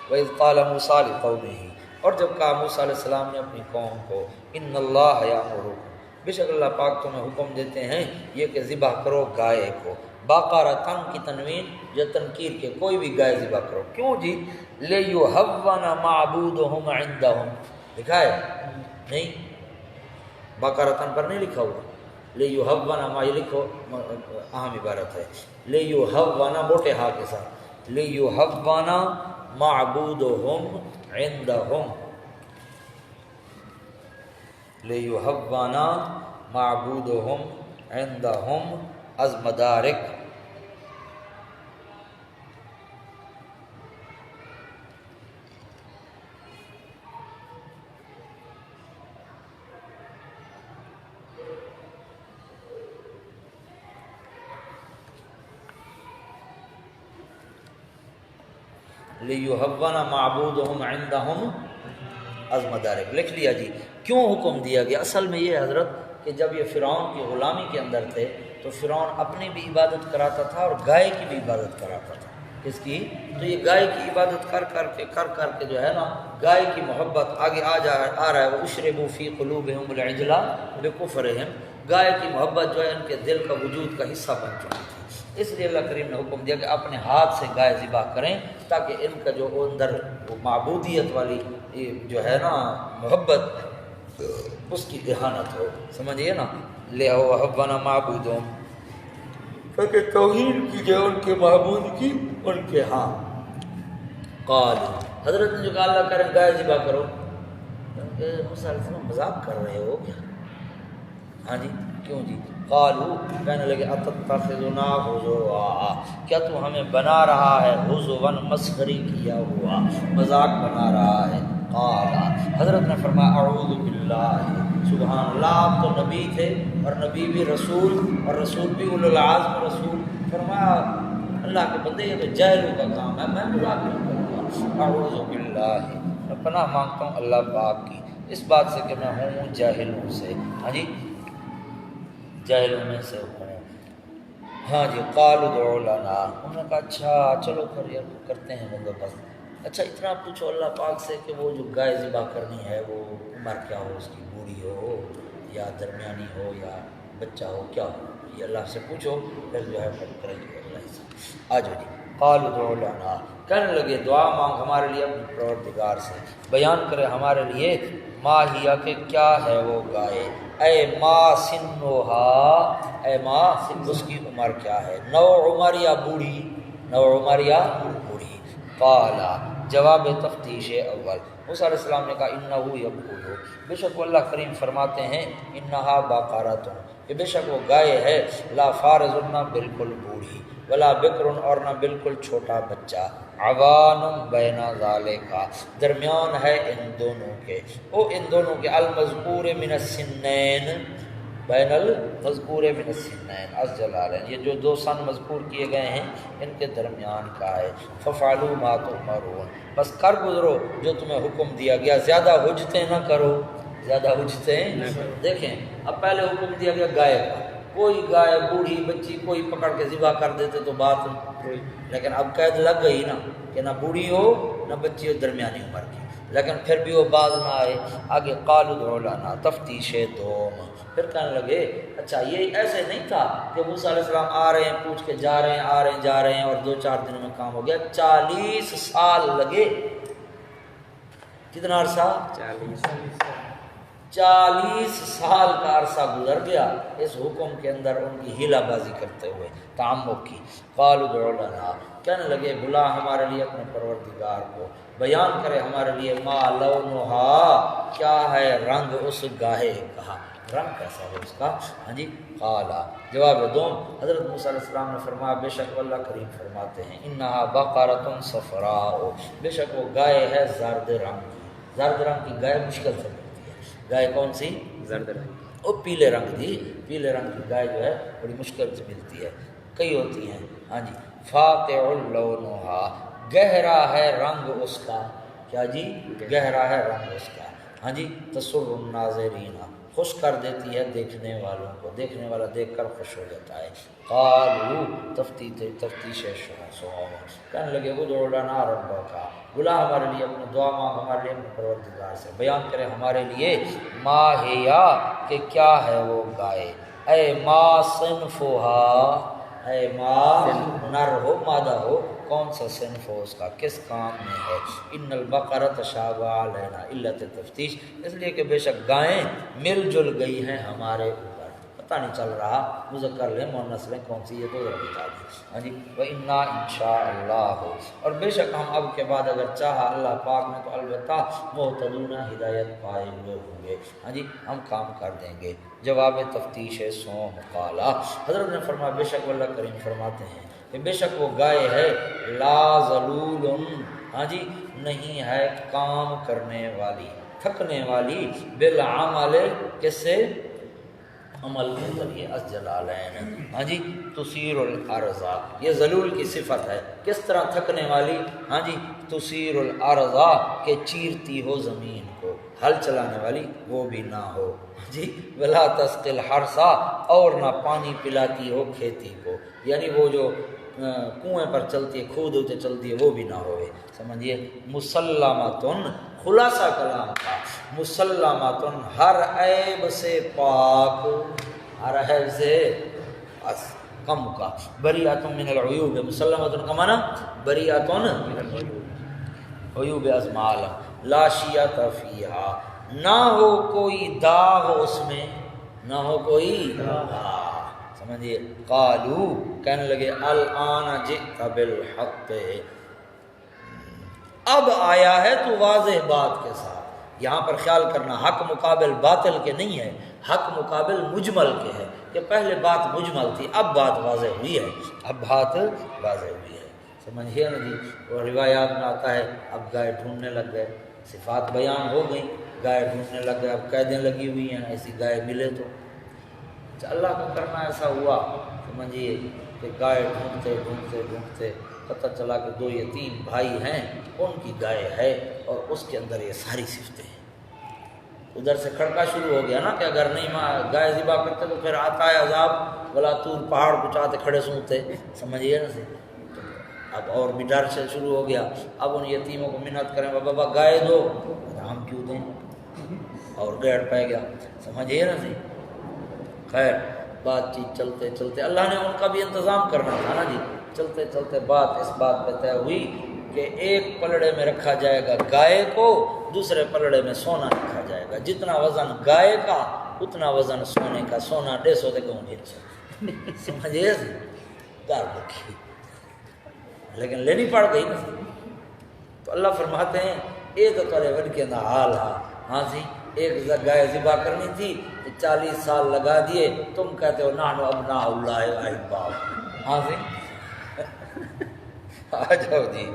وَإِذْ قَالَ مُوسَىٰ لِقَوْمِهِ، اور جب کہا موسیٰ علیہ السلام نے اپنی قوم کو، إِنَّ اللَّهَ يَأْمُرُكُم، بے شک اللہ پاک تمہیں حکم دیتے ہیں یہ کہ ذبح کرو گائے کو، باقارتن کی تنوین یا تنکیر کے، کوئی بھی گائے ذبح کرو۔ کیوں جی؟ لِيُحَوَّنَ مَعْبُودُهُمْ عِندَهُمْ، لکھا ہے نہیں؟ باقارتن پر نہیں لکھا ہوا، لِيُحَوَّنَ، ما یہ لکھو، اہم عبارت ہے، لِيُحَوَّنَ موٹے ہا کے ساتھ، لِيُحَوَّنَ مَعْبُودُهُمْ عِندَهُمْ، لِيُحَوَّنَ مَعْبُودُهُمْ عِندَهُمْ از مدارک، لِيُحَوَّنَ مَعْبُودُهُمْ عِندَهُمْ از مدارک، لکھ لیا جی۔ کیوں حکم دیا گیا؟ اصل میں یہ حضرت کہ جب یہ فرعون کی غلامی کے اندر تھے تو فرعون اپنی بھی عبادت کراتا تھا اور گائے کی بھی عبادت کراتا تھا۔ کس کی؟ تو یہ گائے کی عبادت کر کر کے جو ہے نا، گائے کی محبت آگے آ رہا ہے، وَأُشْرِبُوا فِي قُلُوبِهِمُ الْعِجْلَ بِكُفْرِهِمْ، گائے کی محبت جو ہے ان کے دل کا وجود کا حصہ بن چکی تھی۔ اس لیے اللہ کریم نے حکم دیا کہ اپنے ہاتھ سے گائے ذبح کریں تاکہ ان کا جو اندر وہ معبودیت والی جو ہے نا محبت، اس کی اہانت ہو، سمجھیے نا۔ لِيُحَوَّنَ مَعْبُودُهُمْ، تاکہ توہین کی جائے ان کے معبود کی، ان کے ہاں۔ قال حضرت نے جو کہا اللہ کریں گائے ذبح کرو، کہ موسیٰ علیہ السلام مذاق کر رہے ہو کیا؟ ہاں جی کیوں جی؟ قالوا کہنے لگے اتتخذنا ہزوا، کیا تو ہمیں بنا رہا ہے ہزوا، مسخری کیا ہوا، مذاق بنا رہا ہے۔ قال حضرت نے فرمایا اعوذ باللہ، سبحان اللہ، آپ تو نبی تھے اور نبی بھی رسول اور رسول بھی اولو العزم رسول، فرمایا اللہ کے بندے یہ تو جاہلوں کا کام ہے، میں مذاق نہیں کروں گا۔ اعوذ باللہ، میں پناہ مانگتا ہوں اللہ پاک کی اس بات سے کہ میں ہوں جاہلوں سے۔ ہاں جی جاہلوں میں سے ہوں۔ ہاں جی قالوا ادع لنا، انہوں نے کہا اچھا چلو کرتے ہیں بندوبست۔ اچھا اتنا پوچھو اللہ پاک سے کہ وہ جو گائے ذبح کرنی ہے وہ عمر کیا ہو، اس کی بوڑھی ہو یا درمیانی ہو یا بچہ ہو، کیا ہو، یہ اللہ سے پوچھو، پھر جو ہے پھر کریں گے اللہ سے۔ آ جاؤ جی قالوا ادع لنا، کہنے لگے دعا مانگ ہمارے لیے اپنے پروردگار سے، بیان کرے ہمارے لیے ما ہی کہ کیا ہے وہ گائے، اے ما سنھا، اے ما اس کی عمر کیا ہے، نو عمر یا بوڑھی، نو عمر یا بوڑھی۔ قالا جواب تفتیش اول، موسیٰ علیہ السلام نے کہا انہو یقول، بے شک وہ اللہ کریم فرماتے ہیں انہا باقارۃ، کہ بے شک وہ گائے ہے، لا فارض نہ بالکل بوڑھی، ولا بکر اور نہ بالکل چھوٹا بچہ، عوان بین ذالک درمیان ہے ان دونوں کے، او ان دونوں کے، المذکور من السنین، بین المذکور من السنین از جلالین، یہ جو دو سن مذکور کیے گئے ہیں ان کے درمیان کا ہے۔ ففعلوا ما تؤمرون، بس کر گزرو جو تمہیں حکم دیا گیا، زیادہ حجتیں نہ کرو، زیادہ حجتیں نہ کرو۔ دیکھیں اب پہلے حکم دیا گیا گائے کا، کوئی گائے بوڑھی بچی کوئی پکڑ کے ذبح کر دیتے تو بات، لیکن اب قید لگ گئی نا کہ نہ بوڑھی ہو نہ بچی ہو، درمیانی عمر کی، لیکن پھر بھی وہ باز نہ آئے۔ آگے قالوا ادع لنا تفتیش دوم، پھر کہنے لگے اچھا یہ ایسے نہیں تھا کہ موسیٰ علیہ السلام آ رہے ہیں پوچھ کے جا رہے ہیں، آ رہے ہیں جا رہے ہیں اور 2-4 دنوں میں کام ہو گیا، 40 سال لگے۔ کتنا عرصہ؟ 40 سال کا عرصہ گزر گیا اس حکم کے اندر ان کی ہیلہ بازی کرتے ہوئے، تعمق کی۔ قالوا ادع لنا، کہنے لگے بلا ہمارے لیے اپنے پروردگار کو، بیان کرے ہمارے لیے ما لونہا، کیا ہے رنگ اس گاہے کا، رنگ کیسا ہے اس کا۔ ہاں جی قالا جواب دوم، حضرت موسیٰ علیہ السلام نے فرمایا بے شک اللہ کریم فرماتے ہیں انہا بقرۃ صفراء، بے شک وہ گائے ہے زرد رنگ کی، زرد رنگ کی گائے مشکل سے ملتی ہے، گائے کون سی؟ زرد رنگ، وہ پیلے رنگ کی، پیلے رنگ کی گائے جو ہے بڑی مشکل سے ملتی ہے، کئی ہوتی ہیں۔ ہاں جی فاقع لونہا، گہرا ہے رنگ اس کا، کیا جی؟ گہرا ہے رنگ اس کا۔ ہاں جی تسر الناظرین، خوش کر دیتی ہے دیکھنے والوں کو، دیکھنے والا دیکھ کر خوش ہو جاتا ہے۔ قالوا تفتیش سوم، کہنے لگے ادع لنا ربک، بلا ہمارے لیے اپنے دعا مانگ ہمارے لیے اپنے پروردگار سے، بیان کرے ہمارے لیے ما ہیا کہ کیا ہے وہ گائے، اے ما صنفھا، اے ما نر ہو مادہ ہو، کون سا صنف ہو اس کا، کس کام میں ہے۔ ان البقرۃ تشابہ علینا، علت تفتیش اس لیے کہ بے شک گائیں مل جل گئی ہیں ہمارے اوپر، پتہ نہیں چل رہا مذکر لیں مؤنث لیں کون سی، یہ تو ذرا بتا دیں۔ ہاں جی وَإِنَّا انشاءاللہ، اور بے شک ہم اب کے بعد اگر چاہا اللہ پاک نے تو البتہ مہتدون، ہدایت پائے ہوئے ہوں گے۔ ہاں جی ہم کام کر دیں گے۔ جواب تفتیش سوم، قالا حضرت نے فرمایا بے شک اللہ کریم فرماتے ہیں کہ بے شک وہ گائے ہے لا ذلول، ہاں جی نہیں ہے کام کرنے والی، تھکنے والی، بالعمل کس سے؟ عمل کے ذریعے، از جلالین، ہاں جی تثیر الارض، یہ ذلول کی صفت ہے، کس طرح تھکنے والی، ہاں جی تثیر الارض کہ چیرتی ہو زمین کو، ہل چلانے والی وہ بھی نہ ہو، جی ولا تسقی الحرث، اور نہ پانی پلاتی ہو کھیتی کو، یعنی وہ جو کنویں پر چلتی ہے کھود ہوتے چلتی ہے وہ بھی نہ ہوئے، سمجھیے۔ مسلمتن، خلاصہ کلام کا، مسلمتن ہر عیب سے پاک، ہر عیب سے کم کا، بریئۃ من العیوب، مسلمتن کا معنی بریئۃ من عیوب ازمال، لا شیۃ فیہا، نہ ہو کوئی داغ اس میں، نہ ہو کوئی داغ، سمجھیے۔ قالوا کہنے لگے الآن جئت بالحق، اب آیا ہے تو واضح بات کے ساتھ۔ یہاں پر خیال کرنا حق مقابل باطل کے نہیں ہے، حق مقابل مجمل کے ہے، کہ پہلے بات مجمل تھی، اب بات واضح ہوئی ہے، اب بات واضح ہوئی ہے، سمجھیے نا جی۔ اور روایات میں آتا ہے اب گائے ڈھونڈنے لگ گئے، صفات بیان ہو گئی، گائے ڈھونڈنے لگ گئے، اب قیدیں لگی ہوئی ہیں، ایسی گائے ملے تو اللہ کا کرنا ایسا ہوا، سمجھیے کہ گائے ڈھونڈتے ڈھونڈتے ڈھونڈتے پتہ چلا کہ دو یتیم بھائی ہیں، ان کی گائے ہے اور اس کے اندر یہ ساری صفتیں ہیں۔ ادھر سے کھڑکا شروع ہو گیا نا کہ اگر نہیں گائے ذبح کرتے تو پھر آتا ہے عذاب، بلا طور پہاڑ کچاتے کھڑے سنتے، سمجھیے نا سے۔ اب اور بھی ڈر سے شروع ہو گیا، اب ان یتیموں کو منت کریں بابا گائے دو، ہم کیوں دیں، اور گیڑ پہ گیا، سمجھیے نا سی۔ خیر بات چیت چلتے چلتے اللہ نے ان کا بھی انتظام کرنا تھا نا جی، چلتے چلتے بات اس بات پہ طے ہوئی کہ ایک پلڑے میں رکھا جائے گا گائے کو، دوسرے پلڑے میں سونا رکھا جائے گا، جتنا وزن گائے کا اتنا وزن سونے کا، سونا 150 دے گوں 150، سمجھے سی گار رکھی، لیکن لینی پڑ گئی نا۔ تو اللہ فرماتے ہیں یہ تو ترے ون کے نہ حال ہاں سی، ایک گائے ذبح کرنی تھی 40 سال لگا دیے، تم کہتے ہو نحن ابناء اللہ و احباؤہ، ہاں سی آ جاؤ جی،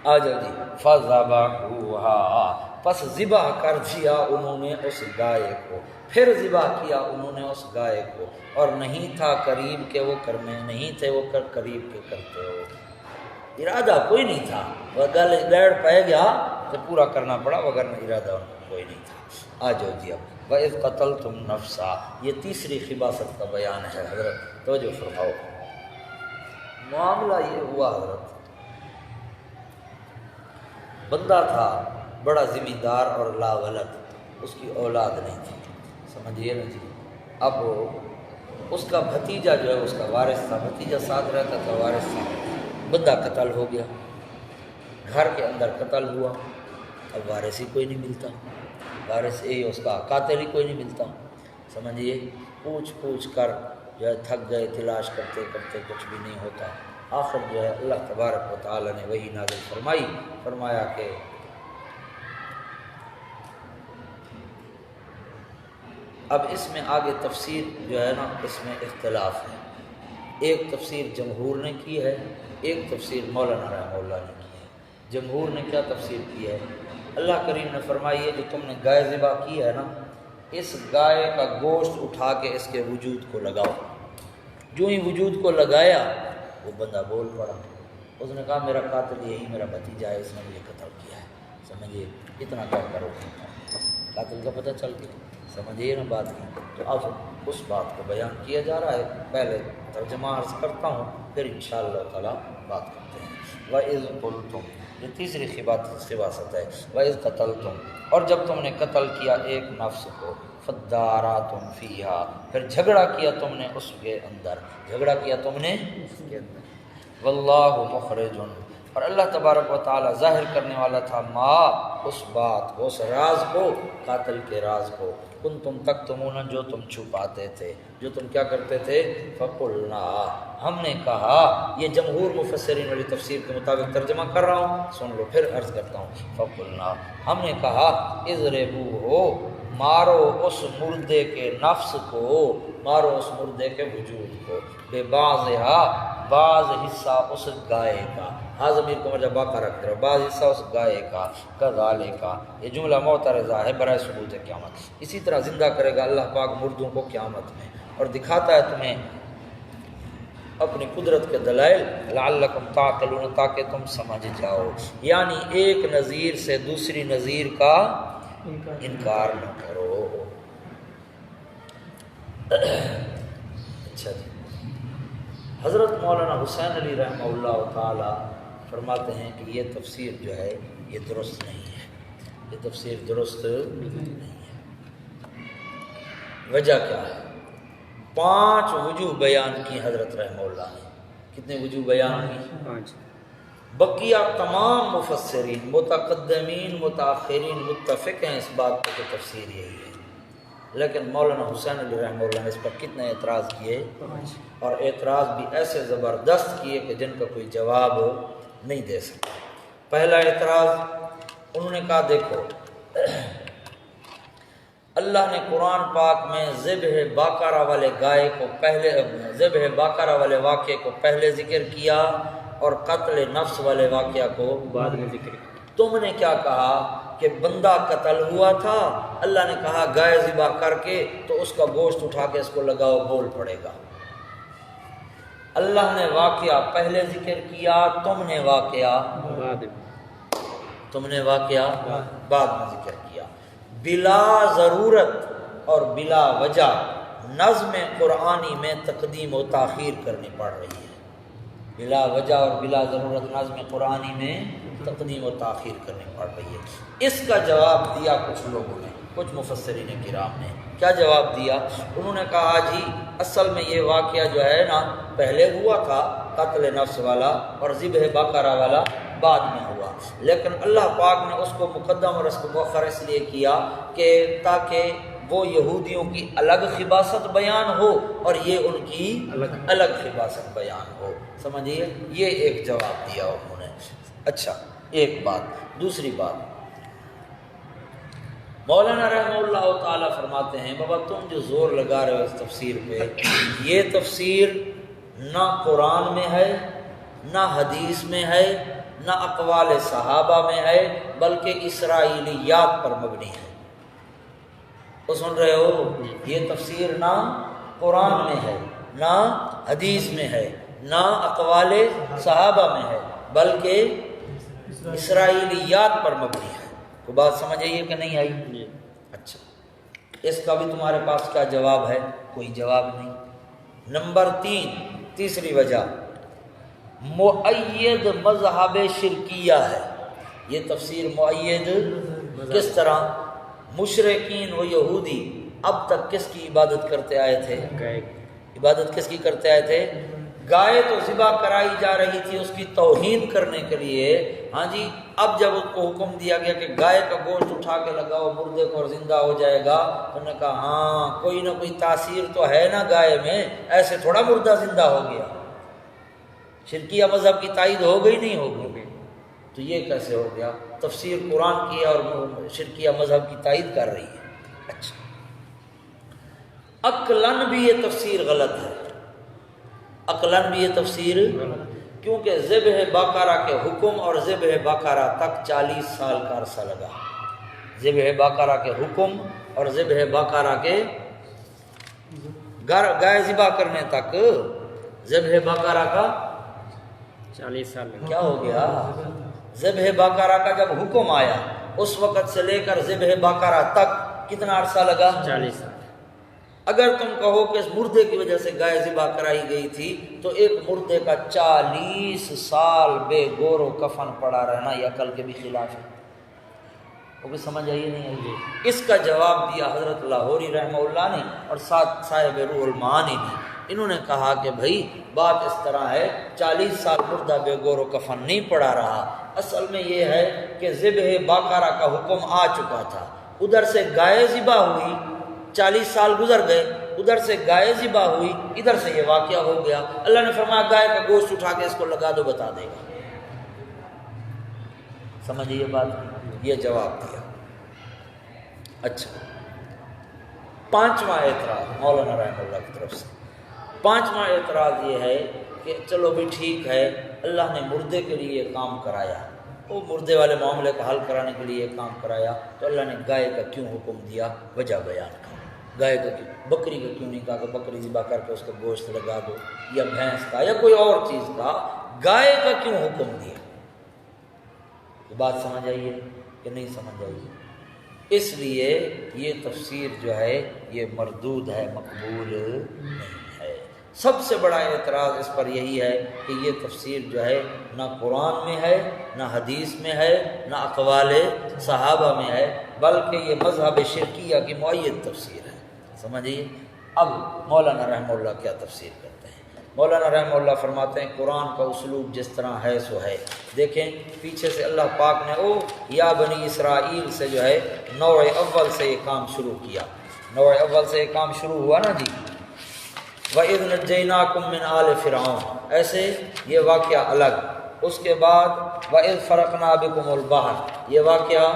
آ جاؤ جی۔ فَذَبَحُوهَا، پس ذبح کر دیا انہوں نے اس گائے کو، پھر ذبح کیا انہوں نے اس گائے کو، اور نہیں تھا قریب کہ وہ کرنے، نہیں تھے وہ قریب کے کرتے ہو، ارادہ کوئی نہیں تھا، وہ گیڑ پہ گیا تو پورا کرنا پڑا، وگرنہ ارادہ کوئی نہیں تھا۔ آ جاؤ جی اب وَإِذْ قَتَلْتُمْ نَفْسًا، یہ تیسری خباثت کا بیان ہے حضرت، توجہ فرماؤ۔ معاملہ یہ ہوا حضرت، بندہ تھا بڑا ذمہ دار اور لا ولد، اس کی اولاد نہیں تھی، سمجھیے نا جی۔ اب اس کا بھتیجا جو ہے اس کا وارث تھا، بھتیجا ساتھ رہتا تھا، وارث تھا، بندہ قتل ہو گیا، گھر کے اندر قتل ہوا، اب وارث ہی کوئی نہیں ملتا، وارث یہی اس کا قاتل ہی کوئی نہیں ملتا، سمجھیے۔ پوچھ پوچھ کر جو ہے تھک گئے، تلاش کرتے کرتے کچھ بھی نہیں ہوتا، آخر جو ہے اللہ تبارک و تعالی نے وہی نازل فرمائی، فرمایا کہ اب اس میں آگے تفسیر جو ہے نا اس میں اختلاف ہے، ایک تفسیر جمہور نے کی ہے، ایک تفسیر مولانا رحمہ اللہ نے کی ہے۔ جمہور نے کیا تفسیر کی ہے؟ اللہ کریم نے فرمائی ہے جو تم نے گائے ذبح کی ہے نا، اس گائے کا گوشت اٹھا کے اس کے وجود کو لگاؤ، جو ہی وجود کو لگایا وہ بندہ بول پڑا، اس نے کہا میرا قاتل یہی میرا بھتیجا ہے، اس نے مجھے قتل کیا ہے، سمجھیے، اتنا کیا کرو، قاتل کا پتہ چل گیا، سمجھیے نا بات کی۔ تو اب اس بات کو بیان کیا جا رہا ہے، پہلے ترجمہ عرض کرتا ہوں پھر انشاءاللہ تعالی بات کرتے ہیں۔ وَإِذْ قُلْتُمْ، یہ تیسری خباثت ہے، وَإِذْ قَتَلْتُمْ، اور جب تم نے قتل کیا ایک نفس کو، فَادَّارَأْتُمْ فِيهَا، پھر جھگڑا کیا تم نے اس کے اندر، جھگڑا کیا تم نے اس کے اندر، وَاللَّهُ مُخْرِجٌ، اور اللہ تبارک و تعالی ظاہر کرنے والا تھا ما، اس بات کو، اس راز کو، قاتل کے راز کو، کنتم تکتمون، جو تم چھپاتے تھے، جو تم کیا کرتے تھے، فقلنا، ہم نے کہا، یہ جمہور مفسرین والی تفسیر کے مطابق ترجمہ کر رہا ہوں، سن لو پھر عرض کرتا ہوں، فقلنا، ہم نے کہا، اضربوہ، مارو اس مردے کے نفس کو، مارو اس مردے کے وجود کو، بے بعضہا، بعض حصہ اس گائے کا، ہاں ضمیر کو مرجع باقا رکھ دو، بعض حصہ اس گائے کا، کذالک، یہ جملہ معترضہ ہے برائے ثبوت قیامت، اسی طرح زندہ کرے گا اللہ پاک مردوں کو قیامت میں، اور دکھاتا ہے تمہیں اپنی قدرت کے دلائل، لعلکم تعقلون، تاکہ تم سمجھ جاؤ، یعنی ایک نظیر سے دوسری نظیر کا انکار نہ کرو۔ اچھا جی، حضرت مولانا حسین علی رحمہ اللہ تعالی فرماتے ہیں کہ یہ تفسیر جو ہے یہ درست نہیں ہے، یہ تفسیر درست نہیں ہے۔ وجہ کیا ہے؟ 5 وجوہ بیان کی حضرت رحمہ اللہ نے، کتنے وجوہ بیان کی؟ 5۔ بقیہ تمام مفسرین، متقدمین متاخرین متفق ہیں اس بات پر کہ تفسیر یہی ہے، لیکن مولانا حسین علی رحمہ اللہ نے اس پر کتنے اعتراض کیے، اور اعتراض بھی ایسے زبردست کیے کہ جن کا کوئی جواب نہیں دے سکتے۔ پہلا اعتراض انہوں نے کہا دیکھو اللہ نے قرآن پاک میں ذبح باقرہ والے گائے کو پہلے، ذبح باقرہ والے واقعے کو پہلے ذکر کیا اور قتل نفس والے واقعہ کو بعد میں ذکر کیا۔ تم نے کیا کہا کہ بندہ قتل ہوا تھا، اللہ نے کہا گائے ذبح کر کے تو اس کا گوشت اٹھا کے اس کو لگاؤ بول پڑے گا۔ اللہ نے واقعہ پہلے ذکر کیا، تم نے واقعہ بعد میں ذکر کیا۔ بلا ضرورت اور بلا وجہ نظم قرآنی میں تقدیم و تاخیر کرنی پڑ رہی ہے۔ بلا وجہ اور بلا ضرورت نظم قرآنی میں تقدیم و تاخیر کرنی پڑ رہی ہے۔ اس کا جواب دیا کچھ لوگوں نے، کچھ مفسرین کرام نے۔ کیا جواب دیا؟ انہوں نے کہا جی اصل میں یہ واقعہ جو ہے نا پہلے ہوا تھا قتل نفس والا، اور ذبح بقرہ والا بعد میں ہوا، لیکن اللہ پاک نے اس کو مقدم اور اس کو مؤخر اس لیے کیا کہ تاکہ وہ یہودیوں کی الگ خباثت بیان ہو اور یہ ان کی الگ خباثت بیان ہو۔ سمجھیے، یہ ایک جواب دیا انہوں نے۔ اچھا، ایک بات۔ دوسری بات، مولانا رحمہ اللہ تعالیٰ فرماتے ہیں بابا تم جو زور لگا رہے ہو اس تفسیر پہ، یہ تفسیر نہ قرآن میں ہے، نہ حدیث میں ہے، نہ اقوال صحابہ میں ہے، بلکہ اسرائیلیات پر مبنی ہے۔ تو سن رہے ہو، یہ تفسیر نہ قرآن میں ہے، نہ حدیث میں ہے، نہ اقوال صحابہ میں ہے، بلکہ اسرائیلیات پر مبنی ہے۔ تو بات سمجھ آئیے کہ نہیں آئی؟ اچھا، اس کا بھی تمہارے پاس کیا جواب ہے؟ کوئی جواب نہیں۔ نمبر 3، تیسری وجہ مؤید مذہب شرکیہ ہے۔ یہ تفسیر مؤید کس طرح؟ مشرکین و یہودی اب تک کس کی عبادت کرتے آئے تھے؟ عبادت کس کی کرتے آئے تھے؟ گائے تو ذبح کرائی جا رہی تھی اس کی توہین کرنے کے لیے، ہاں جی۔ اب جب اس کو حکم دیا گیا کہ گائے کا گوشت اٹھا کے لگاؤ مردے کو اور زندہ ہو جائے گا، تو انہوں نے کہا ہاں کوئی نہ کوئی تاثیر تو ہے نا گائے میں، ایسے تھوڑا مردہ زندہ ہو گیا۔ شرکیہ مذہب کی تائید ہو گئی نہیں ہو گئی؟ تو یہ کیسے ہو گیا؟ تفسیر قرآن کی اور شرکیہ مذہب کی تائید کر رہی ہے۔ اچھا، عقلاً بھی یہ تفسیر غلط ہے، عقلاً بھی یہ تفسیر، کیونکہ ذبح بقرہ کے حکم اور ذبح بقرہ تک 40 سال کا عرصہ لگا۔ ذبح بقرہ کے حکم اور ذبح بقرہ کے گائے ذبح کرنے تک ذبح بقرہ کا 40 سال لگا۔ کیا ہو گیا؟ ذبح بقرہ کا جب حکم آیا اس وقت سے لے کر ذبح بقرہ تک کتنا عرصہ لگا؟ 40 سال۔ اگر تم کہو کہ اس مردے کی وجہ سے گائے ذبح کرائی گئی تھی تو ایک مردے کا 40 سال بے گور و کفن پڑا رہنا یہ عقل کے بھی خلاف ہے۔ وہ بھی سمجھ آئیے نہیں آئیے؟ اس کا جواب دیا حضرت لاہوری رحمہ اللہ نے اور ساتھ صاحب روح المعانی نے۔ انہوں نے کہا کہ بھائی بات اس طرح ہے، 40 سال مردہ بے گور و کفن نہیں پڑا رہا، اصل میں یہ ہے کہ ذبح بقرہ کا حکم آ چکا تھا، ادھر سے گائے ذبح ہوئی، 40 سال گزر گئے، ادھر سے گائے ذبح ہوئی، ادھر سے یہ واقعہ ہو گیا۔ اللہ نے فرمایا گائے کا گوشت اٹھا کے اس کو لگا دو، بتا دے گا۔ سمجھیے بات، یہ جواب دیا۔ اچھا، 5واں اعتراض مولانا رحمہ اللہ کی طرف سے، 5واں اعتراض یہ ہے کہ چلو بھی ٹھیک ہے، اللہ نے مردے کے لیے یہ کام کرایا، وہ مردے والے معاملے کو حل کرانے کے لیے یہ کام کرایا، تو اللہ نے گائے کا کیوں حکم دیا؟ وجہ بیان کر۔ گائے کا کیوں، بکری کا کیوں نہیں کہا کہ بکری ذبح کر کے اس کا گوشت لگا دو، یا بھینس کا یا کوئی اور چیز کا؟ گائے کا کیوں حکم دیا؟ یہ بات سمجھ آئیے کہ نہیں سمجھ آئیے؟ اس لیے یہ تفسیر جو ہے یہ مردود ہے، مقبول نہیں ہے۔ سب سے بڑا اعتراض اس پر یہی ہے کہ یہ تفسیر جو ہے نہ قرآن میں ہے، نہ حدیث میں ہے، نہ اقوال صحابہ میں ہے، بلکہ یہ مذہب شرکیہ کی مؤید تفسیر ہے۔ سمجھیے۔ اب مولانا رحمہ اللہ کیا تفسیر کرتے ہیں؟ مولانا رحمہ اللہ فرماتے ہیں قرآن کا اسلوب جس طرح ہے سو ہے۔ دیکھیں پیچھے سے اللہ پاک نے یا بنی اسرائیل سے جو ہے نوع اول سے یہ کام شروع کیا، نوع اول سے یہ کام شروع ہوا نا جی، وَإِذْ نَجَّيْنَاكُمْ مِنْ آلِ فِرْعَوْنَ، ایسے یہ واقعہ الگ، اس کے بعد وَإِذْ فَرَقْنَا بِكُمُ الْبَحْرَ یہ واقعہ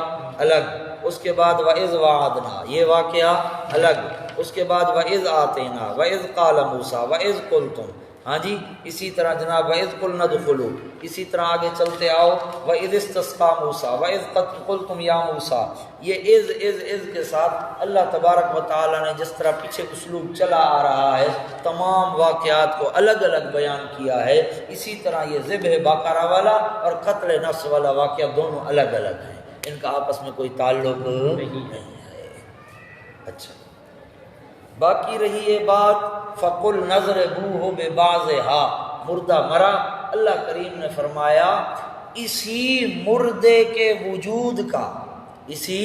الگ، اس کے بعد وَإِذْ وَعَدْنَا یہ واقعہ الگ، اس کے بعد وَإِذْ آتَيْنَا وَإِذْ قَالَ مُوسَىٰ وَإِذْ قُلْتُمْ، ہاں جی اسی طرح جناب وَإِذْ قُلْنَا ادْخُلُوا، اسی طرح آگے چلتے آؤ وَإِذِ اسْتَسْقَىٰ مُوسَىٰ وَإِذْ قُلْتُمْ يَا مُوسَىٰ، یہ از کے ساتھ اللہ تبارک و تعالیٰ نے جس طرح پیچھے اسلوب چلا آ رہا ہے تمام واقعات کو الگ الگ بیان کیا ہے، اسی طرح یہ ذبح بقرہ والا اور قتل نفس والا واقعہ دونوں الگ الگ ہیں، ان کا آپس میں کوئی تعلق نہیں ہے۔ اچھا باقی رہی یہ بات فَقُلْ نَضْرِبُوهُ بِبَعْضِهَا، مردہ مرا، اللہ کریم نے فرمایا اسی مردے کے وجود کا، اسی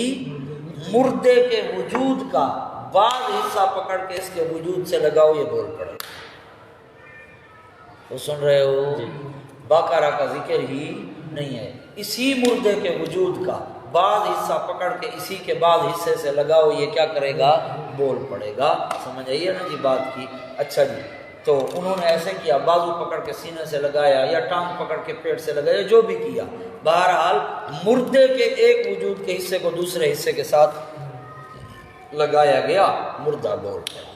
مردے کے وجود کا بعض حصہ پکڑ کے اس کے وجود سے لگاؤ، یہ بول پڑے تو سن رہے ہو، بقرہ کا ذکر ہی نہیں ہے، اسی مردے کے وجود کا بعض حصہ پکڑ کے اسی کے بعض حصے سے لگاؤ، یہ کیا کرے گا؟ بول پڑے گا۔ سمجھ آئیے نا جی بات کی؟ اچھا جی، تو انہوں نے ایسے کیا، بازو پکڑ کے سینے سے لگایا یا ٹانگ پکڑ کے پیٹ سے لگایا، جو بھی کیا، بہرحال مردے کے ایک وجود کے حصے کو دوسرے حصے کے ساتھ لگایا گیا، مردہ بول پڑا۔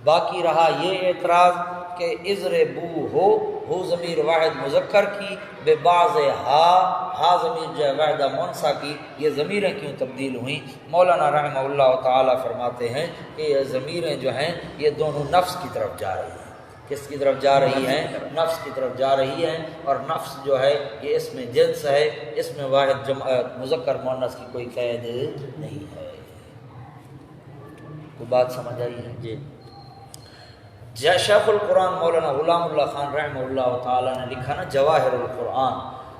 باقی رہا یہ اعتراض کہ اضربوہ ہو ضمیر واحد مذکر کی، بے باز ہا ضمیر جو ہے واحدہ منسا کی، یہ ضمیریں کیوں تبدیل ہوئیں؟ مولانا رحمہ اللہ تعالیٰ فرماتے ہیں کہ یہ ضمیریں جو ہیں یہ دونوں نفس کی طرف جا رہی ہیں۔ کس کی طرف جا رہی ہیں؟ نفس کی طرف جا رہی ہیں، اور نفس جو ہے یہ اس میں جنس ہے، اس میں واحد مذکر مؤنث کی کوئی قید نہیں ہے۔ کوئی بات سمجھ آئی ہے؟ جی شیخ القرآن مولانا غلام اللہ خان رحمہ اللہ تعالیٰ نے لکھا نا جواہر القرآن،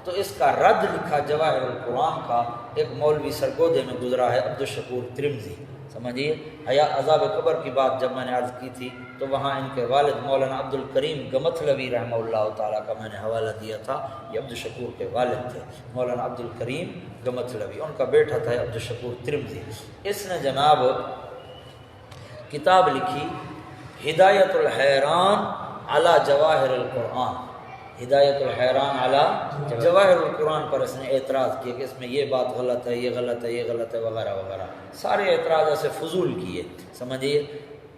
تو اس کا رد لکھا جواہر القرآن کا، ایک مولوی سرگودے میں گزرا ہے عبدالشکور ترمذی، سمجھیے۔ حیا عذاب قبر کی بات جب میں نے عرض کی تھی تو وہاں ان کے والد مولانا عبدالکریم گمتھلوی رحمہ اللہ تعالیٰ کا میں نے حوالہ دیا تھا، یہ عبدالشکور کے والد تھے مولانا عبدالکریم گمتھلوی، ان کا بیٹا تھا عبدالشکور ترمذی۔ اس نے جناب کتاب لکھی ہدایت الحیران علی جواہر القرآن، ہدایت الحیران علی جواہر القرآن پر اس نے اعتراض کیا کہ اس میں یہ بات غلط ہے، یہ غلط ہے، یہ غلط ہے وغیرہ وغیرہ، سارے اعتراض ایسے فضول کیے، سمجھیے۔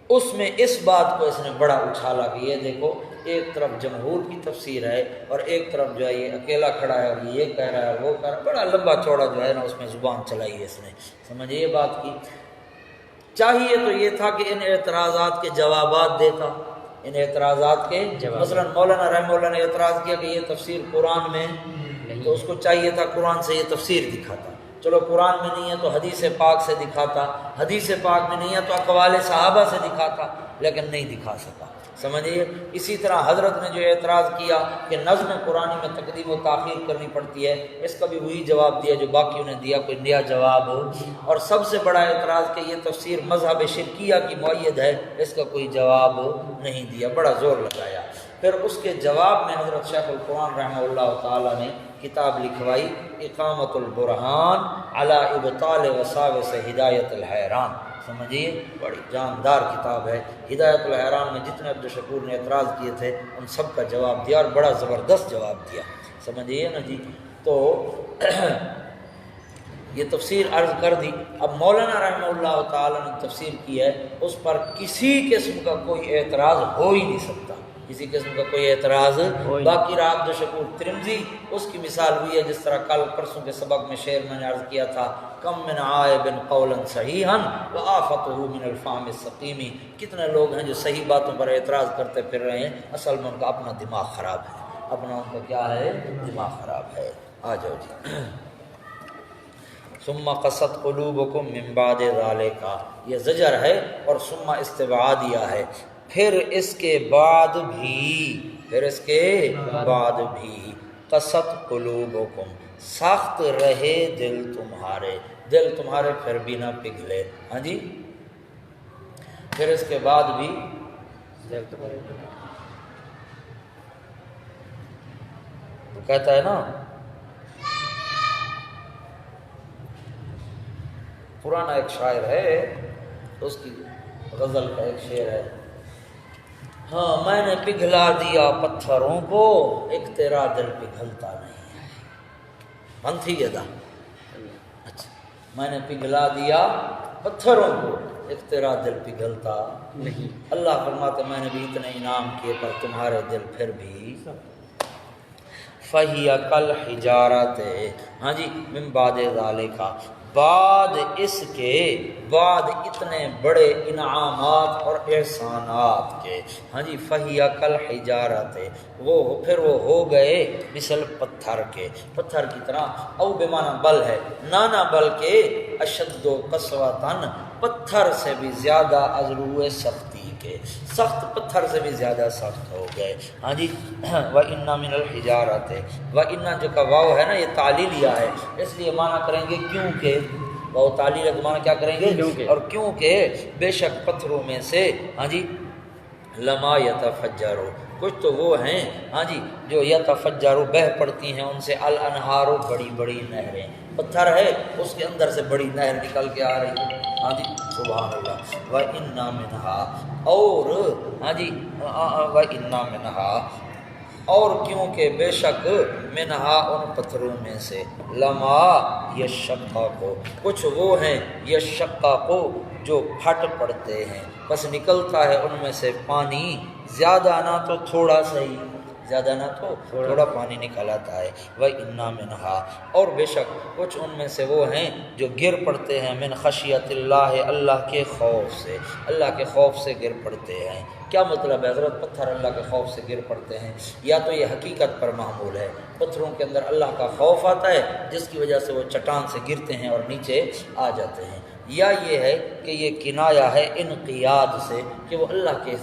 اس میں اس بات کو اس نے بڑا اچھالا کہ یہ دیکھو ایک طرف جمہور کی تفسیر ہے اور ایک طرف جو ہے یہ اکیلا کھڑا ہے اور یہ کہہ رہا ہے اور وہ کہہ رہا ہے، بڑا لمبا چوڑا جو ہے نا اس میں زبان چلائی ہے اس نے، سمجھیے یہ بات کی۔ چاہیے تو یہ تھا کہ ان اعتراضات کے جوابات دیتا، ان اعتراضات کے مثلا مولانا رحمہ اللہ نے اعتراض کیا کہ یہ تفسیر قرآن میں تو اس کو چاہیے تھا قرآن سے یہ تفسیر دکھاتا، چلو قرآن میں نہیں ہے تو حدیث پاک سے دکھاتا، حدیث پاک میں نہیں ہے تو اقوال صحابہ سے دکھاتا، لیکن نہیں دکھا سکا، سمجھیے۔ اسی طرح حضرت نے جو اعتراض کیا کہ نظم قرآن میں تقدیم و تاخیر کرنی پڑتی ہے، اس کا بھی وہی جواب دیا جو باقیوں نے دیا، کوئی نیا جواب ہو۔ اور سب سے بڑا اعتراض کہ یہ تفسیر مذہب شرکیہ کی مؤید ہے، اس کا کوئی جواب نہیں دیا، بڑا زور لگایا۔ پھر اس کے جواب میں حضرت شیخ القرآن رحمہ اللہ تعالیٰ نے کتاب لکھوائی اقامت البرہان علی ابطال وساوس ہدایت الحیران، سمجھیے بڑی جاندار کتاب ہے۔ ہدایت الحیران میں جتنے عبدالشکور نے اعتراض کیے تھے ان سب کا جواب دیا اور بڑا زبردست جواب دیا، سمجھیے نا جی۔ تو یہ تفسیر عرض کر دی۔ اب مولانا رحمہ اللہ تعالیٰ نے تفسیر کی ہے، اس پر کسی قسم کا کوئی اعتراض ہو ہی نہیں سکتا، کسی قسم کا کوئی اعتراض۔ باقی رہا عبدالشکور ترمذی، اس کی مثال ہوئی ہے جس طرح کل پرسوں کے سبق میں شعر میں نے عرض کیا تھا، کم من عائب قولا صحیحا وآفته من الفہم السقیم، کتنے لوگ ہیں جو صحیح باتوں پر اعتراض کرتے پھر رہے ہیں، اصل میں ان کا اپنا دماغ خراب ہے، اپنا ان کا کیا ہے؟ دماغ خراب ہے۔ آ جاؤ جی۔ ثم قست قلوبکم من بعد ذالک، یہ زجر ہے اور ثم استبعادیہ ہے، پھر اس کے بعد بھی قست قلوبکم، سخت رہے دل تمہارے پھر بھی نہ پگھلے، ہاں جی، پھر اس کے بعد بھی وہ کہتا ہے نا، پرانا ایک شاعر ہے، اس کی غزل کا ایک شعر ہے، ہاں میں نے پگھلا دیا پتھروں کو، ایک تیرا دل پگھلتا نہیں، پنتھی یدا، اچھا میں نے پگھلا دیا پتھروں کو، ایک تیرا دل پگھلتا نہیں۔ اللہ فرماتے میں نے بھی اتنے انعام کیے پر تمہارے دل پھر بھی فہی کل حجارت، ہاں جی، من بعد ذالک، بعد اس کے، بعد اتنے بڑے انعامات اور احسانات کے، ہاں جی، فہی کل حجارت، وہ پھر وہ ہو گئے مثل پتھر کے، پتھر کی طرح، او بمعنی بل ہے، نانا بلکہ اشد و قسوتاً، پتھر سے بھی زیادہ از روئے سختی کے، سخت پتھر سے بھی زیادہ سخت ہو گئے، ہاں جی۔ وَإِنَّ مِنَ الْحِجَارَةِ، وَإِنَّ جو کا واو ہے نا یہ تعلیلیہ ہے، اس لیے معنی کریں گے کیونکہ، واو تعلیلیہ تو معنی کیا کریں گے، کیونکہ، اور کیونکہ بے شک پتھروں میں سے، ہاں جی، لما یتفجر، کچھ تو وہ ہیں، ہاں جی، جو یتفجر بہہ پڑتی ہیں ان سے الانہار، بڑی بڑی نہریں، پتھر ہے اس کے اندر سے بڑی نہر نکل کے آ رہی ہے، ہاں جی، سبحان اللہ۔ وَإِنَّ مِنْهَا، اور ہاں جی، وَإِنَّ مِنْهَا، اور کیونکہ بے شک منہا ان پتھروں میں سے، لما یشقق، کچھ وہ ہیں یشقق جو پھٹ پڑتے ہیں، بس نکلتا ہے ان میں سے پانی، زیادہ نہ تو تھوڑا سا ہی، زیادہ نہ تو تھوڑا پانی نکل آتا ہے۔ وَإِنَّ مِنْهَا، اور بے شک کچھ ان میں سے وہ ہیں جو گر پڑتے ہیں، من خشیت اللہ، اللہ کے خوف سے، اللہ کے خوف سے گر پڑتے ہیں۔ کیا مطلب ہے حضرت؟ پتھر اللہ کے خوف سے گر پڑتے ہیں، یا تو یہ حقیقت پر محمول ہے، پتھروں کے اندر اللہ کا خوف آتا ہے جس کی وجہ سے وہ چٹان سے گرتے ہیں اور نیچے آ جاتے ہیں، یا یہ ہے کہ یہ کنایا ہے انقیاد سے، کہ وہ اللہ کے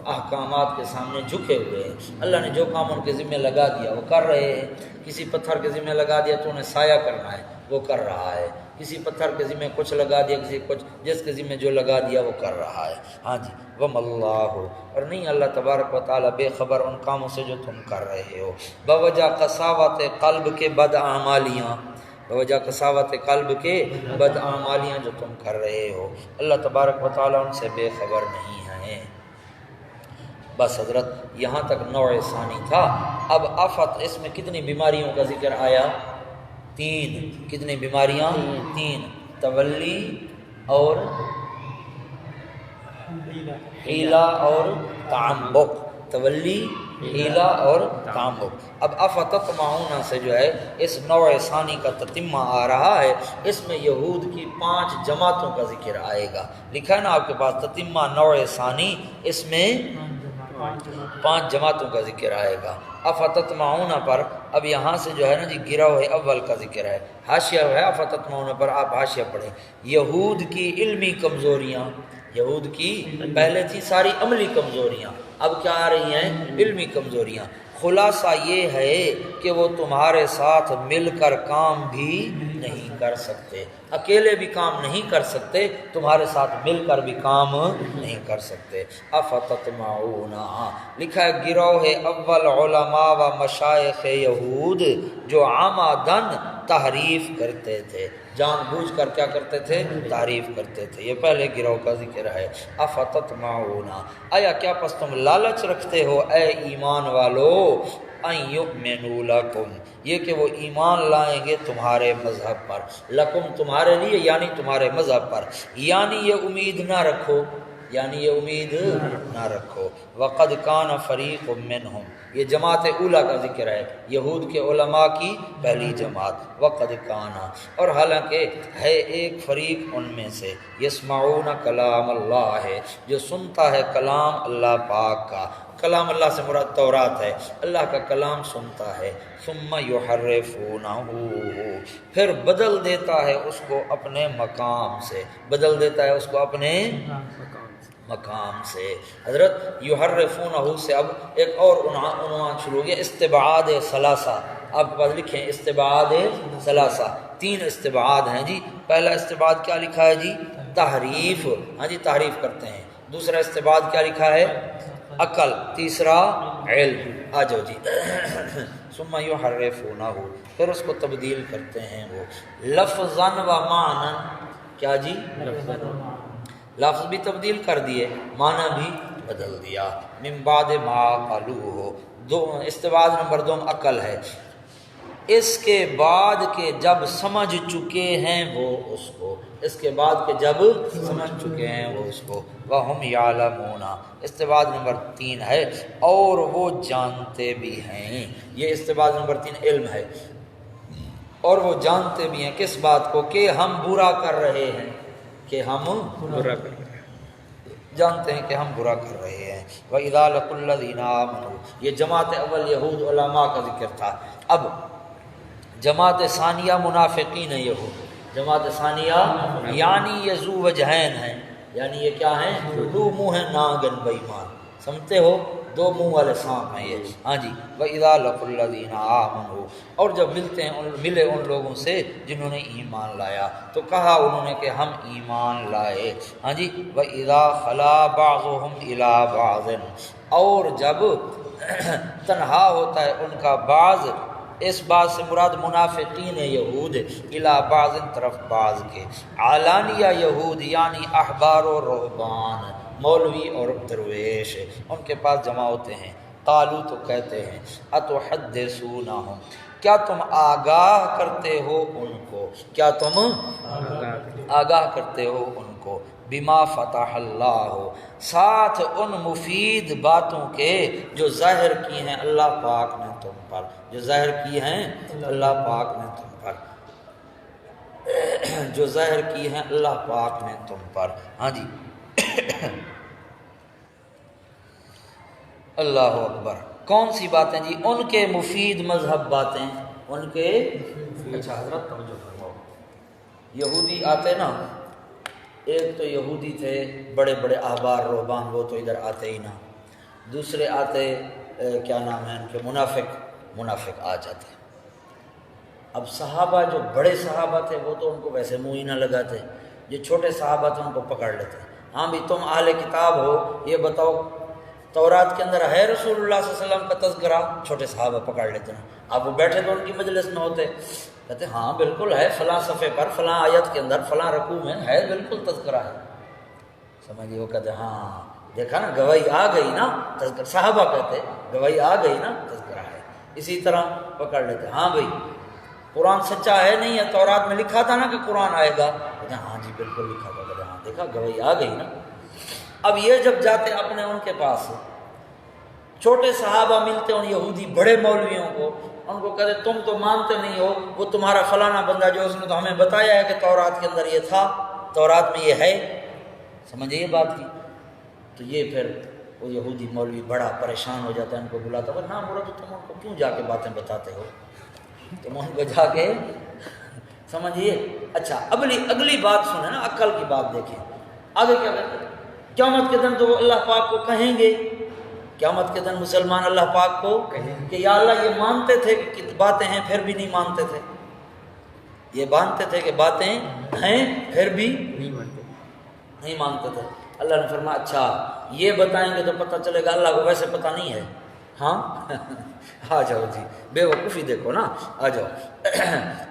احکامات کے سامنے جھکے ہوئے ہیں، اللہ نے جو کام ان کے ذمہ لگا دیا وہ کر رہے ہیں، کسی پتھر کے ذمہ لگا دیا تو انہیں سایہ کرنا ہے وہ کر رہا ہے، کسی پتھر کے ذمہ کچھ لگا دیا، کسی کچھ، جس کے ذمہ جو لگا دیا وہ کر رہا ہے، ہاں جی۔ وَمَا اللَّهُ، اور نہیں اللہ تبارک و تعالیٰ بے خبر ان کاموں سے جو تم کر رہے ہو، بوجہ قساوت قلب کے بد اعمالیاں، بوجہ قساوت قلب کے بد اعمالیاں جو تم کر رہے ہو، اللہ تبارک و تعالیٰ ان سے بے خبر نہیں ہیں۔ بس حضرت یہاں تک نوع ثانی تھا۔ اب آفت، اس میں کتنی بیماریوں کا ذکر آیا؟ 3۔ کتنی بیماریاں؟ 3، تولی اور حیلہ اور تعمق، تولی، حیلہ اور تعمق۔ اب افتطمعون سے جو ہے اس نوع ثانی کا تتمہ آ رہا ہے، اس میں یہود کی 5 جماعتوں کا ذکر آئے گا، لکھا ہے نا آپ کے پاس تتمہ نوع ثانی، اس میں 5 جماعتوں کا ذکر آئے گا۔ افتطمعون پر اب یہاں سے جو ہے نا جی گروہ اول کا ذکر ہے، حاشیہ ہے افتطمعون پر، آپ حاشیہ پڑھیں۔ یہود کی علمی کمزوریاں، یہود کی پہلے تھی ساری عملی کمزوریاں، اب کیا آ رہی ہیں؟ علمی کمزوریاں۔ خلاصہ یہ ہے کہ وہ تمہارے ساتھ مل کر کام بھی نہیں کر سکتے، اکیلے بھی کام نہیں کر سکتے، تمہارے ساتھ مل کر بھی کام نہیں کر سکتے۔ افتطمعون، لکھا ہے گروہ اول علماء و مشائخ یہود جو عمدن تحریف کرتے تھے، جان بوجھ کر کیا کرتے تھے؟ تعریف کرتے تھے، یہ پہلے گروہ کا ذکر ہے۔ افتطمعون، آیا کیا پس تم لالچ رکھتے ہو اے ایمان والو، ان یؤمنوا لکم، یہ کہ وہ ایمان لائیں گے تمہارے مذہب پر، لکم تمہارے لیے یعنی تمہارے مذہب پر، یعنی یہ امید نہ رکھو، یعنی یہ امید نہ رکھو۔ وقد کان فریق منہم، یہ جماعت اولا کا ذکر ہے، یہود کے علماء کی پہلی جماعت، وقد کانا، اور حالانکہ ہے ایک فریق ان میں سے، یسمعون کلام اللہ ہے، جو سنتا ہے کلام اللہ پاک کا، کلام اللہ سے مراد تورات ہے، اللہ کا کلام سنتا ہے، ثم یحرفونہ، پھر بدل دیتا ہے اس کو اپنے مقام سے، بدل دیتا ہے اس کو اپنے مقام سے۔ حضرت یحرفونہ سے اب ایک اور عنوان شروع ہو گیا، استبعاد ثلاثہ، آپ پاس لکھیں استبعاد ثلاثہ، 3 استبعاد ہیں جی۔ پہلا استبعاد کیا لکھا ہے جی؟ تحریف، ہاں جی تحریف کرتے ہیں۔ دوسرا استبعاد کیا لکھا ہے؟ عقل۔ تیسرا علم۔ آ جاؤ جی۔ ثم یحرفونہ، پھر اس کو تبدیل کرتے ہیں وہ، لفظاً و معنی، کیا جی؟ لفظ بھی تبدیل کر دیے، معنی بھی بدل دیا۔ من بعد ما قالوہ، دو استبعاد نمبر 2 عقل ہے، اس کے بعد کہ جب سمجھ چکے ہیں وہ اس کو، اس کے بعد کہ جب سمجھ چکے ہیں وہ اس کو، وَهُمْ يَعْلَمُونَ۔ استبعاد نمبر 3 ہے اور وہ جانتے بھی ہیں، یہ استبعاد نمبر 3 علم ہے، اور وہ جانتے بھی ہیں کس بات کو، کہ ہم برا کر رہے ہیں، کہ ہم برا کر رہے ہیں۔ جانتے ہیں کہ ہم برا کر رہے ہیں۔ وَإِذَا لَقُوا الَّذِينَ آمَنُوا، یہ جماعت اول یہود علماء کا ذکر تھا۔ اب جماعت ثانیہ منافقین یہود، جماعت ثانیہ یعنی یہ ذو وجہین ہیں، یعنی یہ کیا ہیں، دو منہ ہیں ناگن بے ایمان، سمجھتے ہو، دو منہ والے سانپ ہیں یہ، ہاں جی۔ وَإِذَا لَقُوا الَّذِينَ آمَنُوا، اور جب ملے ان لوگوں سے جنہوں نے ایمان لایا، تو کہا انہوں نے کہ ہم ایمان لائے، ہاں جی۔ وَإِذَا خَلَا بَعْضُهُمْ إِلَىٰ بَعْضٍ، اور جب تنہا ہوتا ہے ان کا بعض، اس بات سے مراد منافقین یہود، الی بعض طرف بعض کے، علانیہ یہود یعنی احبار و رہبان، مولوی اور درویش، ان کے پاس جمع ہوتے ہیں، قالو تو کہتے ہیں، اتحدثونہم، کیا تم آگاہ کرتے ہو ان کو، کیا تم آگاہ کرتے ہو ان کو، بما فتح اللہ، ساتھ ان مفید باتوں کے جو ظاہر کی ہیں اللہ پاک نے تم پر، جو ظاہر کی ہیں اللہ پاک نے تم پر، جو ظاہر کی ہیں اللہ پاک نے تم پر، ہاں جی۔ اللہ اکبر، کون سی باتیں جی؟ ان کے مفید مذہب باتیں، ان کے، اچھا حضرت توجہ فرماؤ، یہودی آتے نا، ایک تو یہودی تھے بڑے بڑے احبار رہبان، وہ تو ادھر آتے ہی نہ، دوسرے آتے کیا نام ہے ان کے، منافق آ جاتے۔ اب صحابہ جو بڑے صحابہ تھے وہ تو ان کو ویسے منہ ہی نہ لگاتے، جو چھوٹے صحابہ تھے ان کو پکڑ لیتے، ہاں بھی تم اہل کتاب ہو، یہ بتاؤ تورات کے اندر ہے رسول اللہ صلی اللہ علیہ وسلم کا تذکرہ؟ چھوٹے صحابہ پکڑ لیتے ہیں، اب وہ بیٹھے تو ان کی مجلس میں ہوتے، کہتے ہاں بالکل ہے، فلاں صفحے پر فلاں آیت کے اندر فلاں رکوع میں ہے، بالکل تذکرہ ہے، سمجھے؟ وہ کہتے ہاں دیکھا نا گواہی آ گئی نا، تذکرہ، صحابہ کہتے گواہی آ گئی نا، تذکرہ ہے۔ اسی طرح پکڑ لیتے، ہاں بھائی قرآن سچا ہے نہیں ہے، تورات میں لکھا تھا نا کہ قرآن آئے گا، کہتے ہاں جی بالکل لکھا تھا، کہتے ہاں دیکھا گواہی آ گئی نا۔ اب یہ جب جاتے اپنے ان کے پاس، چھوٹے صحابہ ملتے ان یہودی بڑے مولویوں کو، ان کو کہتے تم تو مانتے نہیں ہو، وہ تمہارا فلانا بندہ جو اس نے تو ہمیں بتایا ہے کہ تورات کے اندر یہ تھا، تورات میں یہ ہے، سمجھے یہ بات کی؟ تو یہ پھر وہ یہودی مولوی بڑا پریشان ہو جاتا ہے، ان کو بلاتا ہے، نہ مراد تم ان کو کیوں جا کے باتیں بتاتے ہو، تم ان کو جا کے سمجھیے۔ اچھا اگلی بات سنیں نا، عقل کی بات دیکھیں، آگے کیا کہتے ہیں؟ قیامت کے دن تو وہ اللہ پاک کو کہیں گے، قیامت کے دن مسلمان اللہ پاک کو کہ یا اللہ یہ مانتے تھے کہ باتیں ہیں پھر بھی نہیں مانتے تھے، یہ مانتے تھے کہ باتیں ہیں پھر بھی نہیں مانتے تھے۔ اللہ نے فرمایا اچھا یہ بتائیں گے تو پتہ چلے گا اللہ کو ویسے پتہ نہیں ہے، ہاں آ جاؤ جی، بے وقوفی دیکھو نا، آ جاؤ۔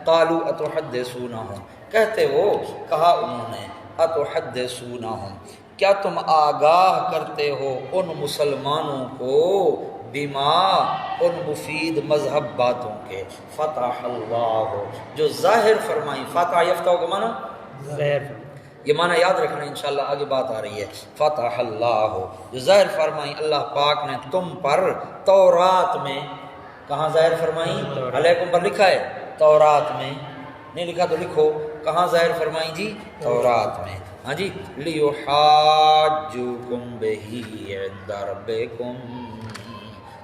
قالوا اتحدثونہم، کہتے وہ، کہا انہوں نے، اتحدثونہم، کیا تم آگاہ کرتے ہو ان مسلمانوں کو، بما، ان مفید مذہب باتوں کے، فتح اللہ، جو ظاہر فرمائی، فتح یفتح کا معنی ظاہر، یہ معنی یاد رکھنا انشاءاللہ آگے بات آ رہی ہے، فتح اللہ، جو ظاہر فرمائی اللہ پاک نے تم پر، تورات میں، کہاں ظاہر فرمائی؟ علیکم پر لکھا ہے، تورات میں، نہیں لکھا تو لکھو، کہاں ظاہر فرمائی جی؟ تورات میں، ہاں جی۔ لیحاجوکم بہ عند ربکم،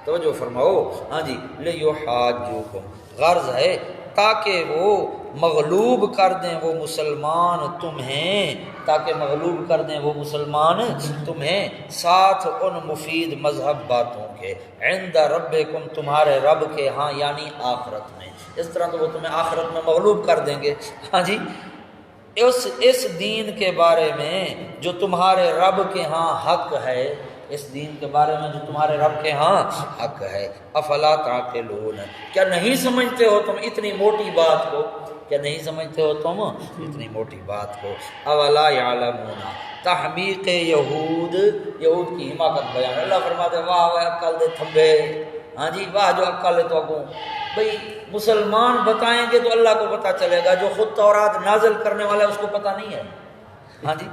توجہ فرماؤ، ہاں جی، لیحاجوکم، غرض ہے تاکہ وہ مغلوب کر دیں وہ مسلمان تمہیں، تاکہ مغلوب کر دیں وہ مسلمان تمہیں، ساتھ ان مفید مذہب باتوں کے، عند ربکم، تمہارے رب کے ہاں، یعنی آخرت میں، اس طرح تو وہ تمہیں آخرت میں مغلوب کر دیں گے، ہاں جی۔ اس دین کے بارے میں جو تمہارے رب کے ہاں حق ہے، اس دین کے بارے میں جو تمہارے رب کے ہاں حق ہے، افلا تعقلون، کیا نہیں سمجھتے ہو تم اتنی موٹی بات کو، کیا نہیں سمجھتے ہو تم اتنی موٹی بات کو؟ اولا یعلمون، تحمیق یہود کی حماقت بیان، اللہ فرماتے ہیں واہ واہ عقل دے تھمبے، ہاں جی، واہ جو عقل ہے تو اگوں بھئی مسلمان بتائیں گے تو اللہ کو پتہ چلے گا، جو خود تورات نازل کرنے والا ہے اس کو پتہ نہیں ہے۔ ہاں جی،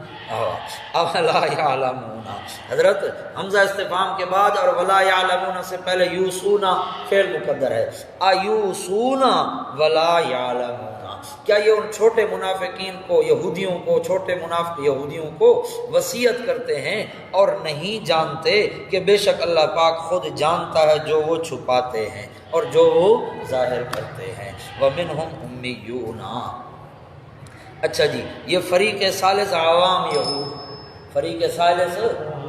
اولا یعلمون، حضرت حمزہ استفہام کے بعد اور ولا یعلمون سے پہلے یوسون فعل مقدر ہے، ایوسون ولا یعلمون، کیا یہ ان چھوٹے منافقین کو، یہودیوں کو، چھوٹے منافق یہودیوں کو وصیت کرتے ہیں اور نہیں جانتے کہ بے شک اللہ پاک خود جانتا ہے جو وہ چھپاتے ہیں اور جو وہ ظاہر کرتے ہیں۔ وَمِنْهُمْ أُمِّيُّونَ، اچھا جی، یہ فریق ثالث عوام یہود، فریق ثالث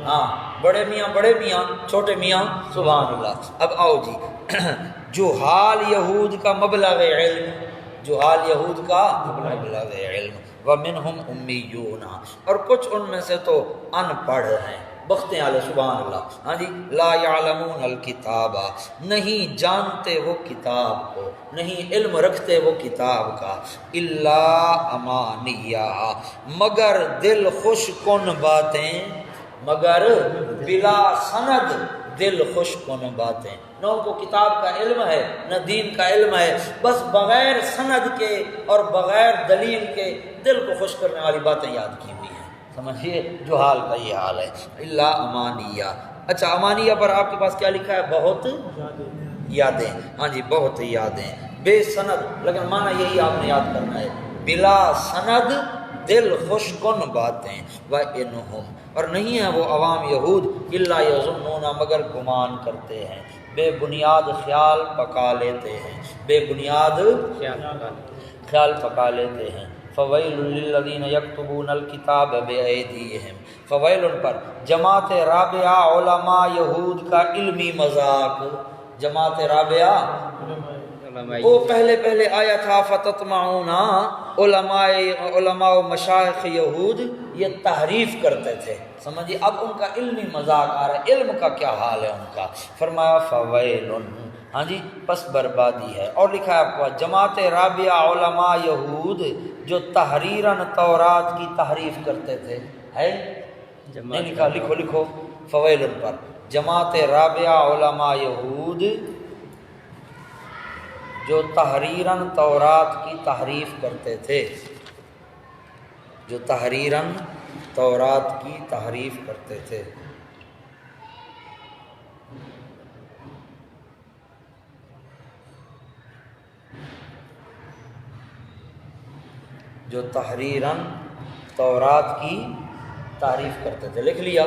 ہاں بڑے میاں چھوٹے میاں، سبحان اللہ۔ اب آؤ جی، جہال یہود کا مبلغ علم، جہال یہود کا مبلغ علم، وَمِنْهُمْ أُمِّيُّونَ، اور کچھ ان میں سے تو ان پڑھ ہیں، بختے والے، سبحان اللہ۔ ہاں جی، لا یعلمون الکتاب، نہیں جانتے وہ کتاب کو، نہیں علم رکھتے وہ کتاب کا، الا امانیہ، مگر دل خوش کن باتیں، مگر بلا سند دل خوش کن باتیں، نہ ان کو کتاب کا علم ہے نہ دین کا علم ہے، بس بغیر سند کے اور بغیر دلیل کے دل کو خوش کرنے والی باتیں یاد کی ہوئی ہیں، سمجھیے جو حال کا یہ حال ہے، الا امانیہ۔ اچھا، امانیہ پر آپ کے پاس کیا لکھا ہے؟ بہت یادیں، ہاں جی، بہت یادیں، بے سند، لیکن معنی یہی آپ نے یاد کرنا ہے، بلا سند دل خوش کن باتیں، وَإِنْهُمْ، اور نہیں ہے وہ عوام یہود، الا یظنون، مگر گمان کرتے ہیں، بے بنیاد خیال پکا لیتے ہیں، بے بنیاد خیال پکا لیتے ہیں۔ فویل للذین یکتبون الکتاب بایدیہم، فویل پر جماعت رابعہ علماء یہود کا علمی مذاق، جماعت رابعہ وہ پہلے آیا تھا فتطمعون، علماء و مشائخ یہود یہ تحریف کرتے تھے، سمجھیے، اب ان کا علمی مذاق آ رہا ہے، علم کا کیا حال ہے ان کا، فرمایا فویل، ہاں جی، پس بربادی ہے۔ اور لکھا ہے آپ کو جماعت رابعہ علماء یہود جو تحریراً تورات کی تحریف کرتے تھے، ہے نہیں لکھا؟ لکھو فویل پر جماعت رابعہ علماء یہود جو تحریراً تورات کی تحریف کرتے تھے، جو تحریراً تورات کی تحریف کرتے تھے، جو تحریراً تورات کی تعریف کرتے تھے، لکھ لیا؟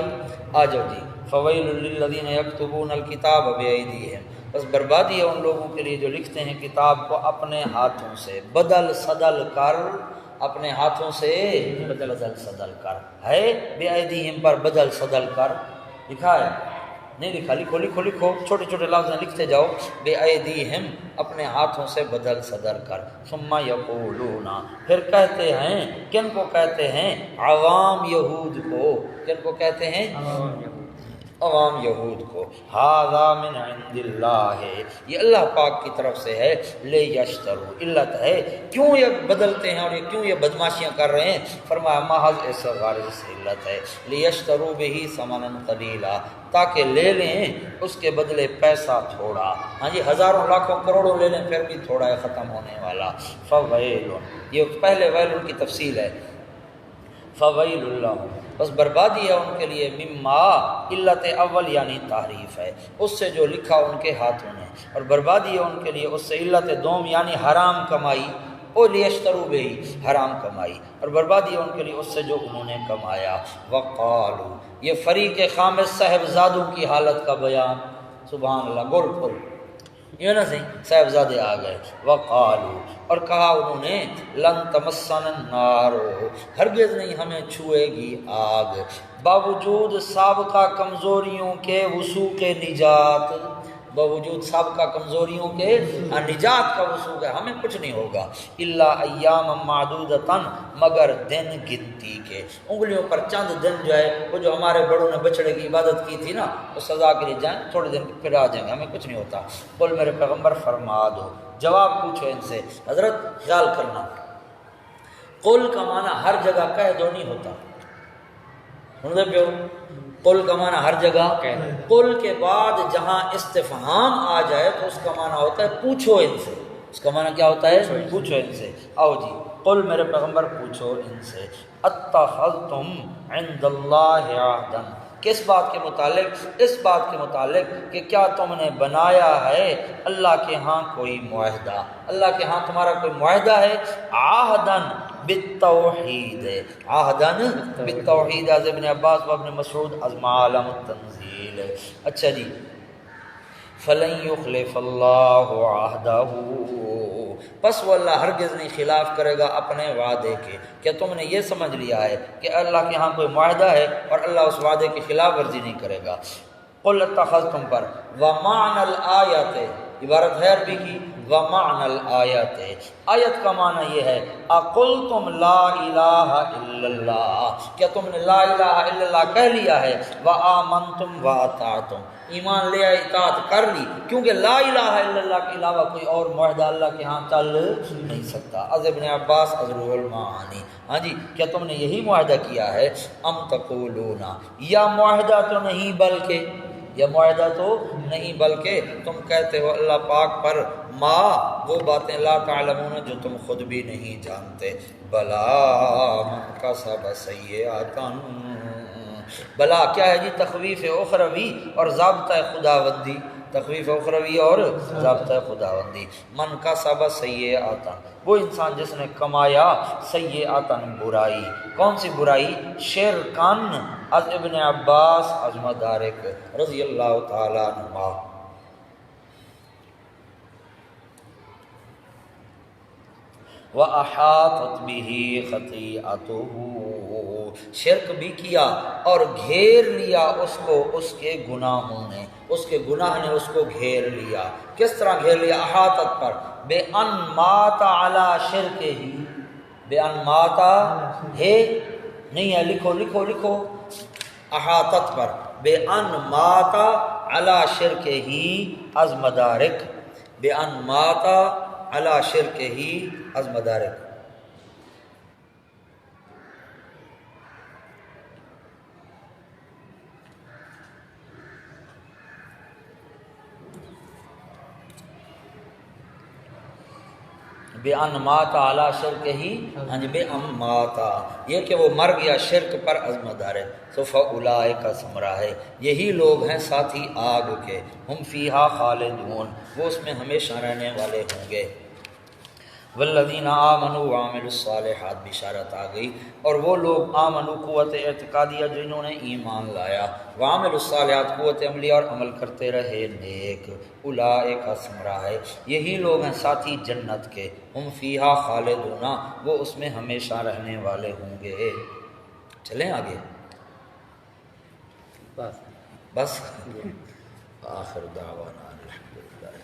آ جاؤ جی، فویل للذین یکتبون الکتاب بایدیہم، بس بربادی ہے ان لوگوں کے لیے جو لکھتے ہیں کتاب کو اپنے ہاتھوں سے، بدل صدل کر، اپنے ہاتھوں سے بدل صدل کر، ہے بایدیہم پر بدل صدل کر لکھا ہے؟ نہیں لکھا؟ لکھو، چھوٹے چھوٹے لفظ لکھتے جاؤ، بے ایدیہم اپنے ہاتھوں سے بدل صدر کر، ثم یقولون، پھر کہتے ہیں، کن کو کہتے ہیں؟ عوام یہود کو، کن کو کہتے ہیں؟ عوام یہود کو، ھذا من عند اللہ، یہ اللہ پاک کی طرف سے ہے، لیشتروا، علت ہے کیوں یہ بدلتے ہیں اور یہ کیوں یہ بدماشیاں کر رہے ہیں، فرمایا محض اس غرض سے علت ہے، لیشتروا بہ ثمنا قلیلا، تاکہ لے لیں اس کے بدلے پیسہ تھوڑا، ہاں جی، ہزاروں لاکھوں کروڑوں لے لیں پھر بھی تھوڑا ہے ختم ہونے والا۔ فویل، یہ پہلے ویل کی تفصیل ہے، فویل اللہ، بس بربادی ہے ان کے لیے، مما، علت اول یعنی تعریف ہے، اس سے جو لکھا ان کے ہاتھوں نے، اور بربادی ہے ان کے لیے اس سے علت دوم یعنی حرام کمائی، او لیشتروا بہ، حرام کمائی، اور بربادی ہے ان کے لیے اس سے جو انہوں نے کمایا۔ وقالو، یہ فریق خامس صاحبزادوں کی حالت کا بیان، سبحان اللہ، گول پھل، یہ نا صحیح، صاحبزادے آ گئے، وقالو، اور کہا انہوں نے، لن تمسن النار، ہرگز نہیں ہمیں چھوئے گی آگ، باوجود سابقہ کمزوریوں کے وثوق نجات، باوجود سابقہ کمزوریوں کے نجات کا وثوق ہے، ہمیں کچھ نہیں ہوگا، الا ایام معدودتاً، مگر دن گنتی کے، انگلیوں پر چند دن جو ہے، وہ جو ہمارے بڑوں نے بچڑے کی عبادت کی تھی نا، وہ سزا کے لیے جائیں، تھوڑے دن پھر آ جائیں گے، ہمیں کچھ نہیں ہوتا۔ بول میرے پیغمبر فرما دو، جواب پوچھو ان سے، حضرت خیال کرنا، قل کا معنی ہر جگہ کہہ دو نہیں ہوتا، سن دے پیو، قل کا معنی ہر جگہ، کہہ دیں۔ قل کے بعد جہاں استفہام آ جائے تو اس کا معنی ہوتا ہے پوچھو ان سے، اس کا معنی کیا ہوتا ہے؟ پوچھو ان سے۔ آؤ جی، قل میرے پیغمبر پوچھو ان سے، اتخذتم عند اللہ عہدا، کس بات کے متعلق؟ اس بات کے متعلق کہ کیا تم نے بنایا ہے اللہ کے ہاں کوئی معاہدہ، اللہ کے ہاں تمہارا کوئی معاہدہ ہے؟ عہدن بالتوحید، عہدن بالتوحید، از ابن عباس و ابن مسعود از معالم التنزیل۔ اچھا جی، فلن یخلف اللہ عہدہ، پس وہ اللہ ہرگز نہیں خلاف کرے گا اپنے وعدے کے۔ کیا تم نے یہ سمجھ لیا ہے کہ اللہ کے ہاں کوئی معاہدہ ہے اور اللہ اس وعدے کی خلاف ورزی نہیں کرے گا؟ قل اتخذتم پر ومعنى الآیات، عبارت ہے عربی کی ومعنى الآیات، آیت کا معنی یہ ہے اقلتم لا الہ الا اللہ، کیا تم نے لا الہ الا اللہ کہہ لیا ہے؟ وآمنتم واطعتم، ایمان لے آئے، اطاعت کر لی، کیونکہ لا الہ الا اللہ کے علاوہ کوئی اور معاہدہ اللہ کے ہاں چل نہیں سکتا۔ از ابن عباس از روح المعانی، ہاں جی، کیا تم نے یہی معاہدہ کیا ہے؟ ام تقولون، یا معاہدہ تو نہیں بلکہ، یا معاہدہ تو نہیں بلکہ تم کہتے ہو اللہ پاک پر ما، وہ باتیں لا تعلمون جو تم خود بھی نہیں جانتے۔ بلا من کسب سیئات، بلا کیا ہے جی؟ تخویف اخروی اور ضابطہ خداوندی، تخویف اخروی اور ضابطہ خداوندی۔ من کسب سیئات، وہ انسان جس نے کمایا سیئات برائی، کون سی برائی؟ شرکن، از ابن عباس از مدارک رضی اللہ تعالی عنہما۔ وَأَحَاطَتْ بِهِ خَطِيئَتُهُ، شرک بھی کیا اور گھیر لیا اس کو اس کے گناہوں نے، اس کے گناہ نے اس کو گھیر لیا۔ کس طرح گھیر لیا؟ احاطت پر، بے ان مات علی شرکہ، بے ان مات ہے نہیں ہے، لکھو لکھو لکھو، احاطت پر بے ان مات علی شرکہ از مدارک، بے ان مات علی شرکہ از مدارک۔ بے ان ماتا علی شرک ہی، ہاں جی، بے ان ماتا، یہ کہ وہ مر گیا شرک پر از مدارک۔ تو فاولئک ثمرہ ہے، یہی لوگ ہیں ساتھی آگ کے، ہم فیہا خالدون، وہ اس میں ہمیشہ رہنے والے ہوں گے۔ والذین آمنوا وعملوا الصالحات، بشارت آ گئی، اور وہ لوگ آمنوا قوت اعتقادیہ جنہوں نے ایمان لایا، وعملوا الصالحات قوت عملیہ اور عمل کرتے رہے نیک، اولئک ثمرہ ہے، یہی لوگ ہیں ساتھی جنت کے، ہم فیہا خالدون، وہ اس میں ہمیشہ رہنے والے ہوں گے۔ چلیں آگے، بس آخر دعوانا الحمدللہ۔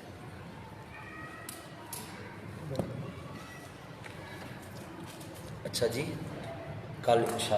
اچھا جی، کل انشاءاللہ